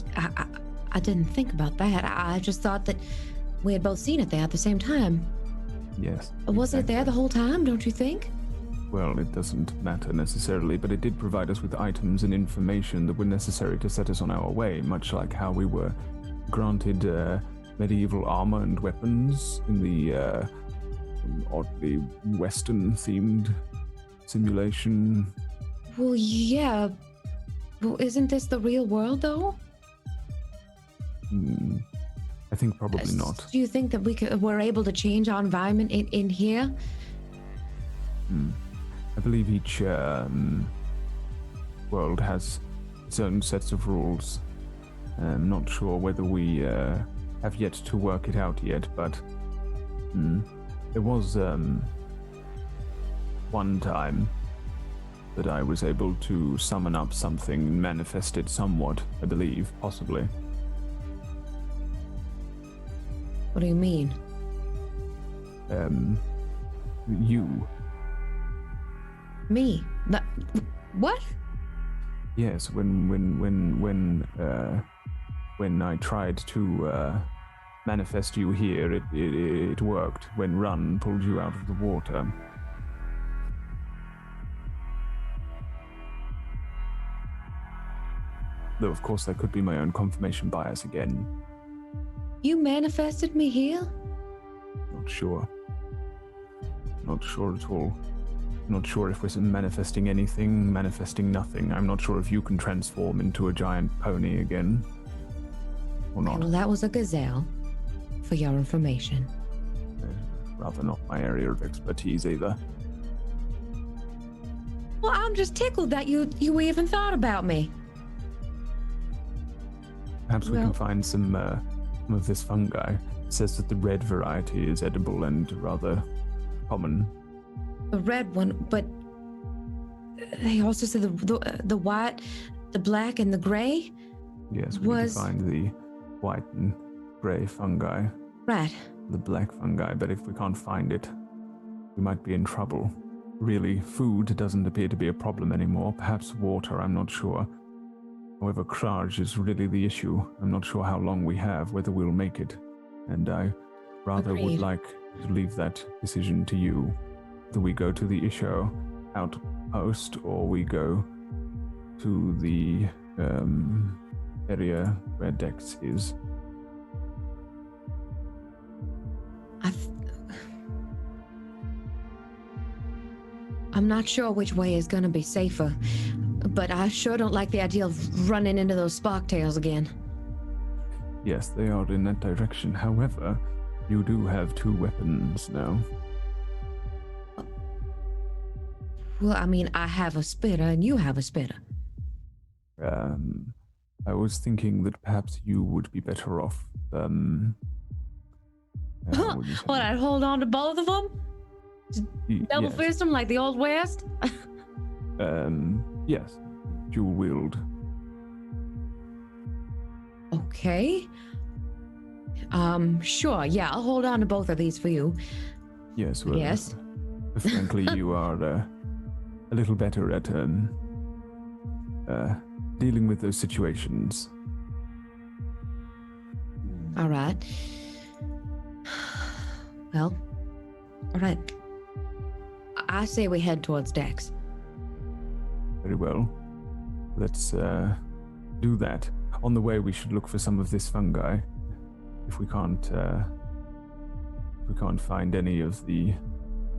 I didn't think about that. I just thought that we had both seen it there at the same time. Yes. Wasn't it there the whole time, don't you think? Well, it doesn't matter necessarily, but it did provide us with items and information that were necessary to set us on our way, much like how we were granted medieval armor and weapons in the oddly Western-themed simulation. Well, yeah. Well, isn't this the real world, though? I think probably not. Do you think that we're able to change our environment in here? I believe each world has its own sets of rules. I'm not sure whether we have yet to work it out yet, but there was one time that I was able to summon up something and manifest it somewhat, I believe, possibly. What do you mean? You. Me? What? Yes, when I tried to manifest you here, it worked. When Run pulled you out of the water. Though, of course, that could be my own confirmation bias again. You manifested me here? Not sure. Not sure at all. Not sure if we're manifesting anything, manifesting nothing. I'm not sure if you can transform into a giant pony again. Or not. Well, that was a gazelle, for your information. Rather not my area of expertise either. Well, I'm just tickled that you even thought about me. Perhaps we can find some of this fungi. It says that the red variety is edible and rather common. The red one, but they also said the white, the black, and the gray. Yes, we need to find the white and gray fungi. Right. The black fungi, but if we can't find it, we might be in trouble. Really, food doesn't appear to be a problem anymore. Perhaps water, I'm not sure. However, Kraj is really the issue. I'm not sure how long we have, whether we'll make it. And I rather would like to leave that decision to you. Whether we go to the Isho outpost or we go to the area where Dex is. I'm not sure which way is going to be safer, but I sure don't like the idea of running into those sparktails again. Yes, they are in that direction. However, you do have 2 weapons now. Well, I mean, I have a spitter and you have a spitter. I was thinking that perhaps you would be better off. What, I'd hold on to both of them? Double fist them like the Old West? Yes. Dual wield. Okay. Sure, yeah, I'll hold on to both of these for you. Yes, well, yes. Frankly, you are a little better at dealing with those situations. All right. Well, all right. I say we head towards Dex. Very well. Let's do that. On the way, we should look for some of this fungi. If we can't find any of the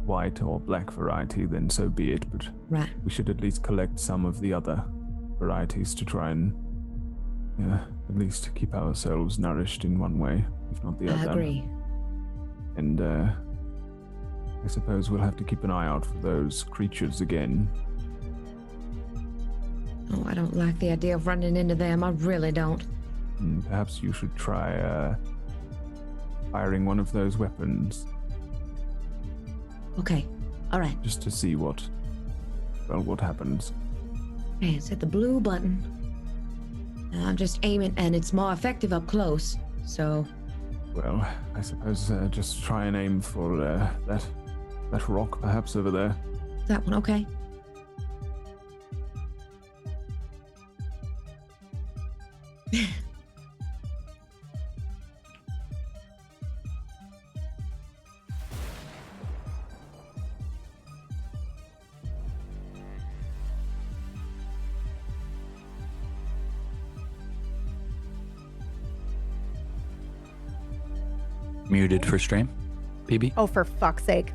white or black variety, then so be it. But we should at least collect some of the other varieties to try and at least keep ourselves nourished in one way, if not the other. I agree. And I suppose we'll have to keep an eye out for those creatures again. Oh, I don't like the idea of running into them. I really don't. Perhaps you should try firing one of those weapons. Okay. All right. Just to see what well, what happens? Okay, it's at the blue button. I'm just aiming, and it's more effective up close. So, Well, I suppose just try and aim for that rock perhaps over there. that one, okay. Muted for stream, PB. Oh, for fuck's sake.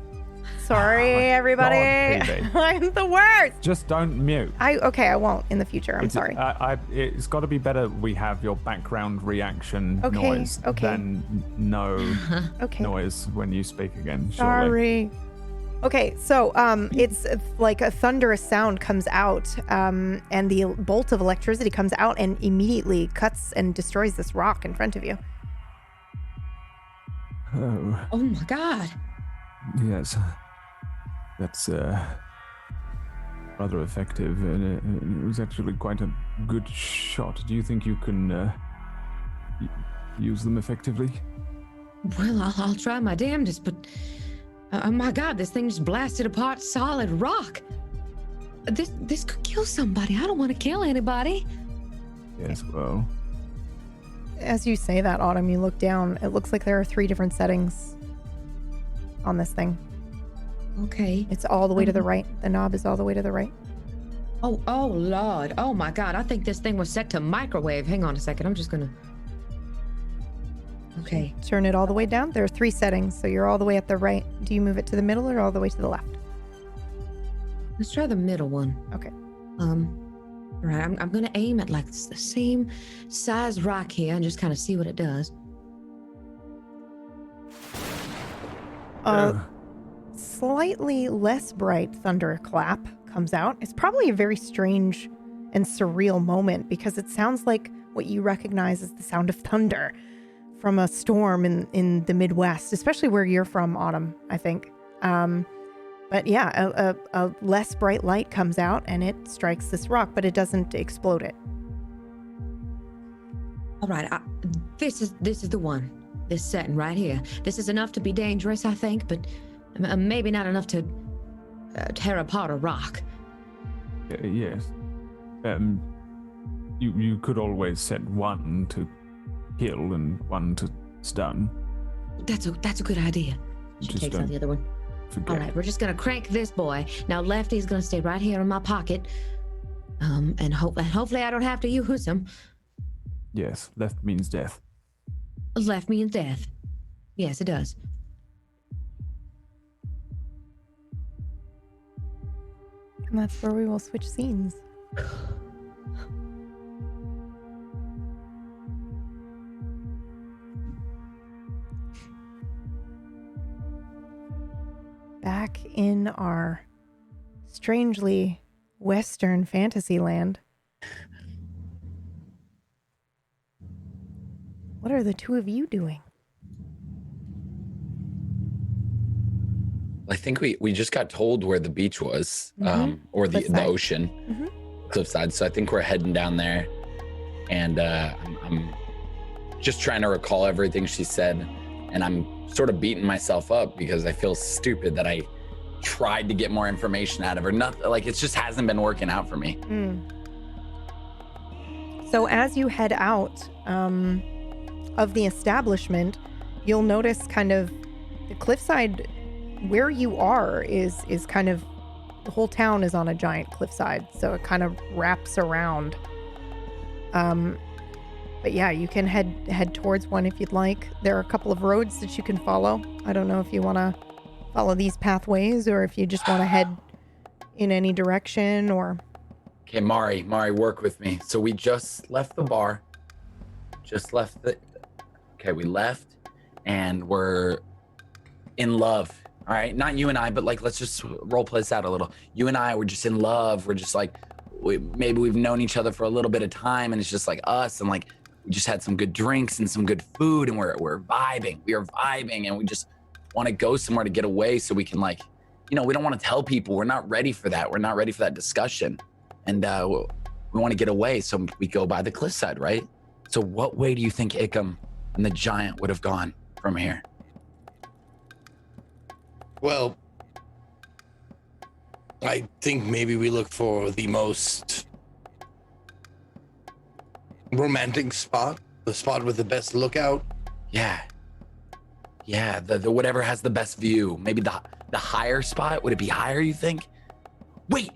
Sorry, everybody. God, I'm the worst. Just don't mute. I won't in the future. I'm sorry. It's got to be better we have your background reaction Okay, noise okay. than no Okay. noise when you speak again. Surely. Sorry. Okay, so it's like a thunderous sound comes out, and the bolt of electricity comes out and immediately cuts and destroys this rock in front of you. Oh, Oh my god. yes. That's rather effective, and it was actually quite a good shot. Do you think you can use them effectively? Well, I'll try my damnedest, but oh my god, this thing just blasted apart solid rock. This could kill somebody. I don't want to kill anybody. Yes, well, As you say that, Autumn, you look down. It looks like there are 3 different settings on this thing. Okay. It's all the way to the right. The knob is all the way to the right. Oh Lord. Oh my god, I think this thing was set to microwave. Hang on a second. I'm just gonna. Okay. Turn it all the way down. There are 3 settings, so you're all the way at the right. Do you move it to the middle or all the way to the left? Let's try the middle one. Okay. All right, I'm gonna aim at like the same size rock here and just kind of see what it does. Slightly less bright thunderclap comes out. It's probably a very strange and surreal moment because it sounds like what you recognize as the sound of thunder from a storm in the Midwest, especially where you're from, Autumn, I think. But yeah, a less bright light comes out and it strikes this rock, but it doesn't explode it. All right, this is the one. This setting right here. This is enough to be dangerous, I think, but maybe not enough to tear apart a rock. yes. You could always set one to kill and one to stun. That's a good idea. She Just takes out the other one. Forget. All right, we're just gonna crank this boy. Now Lefty's gonna stay right here in my pocket. And hopefully I don't have to use him. Yes, left means death. Left means death. Yes, it does. And that's where we will switch scenes. Back in our strangely Western fantasy land. What are the 2 of you doing? I think we just got told where the beach was, or the Cliffside. ocean, cliffside. So I think we're heading down there, and I'm just trying to recall everything she said, and I'm sort of beating myself up because I feel stupid that I tried to get more information out of her. Nothing, like it just hasn't been working out for me. So as you head out of the establishment, you'll notice kind of the cliffside where you are is kind of, the whole town is on a giant cliffside, so it kind of wraps around. But yeah, you can head towards one if you'd like. There are a couple of roads that you can follow. I don't know if you want to follow these pathways or if you just want to head in any direction or... Okay, Mari, work with me. So we just left the bar, okay, we left and we're in love. All right, not you and I, but like, let's just role play this out a little. You and I, we're just in love. We're just like, maybe we've known each other for a little bit of time and it's just like us, and like, we just had some good drinks and some good food and we're vibing. We are vibing and we just want to go somewhere to get away so we can like we don't want to tell people. We're not ready for that. We're not ready for that discussion. And we want to get away. So we go by the cliffside, right? So what way do you think Ickham and the giant would have gone from here? Well, I think maybe we look for the most romantic spot, the spot with the best lookout. Yeah, the whatever has the best view. Maybe the higher spot. Would it be higher, you think? Wait,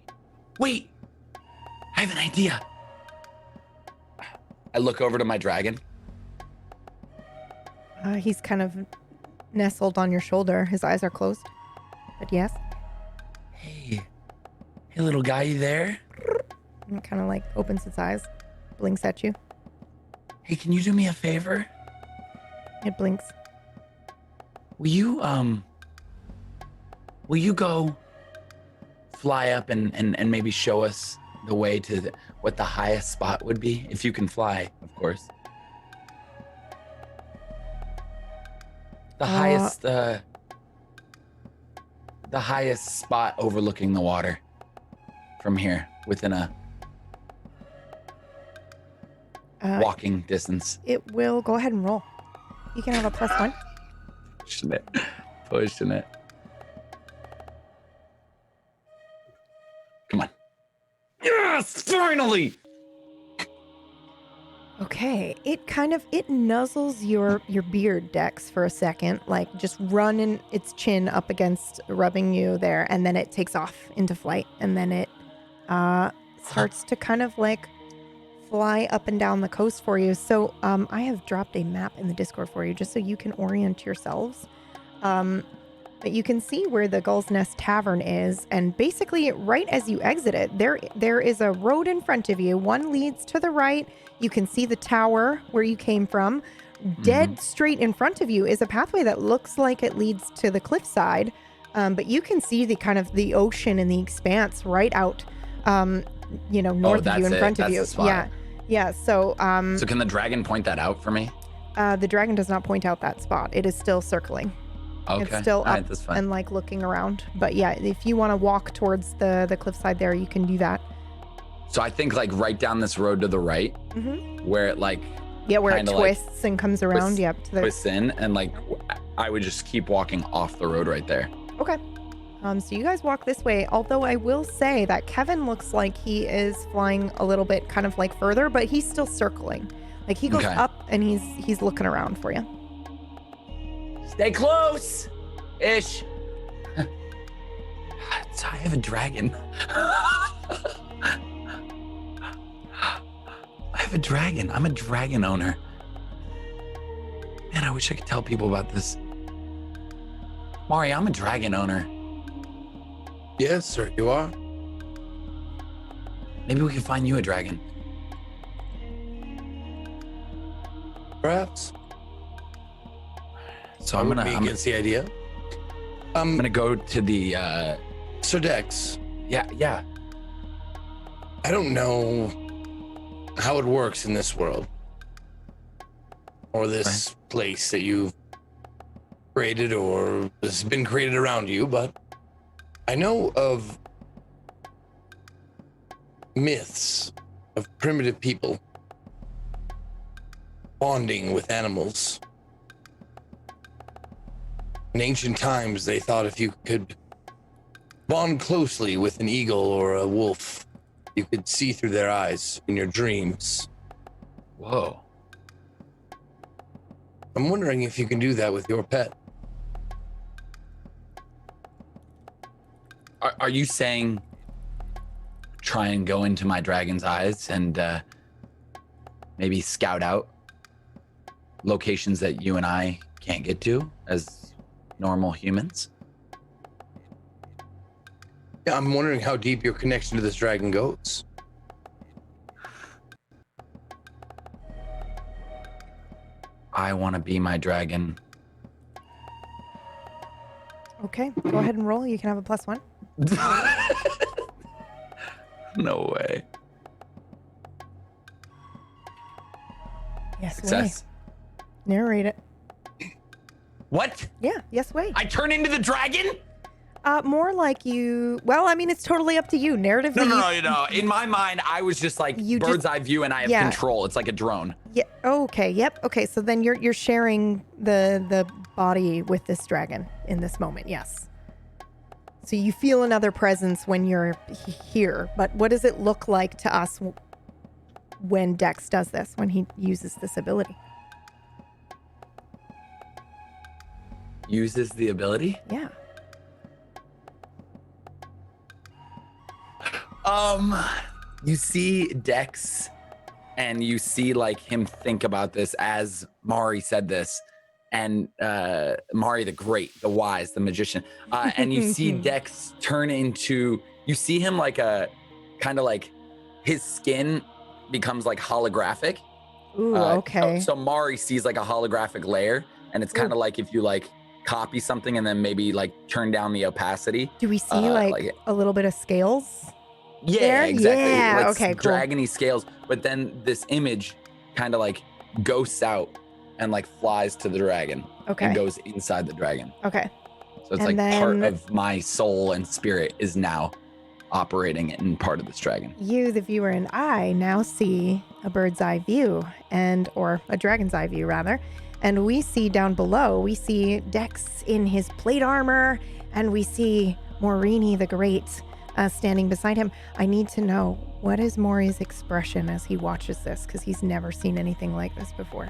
I have an idea. I look over to my dragon. He's kind of nestled on your shoulder. His eyes are closed. But yes. Hey little guy, you there? And it kind of like opens its eyes, blinks at you. Hey, can you do me a favor? It blinks. Will you go fly up and maybe show us the way to what the highest spot would be? If you can fly, of course. The highest spot overlooking the water from here within a walking distance. It will go ahead and roll. You can have a +1. Pushing it. Come on. Yes, finally. Okay, it nuzzles your beard, Dex, for a second, like just running its chin up against rubbing you there, and then it takes off into flight, and then it starts to kind of like fly up and down the coast for you. So I have dropped a map in the Discord for you just so you can orient yourselves. But you can see where the Gull's Nest Tavern is, and basically right as you exit it, there is a road in front of you. One leads to the right. You can see the tower where you came from. Dead straight in front of you is a pathway that looks like it leads to the cliffside, but you can see the kind of the ocean and the expanse right out, north of you, in front of you. Yeah. So can the dragon point that out for me? The dragon does not point out that spot. It is still circling. Okay. It's still up that's fine. and like looking around. But yeah, if you want to walk towards the cliffside there, you can do that. So I think like right down this road to the right, where it like where it twists and comes around. Twists in, and like I would just keep walking off the road right there. Okay. So you guys walk this way. Although I will say that Kevin looks like he is flying a little bit kind of like further, but he's still circling. Like he goes up and he's looking around for you. Stay close, ish. So I have a dragon. I have a dragon. I'm a dragon owner. Man, I wish I could tell people about this. Mari, I'm a dragon owner. Yes, sir, you are. Maybe we can find you a dragon. Perhaps. So I'm against the idea. I'm gonna go to the Sir Dex. Yeah. I don't know how it works in this world or this place that you've created or has been created around you, but I know of myths of primitive people bonding with animals. In ancient times, they thought if you could bond closely with an eagle or a wolf, you could see through their eyes in your dreams. Whoa. I'm wondering if you can do that with your pet. Are you saying try and go into my dragon's eyes and maybe scout out locations that you and I can't get to as normal humans? Yeah, I'm wondering how deep your connection to this dragon goes. I want to be my dragon. Okay, go ahead and roll. You can have a +1. No way. Yes, Success. Way. Narrate it. What? Yeah, yes, way. I turn into the dragon? More like you. Well, I mean, it's totally up to you. Narratively. No. In my mind, I was just like bird's eye view, and I have control. It's like a drone. Yeah. Okay. Yep. Okay. So then you're sharing the body with this dragon in this moment. Yes. So you feel another presence when you're here, but what does it look like to us when Dex does this? When he uses this ability? Uses the ability? Yeah. You see Dex, and you see like him think about this as Mari said this, and Mari the Great, the Wise, the Magician, and you see Dex turn into. You see him like a kind of like his skin becomes like holographic. Ooh, okay. So Mari sees like a holographic layer, and it's kind of like if you like copy something and then maybe like turn down the opacity. Do we see like a little bit of scales? Yeah, there? exactly. Yeah, like okay, cool. Dragony scales, but then this image kind of like ghosts out and like flies to the dragon. Okay. And goes inside the dragon. Okay. So it's part of my soul and spirit is now operating in part of this dragon. You, the viewer, and I now see a bird's eye view or a dragon's eye view rather. And we see down below, we see Dex in his plate armor, and we see Morini the Great standing beside him. I need to know, what is Mori's expression as he watches this? Because he's never seen anything like this before.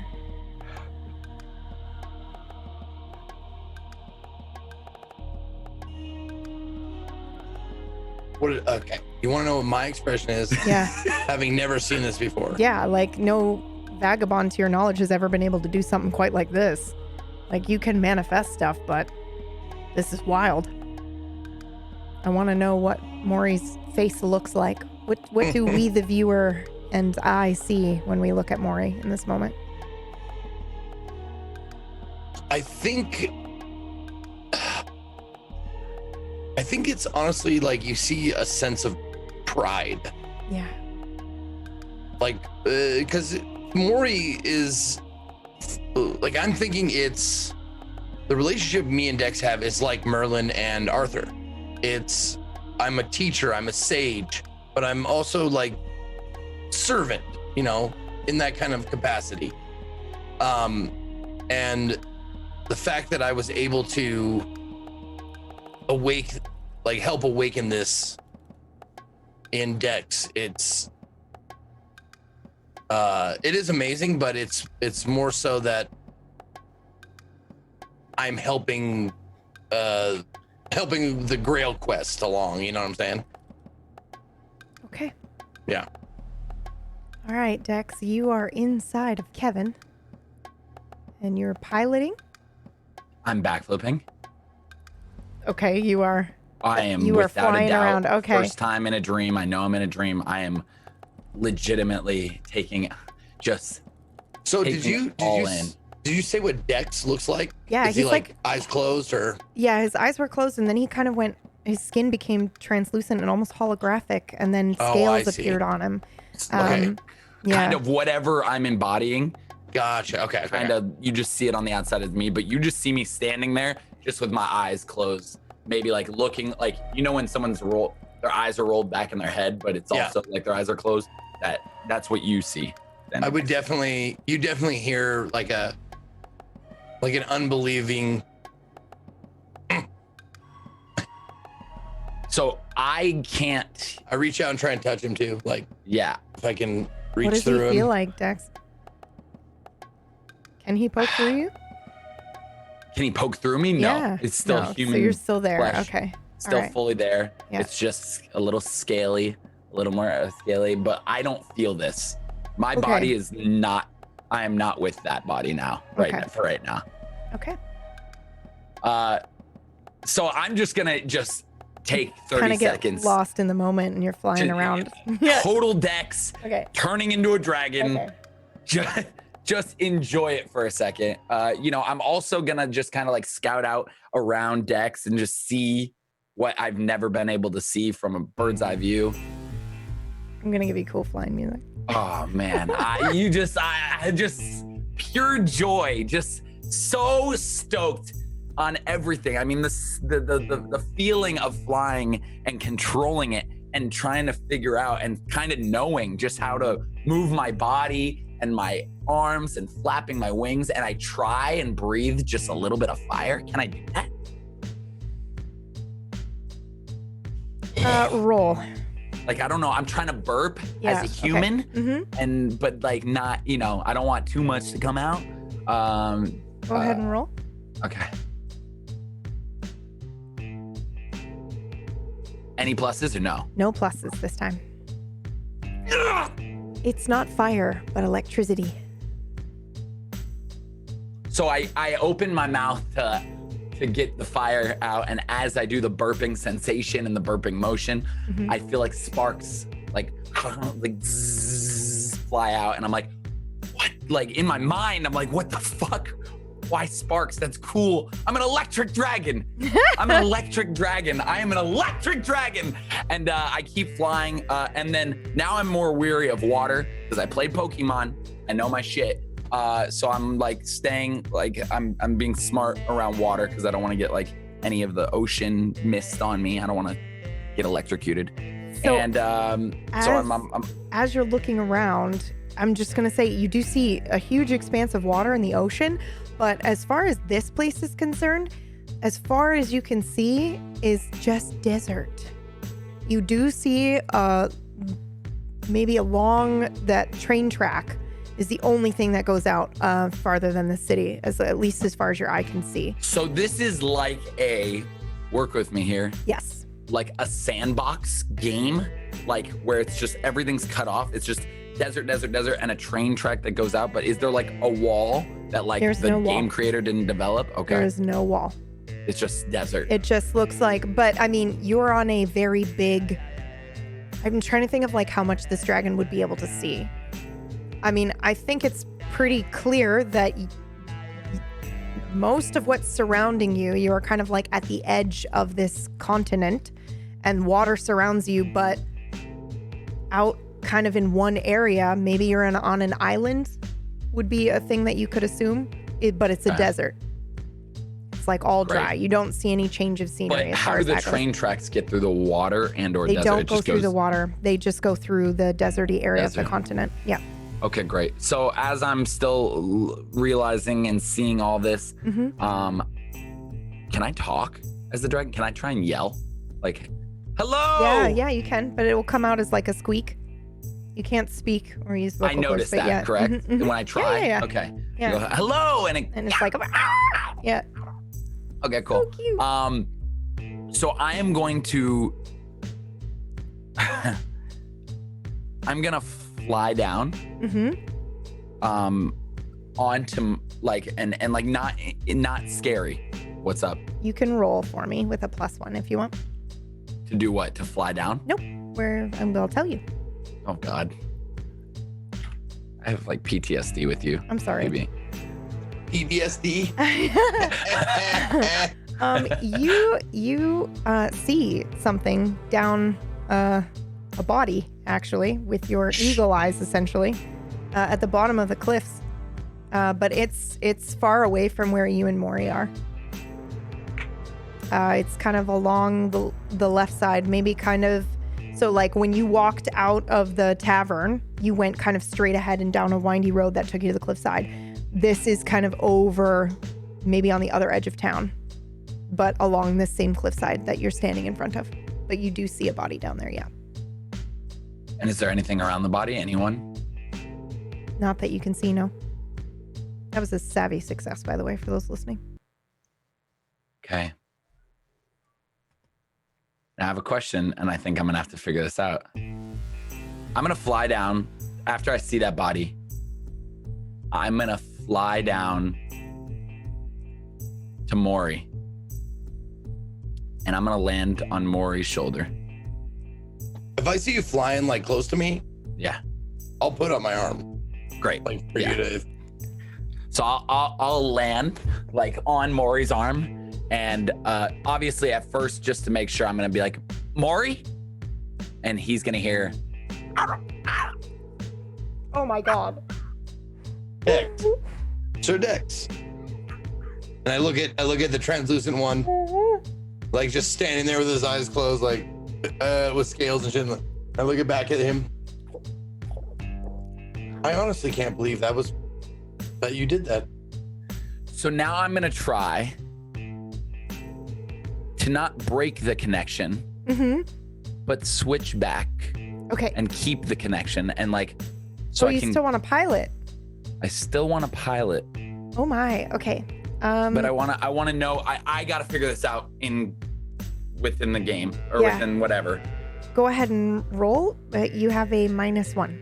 Okay. You want to know what my expression is? Yeah. Having never seen this before. Yeah, like no vagabond to your knowledge has ever been able to do something quite like this. Like you can manifest stuff, but this is wild. I want to know what Mori's face looks like. What do we, the viewer, and I see when we look at Mori in this moment? I think it's honestly like you see a sense of pride. Yeah. Like, because Mori is like, I'm thinking it's the relationship me and Dex have is like Merlin and Arthur. It's I'm a teacher, I'm a sage, but I'm also like servant, in that kind of capacity. And the fact that I was able to help awaken this in Dex, it is amazing, but it's more so that I'm helping the Grail quest along, you know what I'm saying? Okay. Yeah. All right, Dex, you are inside of Kevin and you're piloting. I'm backflipping. Okay, you are. I am you are without flying a doubt. around. Okay. First time in a dream. I know I'm in a dream. I am legitimately taking So did you say what Dex looks like? Yeah, is he's he like eyes closed or? Yeah, his eyes were closed, and then he kind of his skin became translucent and almost holographic, and then scales appeared on him. Okay. Yeah. Kind of whatever I'm embodying. Gotcha. Okay. Kind of, you just see it on the outside of me, but you just see me standing there just with my eyes closed, maybe like looking like, when someone's their eyes are rolled back in their head, but it's also like their eyes are closed. That's what you see. Then. You definitely hear like an unbelieving. So I can't. I reach out and try and touch him too. Like, yeah, if I can reach through him. What does he feel like, Dex? Can he poke through you? Can he poke through me? No, yeah. It's still human. So you're still there. Flesh. Okay. Still fully there. Yeah. It's just a little scaly, a little more scaly, but I don't feel this. My body is not. I am not with that body now. For right now. Okay. So I'm just gonna take 30 kind of seconds. Get lost in the moment, and you're flying around. Total Dex. Okay. Turning into a dragon. Okay. Just enjoy it for a second. I'm also gonna just kind of like scout out around Dex and just see what I've never been able to see from a bird's eye view. I'm gonna give you cool flying music. Oh man, I just pure joy, just so stoked on everything. I mean, the feeling of flying and controlling it and trying to figure out and kind of knowing just how to move my body and my arms and flapping my wings, and I try and breathe just a little bit of fire. Can I do that? Roll. Like, I don't know. I'm trying to burp Yeah, as a human, okay. but like not, I don't want too much to come out. Go ahead and roll. Okay. Any pluses or no? No pluses this time. It's not fire, but electricity. So I open my mouth to get the fire out, and as I do the burping sensation and the burping motion, I feel like sparks like zzz, fly out, and I'm like, what? Like in my mind, I'm like, what the fuck? Why sparks? That's cool. I'm an electric dragon. I'm an electric dragon. I am an electric dragon. And I keep flying. And then now I'm more weary of water because I played Pokemon. I know my shit. So I'm like staying, like I'm being smart around water because I don't want to get like any of the ocean mist on me. I don't want to get electrocuted. So, and as you're looking around, I'm just going to say you do see a huge expanse of water in the ocean. But as far as this place is concerned, as far as you can see is just desert. You do see maybe along that train track is the only thing that goes out farther than the city, at least as far as your eye can see. So this is like work with me here. Yes. Like a sandbox game, like where it's just everything's cut off. It's just desert, and a train track that goes out. But is there like a wall that like There's the no game wall. creator didn't develop? Okay. There is no wall. It's just desert. It just looks like, but I mean, you're on a very big, I'm trying to think of like how much this dragon would be able to see. I mean, I think it's pretty clear that most of what's surrounding you, you are kind of like at the edge of this continent and water surrounds you, but out kind of in one area, maybe you're on an island would be a thing that you could assume, but it's a desert. It's like all dry. Great. You don't see any change of scenery. But as how far do as the that goes. train tracks get through the water and or They desert? don't It go just through the goes- water. They just go through the deserty area of the Desert. continent. Yeah. Okay, great. So as I'm still realizing and seeing all this, can I talk as the dragon? Can I try and yell? Like, hello? Yeah, you can, but it will come out as like a squeak. You can't speak or use vocal I noticed cords, but that, yeah. correct? When I try? Yeah. Okay. Yeah. You go, hello, and it's like, yeah. Okay, cool. So cute. So I am going to, I'm gonna fly down, onto like and like not scary. What's up? You can roll for me with a +1 if you want. To do what? To fly down? Nope. I'll tell you. Oh God. I have like PTSD with you. I'm sorry. Maybe. PTSD. You see something down a body actually with your eagle eyes essentially at the bottom of the cliffs, but it's far away from where you and Mori are. It's kind of along the left side, maybe kind of. So like when you walked out of the tavern, you went kind of straight ahead and down a windy road that took you to the cliffside. This is kind of over, maybe on the other edge of town, but along this same cliffside that you're standing in front of. But you do see a body down there, yeah. And is there anything around the body? Anyone? Not that you can see, no. That was a savvy success, by the way, for those listening. Okay. Now I have a question, and I think I'm gonna have to figure this out. I'm gonna fly down after I see that body. I'm gonna fly down to Mori, and I'm gonna land on Mori's shoulder. If I see you flying like close to me, Yeah, I'll put up my arm. great. Like for Yeah. you to. So I'll land like on Maury's arm, and obviously at first, just to make sure, I'm gonna be like, Maury, and he's gonna hear. Oh my god. Dex. Sir Dex. And I look at the translucent one, like just standing there with his eyes closed, like with scales and shit. I look back at him. I honestly can't believe that you did that. So now I'm gonna try to not break the connection, but switch back. Okay. And keep the connection and like, so you still want to pilot? I still want to pilot. Oh my. Okay. But I want to know. I got to figure this out within the game or within whatever. Go ahead and roll. You have a -1.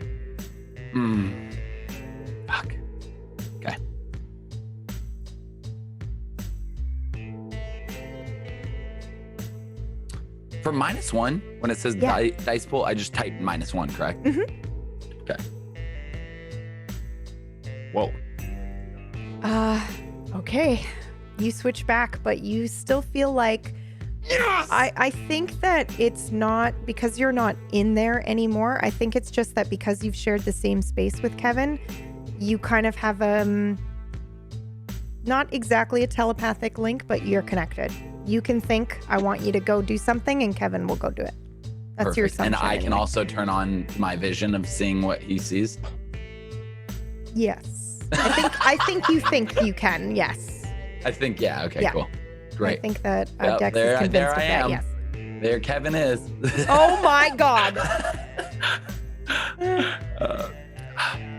Fuck. Okay. For -1, when it says dice pool, I just type -1, correct? Okay. Whoa. Okay. You switch back, but you still feel like... Yes! I think that it's not because you're not in there anymore. I think it's just that because you've shared the same space with Kevin, you kind of have not exactly a telepathic link, but you're connected. You can think, I want you to go do something, and Kevin will go do it. That's Perfect. your assumption. And I can also turn on my vision of seeing what he sees. Yes. I think you think you can, yes. I think, yeah. Okay, cool. Great. I think that Dex is convinced there of I that, am. yes. There Kevin is. Oh my God.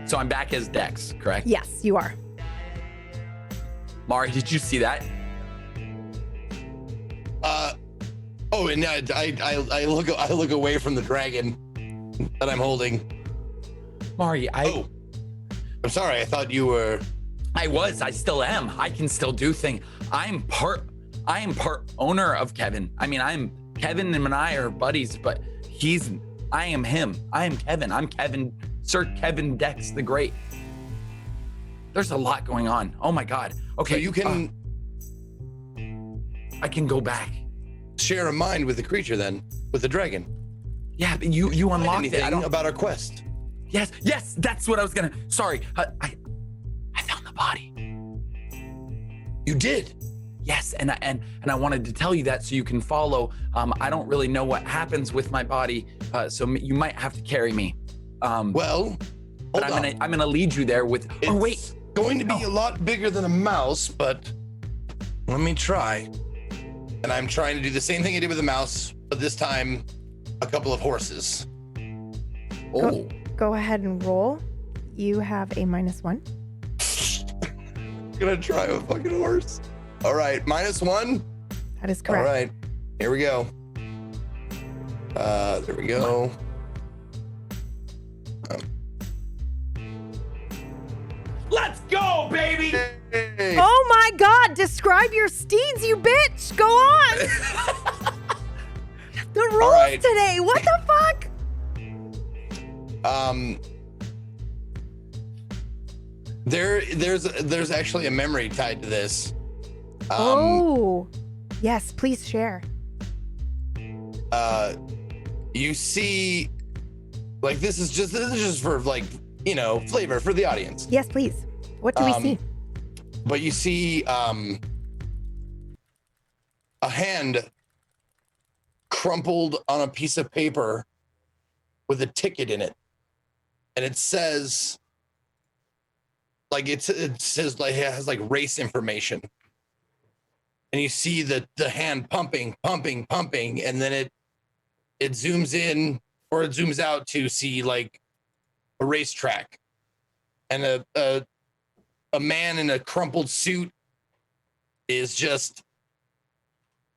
So I'm back as Dex, correct? Yes, you are. Mari, did you see that? And I look away from the dragon that I'm holding. Mari, I'm sorry. I thought you were. I still am. I can still do things. I am part owner of Kevin. I mean, Kevin and I are buddies, but I am him. I am Kevin. I'm Kevin, Sir Kevin Dex the Great. There's a lot going on. Oh my God. Okay. So you can. I can go back. Share a mind with the creature then, with the dragon. Yeah, but you unlocked it. I don't know about our quest. Yes, that's what I was gonna. Sorry, I found the body. You did? Yes, and I wanted to tell you that so you can follow. I don't really know what happens with my body, so you might have to carry me. Well, but I'm gonna lead you there with. It's going to be a lot bigger than a mouse, but let me try. And I'm trying to do the same thing I did with the mouse, but this time, a couple of horses. Go ahead and roll. You have a -1. I'm gonna try a fucking horse. All right, -1. That is correct. All right, here we go. There we go. Let's go, baby! Hey. Oh my God! Describe your steeds, you bitch! Go on! The rules today. What the fuck? There's actually a memory tied to this. Yes, please share. You see, like this is just for like, flavor for the audience. Yes, please. What do we see? But you see a hand crumpled on a piece of paper with a ticket in it. And it says, like, it says like it has like race information. And you see the hand pumping, and then it zooms in or it zooms out to see like a racetrack. And a man in a crumpled suit is just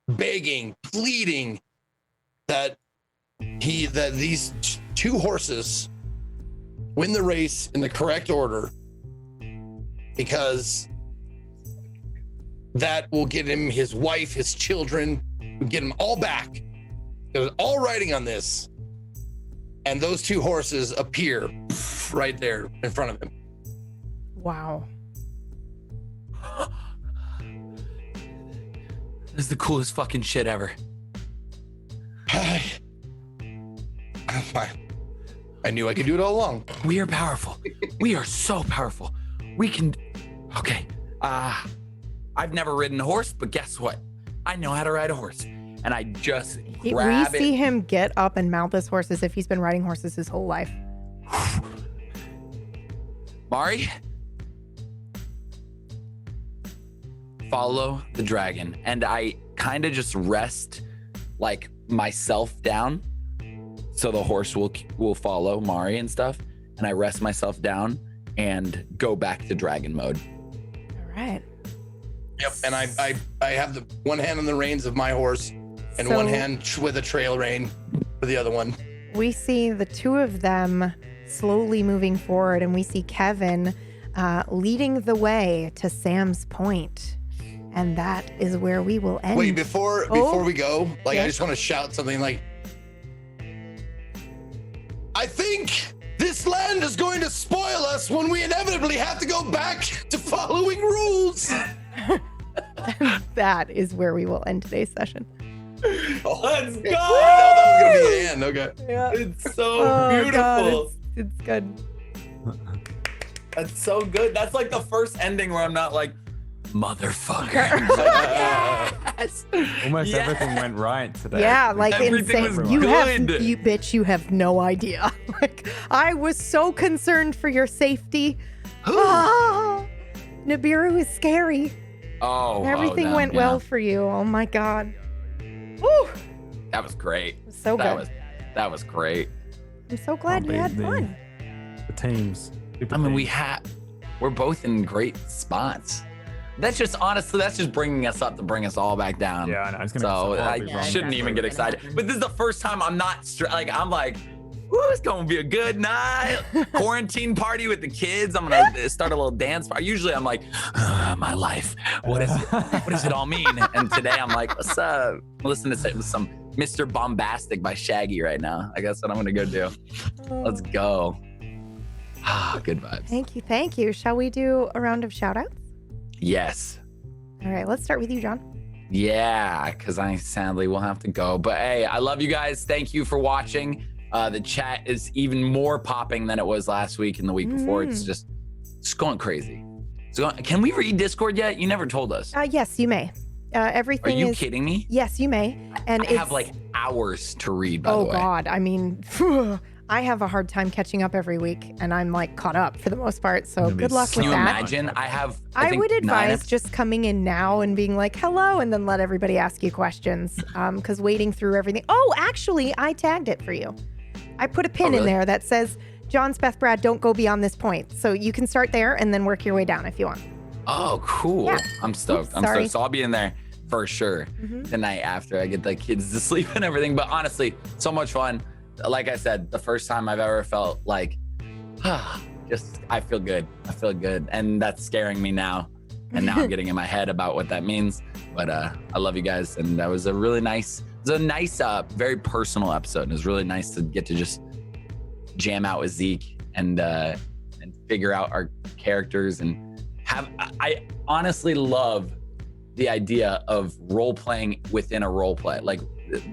begging, pleading that these two horses win the race in the correct order, because that will get him his wife, his children, get him all back. There's all riding on this, and those two horses appear right there in front of him. Wow. This is the coolest fucking shit ever. I knew I could do it all along. We are powerful. We are so powerful. We can. Okay. I've never ridden a horse, but guess what? I know how to ride a horse. And I just We grab see it. him get up and mount this horse as if he's been riding horses his whole life. Mari, follow the dragon. And I kind of just rest like myself down so the horse will follow Mari and stuff. And I rest myself down and go back to dragon mode. All right. Yep, and I have the one hand on the reins of my horse and So- one hand with a trail rein for the other one. We see the two of them slowly moving forward, and we see Kevin leading the way to Sam's point. And that is where we will end. Wait, before we go, like Yes. I just want to shout something like, I think this land is going to spoil us when we inevitably have to go back to following rules. That is where we will end today's session. Let's go! That was gonna be the end. Okay. Yeah. It's so Oh, beautiful. God, it's good. That's so good. That's like the first ending where I'm not like, motherfucker. Yes. Almost Yes. everything went right today. Yeah, like Everything insane. was You good. you bitch, you have no idea. Like, I was so concerned for your safety. Nibiru is scary. Everything went well for you. Oh my God. Woo! That was great. So good. That was great. I'm so glad you had fun. The teams. I mean, we're both in great spots. That's just honestly, that's just bringing us up to bring us all back down. Yeah, I know. It's gonna So be so I hard. shouldn't even get excited. But this is the first time I'm not I'm like, woo, it's gonna be a good night. Quarantine party with the kids. I'm gonna start a little dance party. Usually I'm like, my life. What does it all mean? And today I'm like, what's up? Listen to some Mr. Bombastic by Shaggy right now. I guess what I'm gonna go do. Let's go. Good vibes. Thank you. Shall we do a round of shout outs? Yes. All right, let's start with you, John. Yeah, because I sadly will have to go. But hey, I love you guys. Thank you for watching. The chat is even more popping than it was last week and the week before. It's going crazy. Can we read Discord yet? You never told us. Yes, you may. Everything Are you is. kidding me? Yes, you may. And I have like hours to read, by the Oh way. God, I mean, I have a hard time catching up every week, and I'm like caught up for the most part. So good luck Can with you that. imagine? I I would think 9 advise just coming in now and being like, hello, and then let everybody ask you questions. Because waiting through everything. Oh, actually, I tagged it for you. I put a pin in there that says, John, Speth, Brad, don't go beyond this point. So you can start there and then work your way down if you want. Oh, cool. Yeah. I'm stoked. I'm sorry. stoked. So I'll be in there for sure the night after I get the kids to sleep and everything. But honestly, so much fun. Like I said, the first time I've ever felt like, I feel good. I feel good. And that's scaring me now. And now I'm getting in my head about what that means. But I love you guys. And that was a really nice, very personal episode. And it was really nice to get to just jam out with Zeke and figure out our characters and I honestly love the idea of role playing within a role play, like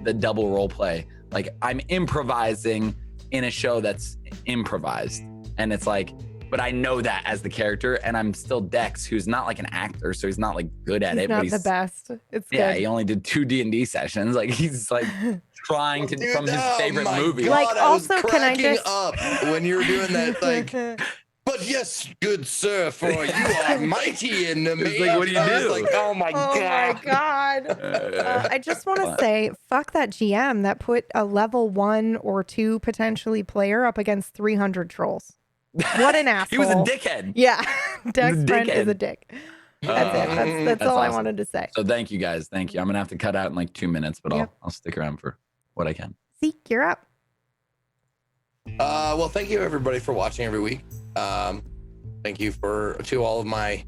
the double role play. Like I'm improvising in a show that's improvised. And it's like, but I know that as the character, and I'm still Dex, who's not like an actor, so he's not like good at it. Not but the best. It's yeah, good. he only did 2 D&D sessions. Like he's like trying to from his favorite movie. Like, God, I was also, can I cracking just- up when you were doing that, like, but yes, good sir, for you are mighty and amazing. like, what do you I was do? like, oh my Oh god. my God. I just want to say, fuck that GM that put a level 1 or 2 potentially player up against 300 trolls. What an asshole. He was a dickhead. Yeah. Dex He's a friend is dickhead. a dick. That's it. That's all I awesome. wanted to say. So thank you guys. Thank you. I'm gonna have to cut out in like 2 minutes, but Yep. I'll stick around for what I can. Zeke, you're up. Well, thank you everybody for watching every week. Thank you to all of my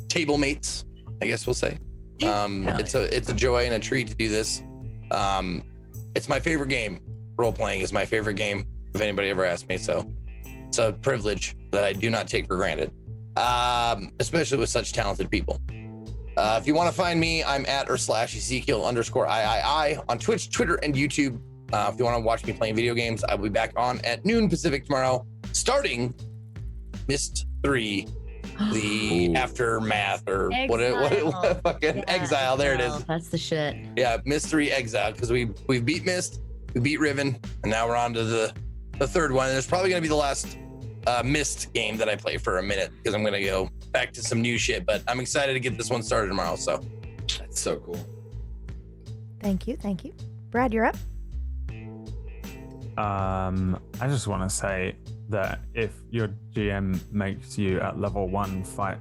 table mates, I guess we'll say. It's a joy and a treat to do this. It's my favorite game. Role playing is my favorite game, if anybody ever asked me. So it's a privilege that I do not take for granted, especially with such talented people. If you want to find me, I'm at /Ezekiel_III on Twitch, Twitter, and YouTube. If you want to watch me playing video games, I will be back on at noon Pacific tomorrow, starting Myst 3 the aftermath or what fucking exile. There it is. That's the shit. Yeah, mystery exile, because we beat Mist, we beat Riven, and now we're on to the third one. And it's probably gonna be the last Mist game that I play for a minute, because I'm gonna go back to some new shit. But I'm excited to get this one started tomorrow. So That's so cool. Thank you. Brad, you're up. I just want to say that if your GM makes you at level 1 fight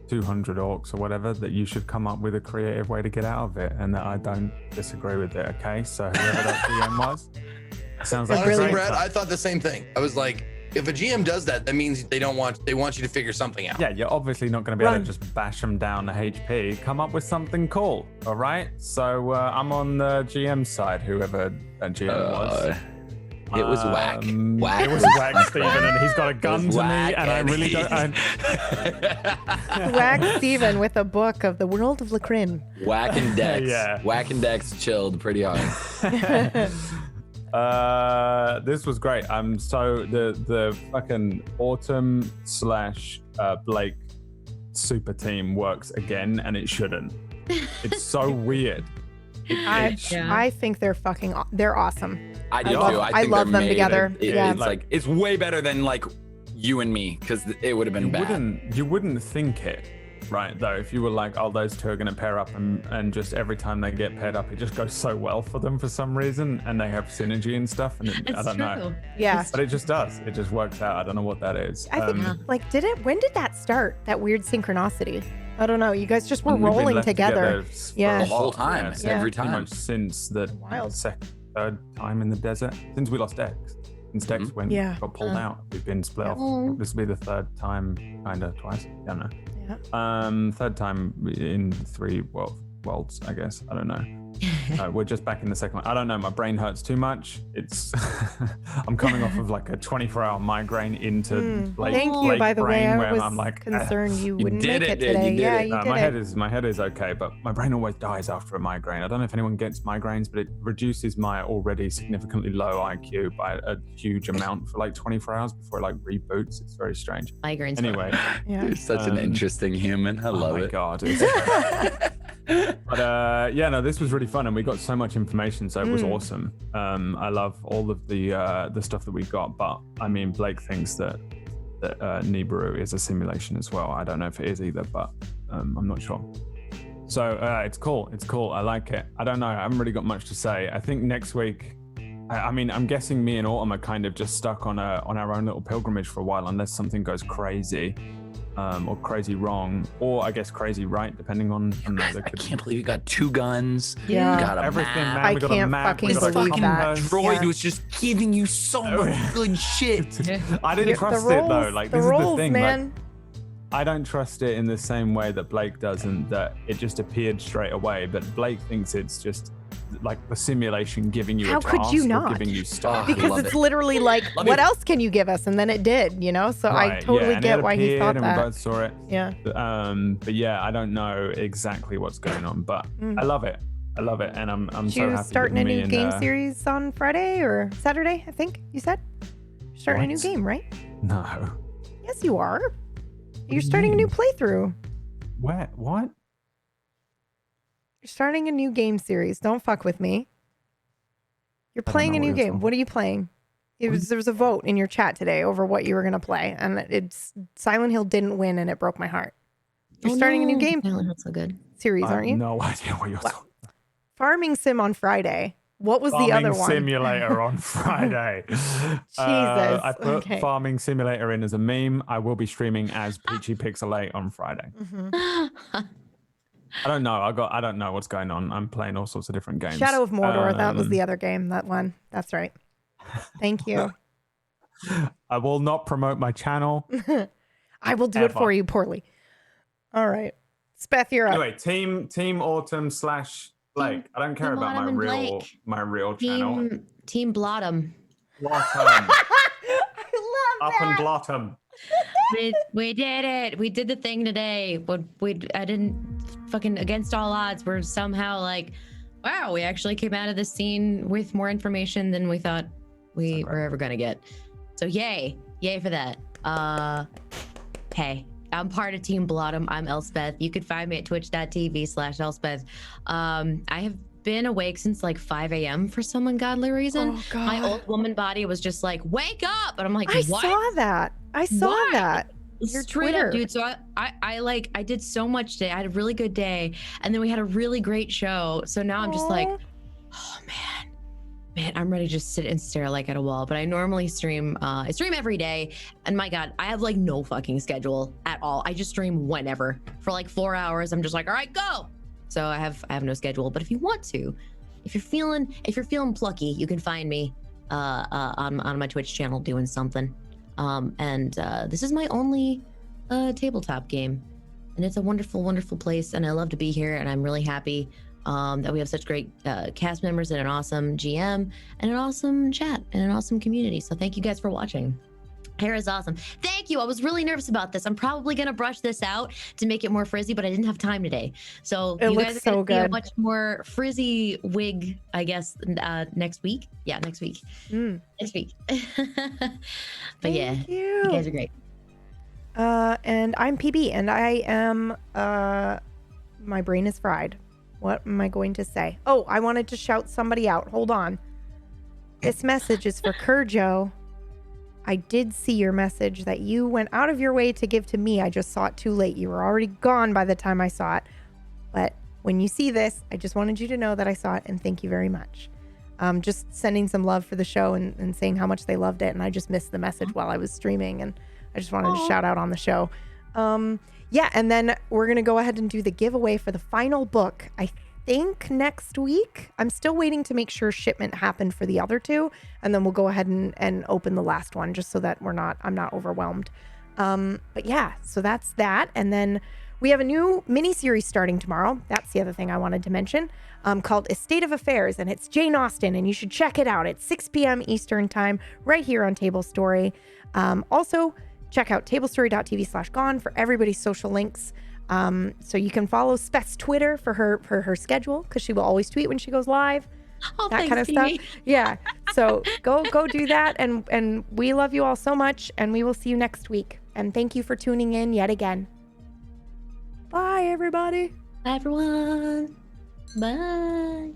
200 orcs or whatever, that you should come up with a creative way to get out of it, and that I don't disagree with it. Okay, so whoever that GM was, sounds like honestly, a great Brad, time. I thought the same thing. I was like, if a GM does that, that means they want you to figure something out. Yeah, you're obviously not going to be able to just bash them down the HP. Come up with something cool, all right? So I'm on the GM side, whoever that GM was. It was whack. It was whack, Stephen, and he's got a gun to me, and I really don't. Whack Steven with a book of the world of Lacrin. Whack and Dex. Yeah. Whack and Dex chilled pretty hard. This was great. So the fucking Autumn / Blake super team works again, and it shouldn't. It's so weird. I think they're awesome. I do too. I love them together. It's way better than like you and me, because it would have been bad. You wouldn't think it, right? Though, if you were like, oh, those two are going to pair up, and just every time they get paired up, it just goes so well for them for some reason, and they have synergy and stuff. And I don't know. Yeah, but it just does. It just works out. I don't know what that is. I think when did that start? That weird synchronicity. I don't know. You guys just were rolling together. Yeah, the whole time, every time. Pretty much since the third time in the desert, since we lost Dex. Since Dex got pulled out, we've been split off. This will be the third time, kind of twice. I don't know. Yeah. Third time in 3 worlds, I guess. I don't know. We're just back in the second one. I don't know. My brain hurts too much. It's I'm coming off of like a 24-hour migraine into Thank you, by the way. I was I'm like, concerned you wouldn't did make it, it today. you did Yeah, it. you did it. my head is okay, but my brain always dies after a migraine. I don't know if anyone gets migraines, but it reduces my already significantly low IQ by a huge amount for like 24 hours before it like reboots. It's very strange. Migraines. Anyway, You're such an interesting human. I love it. God. But this was really fun, and we got so much information, so it was awesome. I love all of the stuff that we got, but I mean, Blake thinks that Nibiru is a simulation as well. I don't know if it is either, but I'm not sure. So it's cool. I like it. I don't know. I haven't really got much to say. I think next week, I mean, I'm guessing me and Autumn are kind of just stuck on our own little pilgrimage for a while, unless something goes crazy. Or crazy wrong, or I guess crazy right, depending on. I can't believe you got 2 guns. Yeah, you got everything, map. man. We got a map. Fucking believe that. Droid was just giving you so much good shit. I didn't trust it though. Like this is the thing, man. Like, I don't trust it in the same way that Blake does, and that it just appeared straight away. But Blake thinks it's just like the simulation giving you How a task could you not? or giving you stuff. Because it's literally like, what else can you give us? And then it did, So I totally get why he thought that. We both saw it. Yeah. But yeah, I don't know exactly what's going on, but I love it. And I'm so happy. Starting that a me new and, game series on Friday or Saturday, I think you said? You're starting a new game, right? No. Yes, you are. You're starting a new playthrough. What? You're starting a new game series. Don't fuck with me. You're playing a new game. What are you playing? There was a vote in your chat today over what you were going to play, and it's Silent Hill didn't win, and it broke my heart. You're starting a new game Silent Hill's so good. series, aren't you? No idea what you're talking about. Farming Sim on Friday. What was the other one? Farming Simulator on Friday. Jesus. I put Farming Simulator in as a meme. I will be streaming as Peachy Pixel 8 on Friday. I don't know. I don't know what's going on. I'm playing all sorts of different games. Shadow of Mordor. That was the other game. That one. That's right. Thank you. I will not promote my channel. I will do it for you poorly. All right. Speth, you're up. Anyway, Team Autumn / Blake. I don't care about my real channel. Team Blottom. Blottom. I love Up and Blottom. We did it. We did the thing today. But I didn't fucking against all odds. We're somehow like, wow, we actually came out of this scene with more information than we thought we were ever gonna get. So yay for that. Hey, I'm part of Team Blottom. I'm Elspeth. You can find me at twitch.tv/Elspeth. I have been awake since like 5 a.m. for some ungodly reason. Oh, God. My old woman body was just like, wake up! And I'm like, I what? saw that. I saw Why? that. Your Straight Twitter. up, dude. So I did so much today. I had a really good day, and then we had a really great show. So now I'm just like, oh man, I'm ready to just sit and stare like at a wall. But I normally stream. I stream every day, and my God, I have like no fucking schedule at all. I just stream whenever for like 4 hours. I'm just like, all right, go. So I have no schedule. But if you want to, if you're feeling plucky, you can find me on my Twitch channel doing something. This is my only tabletop game, and it's a wonderful, wonderful place, and I love to be here, and I'm really happy that we have such great cast members and an awesome GM and an awesome chat and an awesome community. So thank you guys for watching. Hair is awesome. Thank you. I was really nervous about this. I'm probably gonna brush this out to make it more frizzy, but I didn't have time today. So It you looks guys are so gonna see a good. much more frizzy wig, I guess, next week. Yeah, next week. Next week. But yeah, Thank you guys are great. And I'm PB, and I am, my brain is fried. What am I going to say? Oh, I wanted to shout somebody out. Hold on. This message is for Kurjo. I did see your message that you went out of your way to give to me. I just saw it too late. You were already gone by the time I saw it. But when you see this, I just wanted you to know that I saw it, and thank you very much. Just sending some love for the show and saying how much they loved it, and I just missed the message while I was streaming, and I just wanted to shout out on the show. Yeah, and then we're going to go ahead and do the giveaway for the final book, I think next week. I'm still waiting to make sure shipment happened for the other two, and then we'll go ahead and open the last one just so that I'm not overwhelmed. But yeah, so that's that. And then we have a new mini-series starting tomorrow. That's the other thing I wanted to mention, called A State of Affairs, and it's Jane Austen, and you should check it out. It's 6 p.m. Eastern time right here on Tablestory. Also, check out tablestory.tv/gone for everybody's social links. So you can follow Speth's Twitter for her schedule, because she will always tweet when she goes live. Oh, that thanks, kind of stuff. Phoebe. Yeah. So go do that, and we love you all so much, and we will see you next week. And thank you for tuning in yet again. Bye, everybody. Bye, everyone. Bye.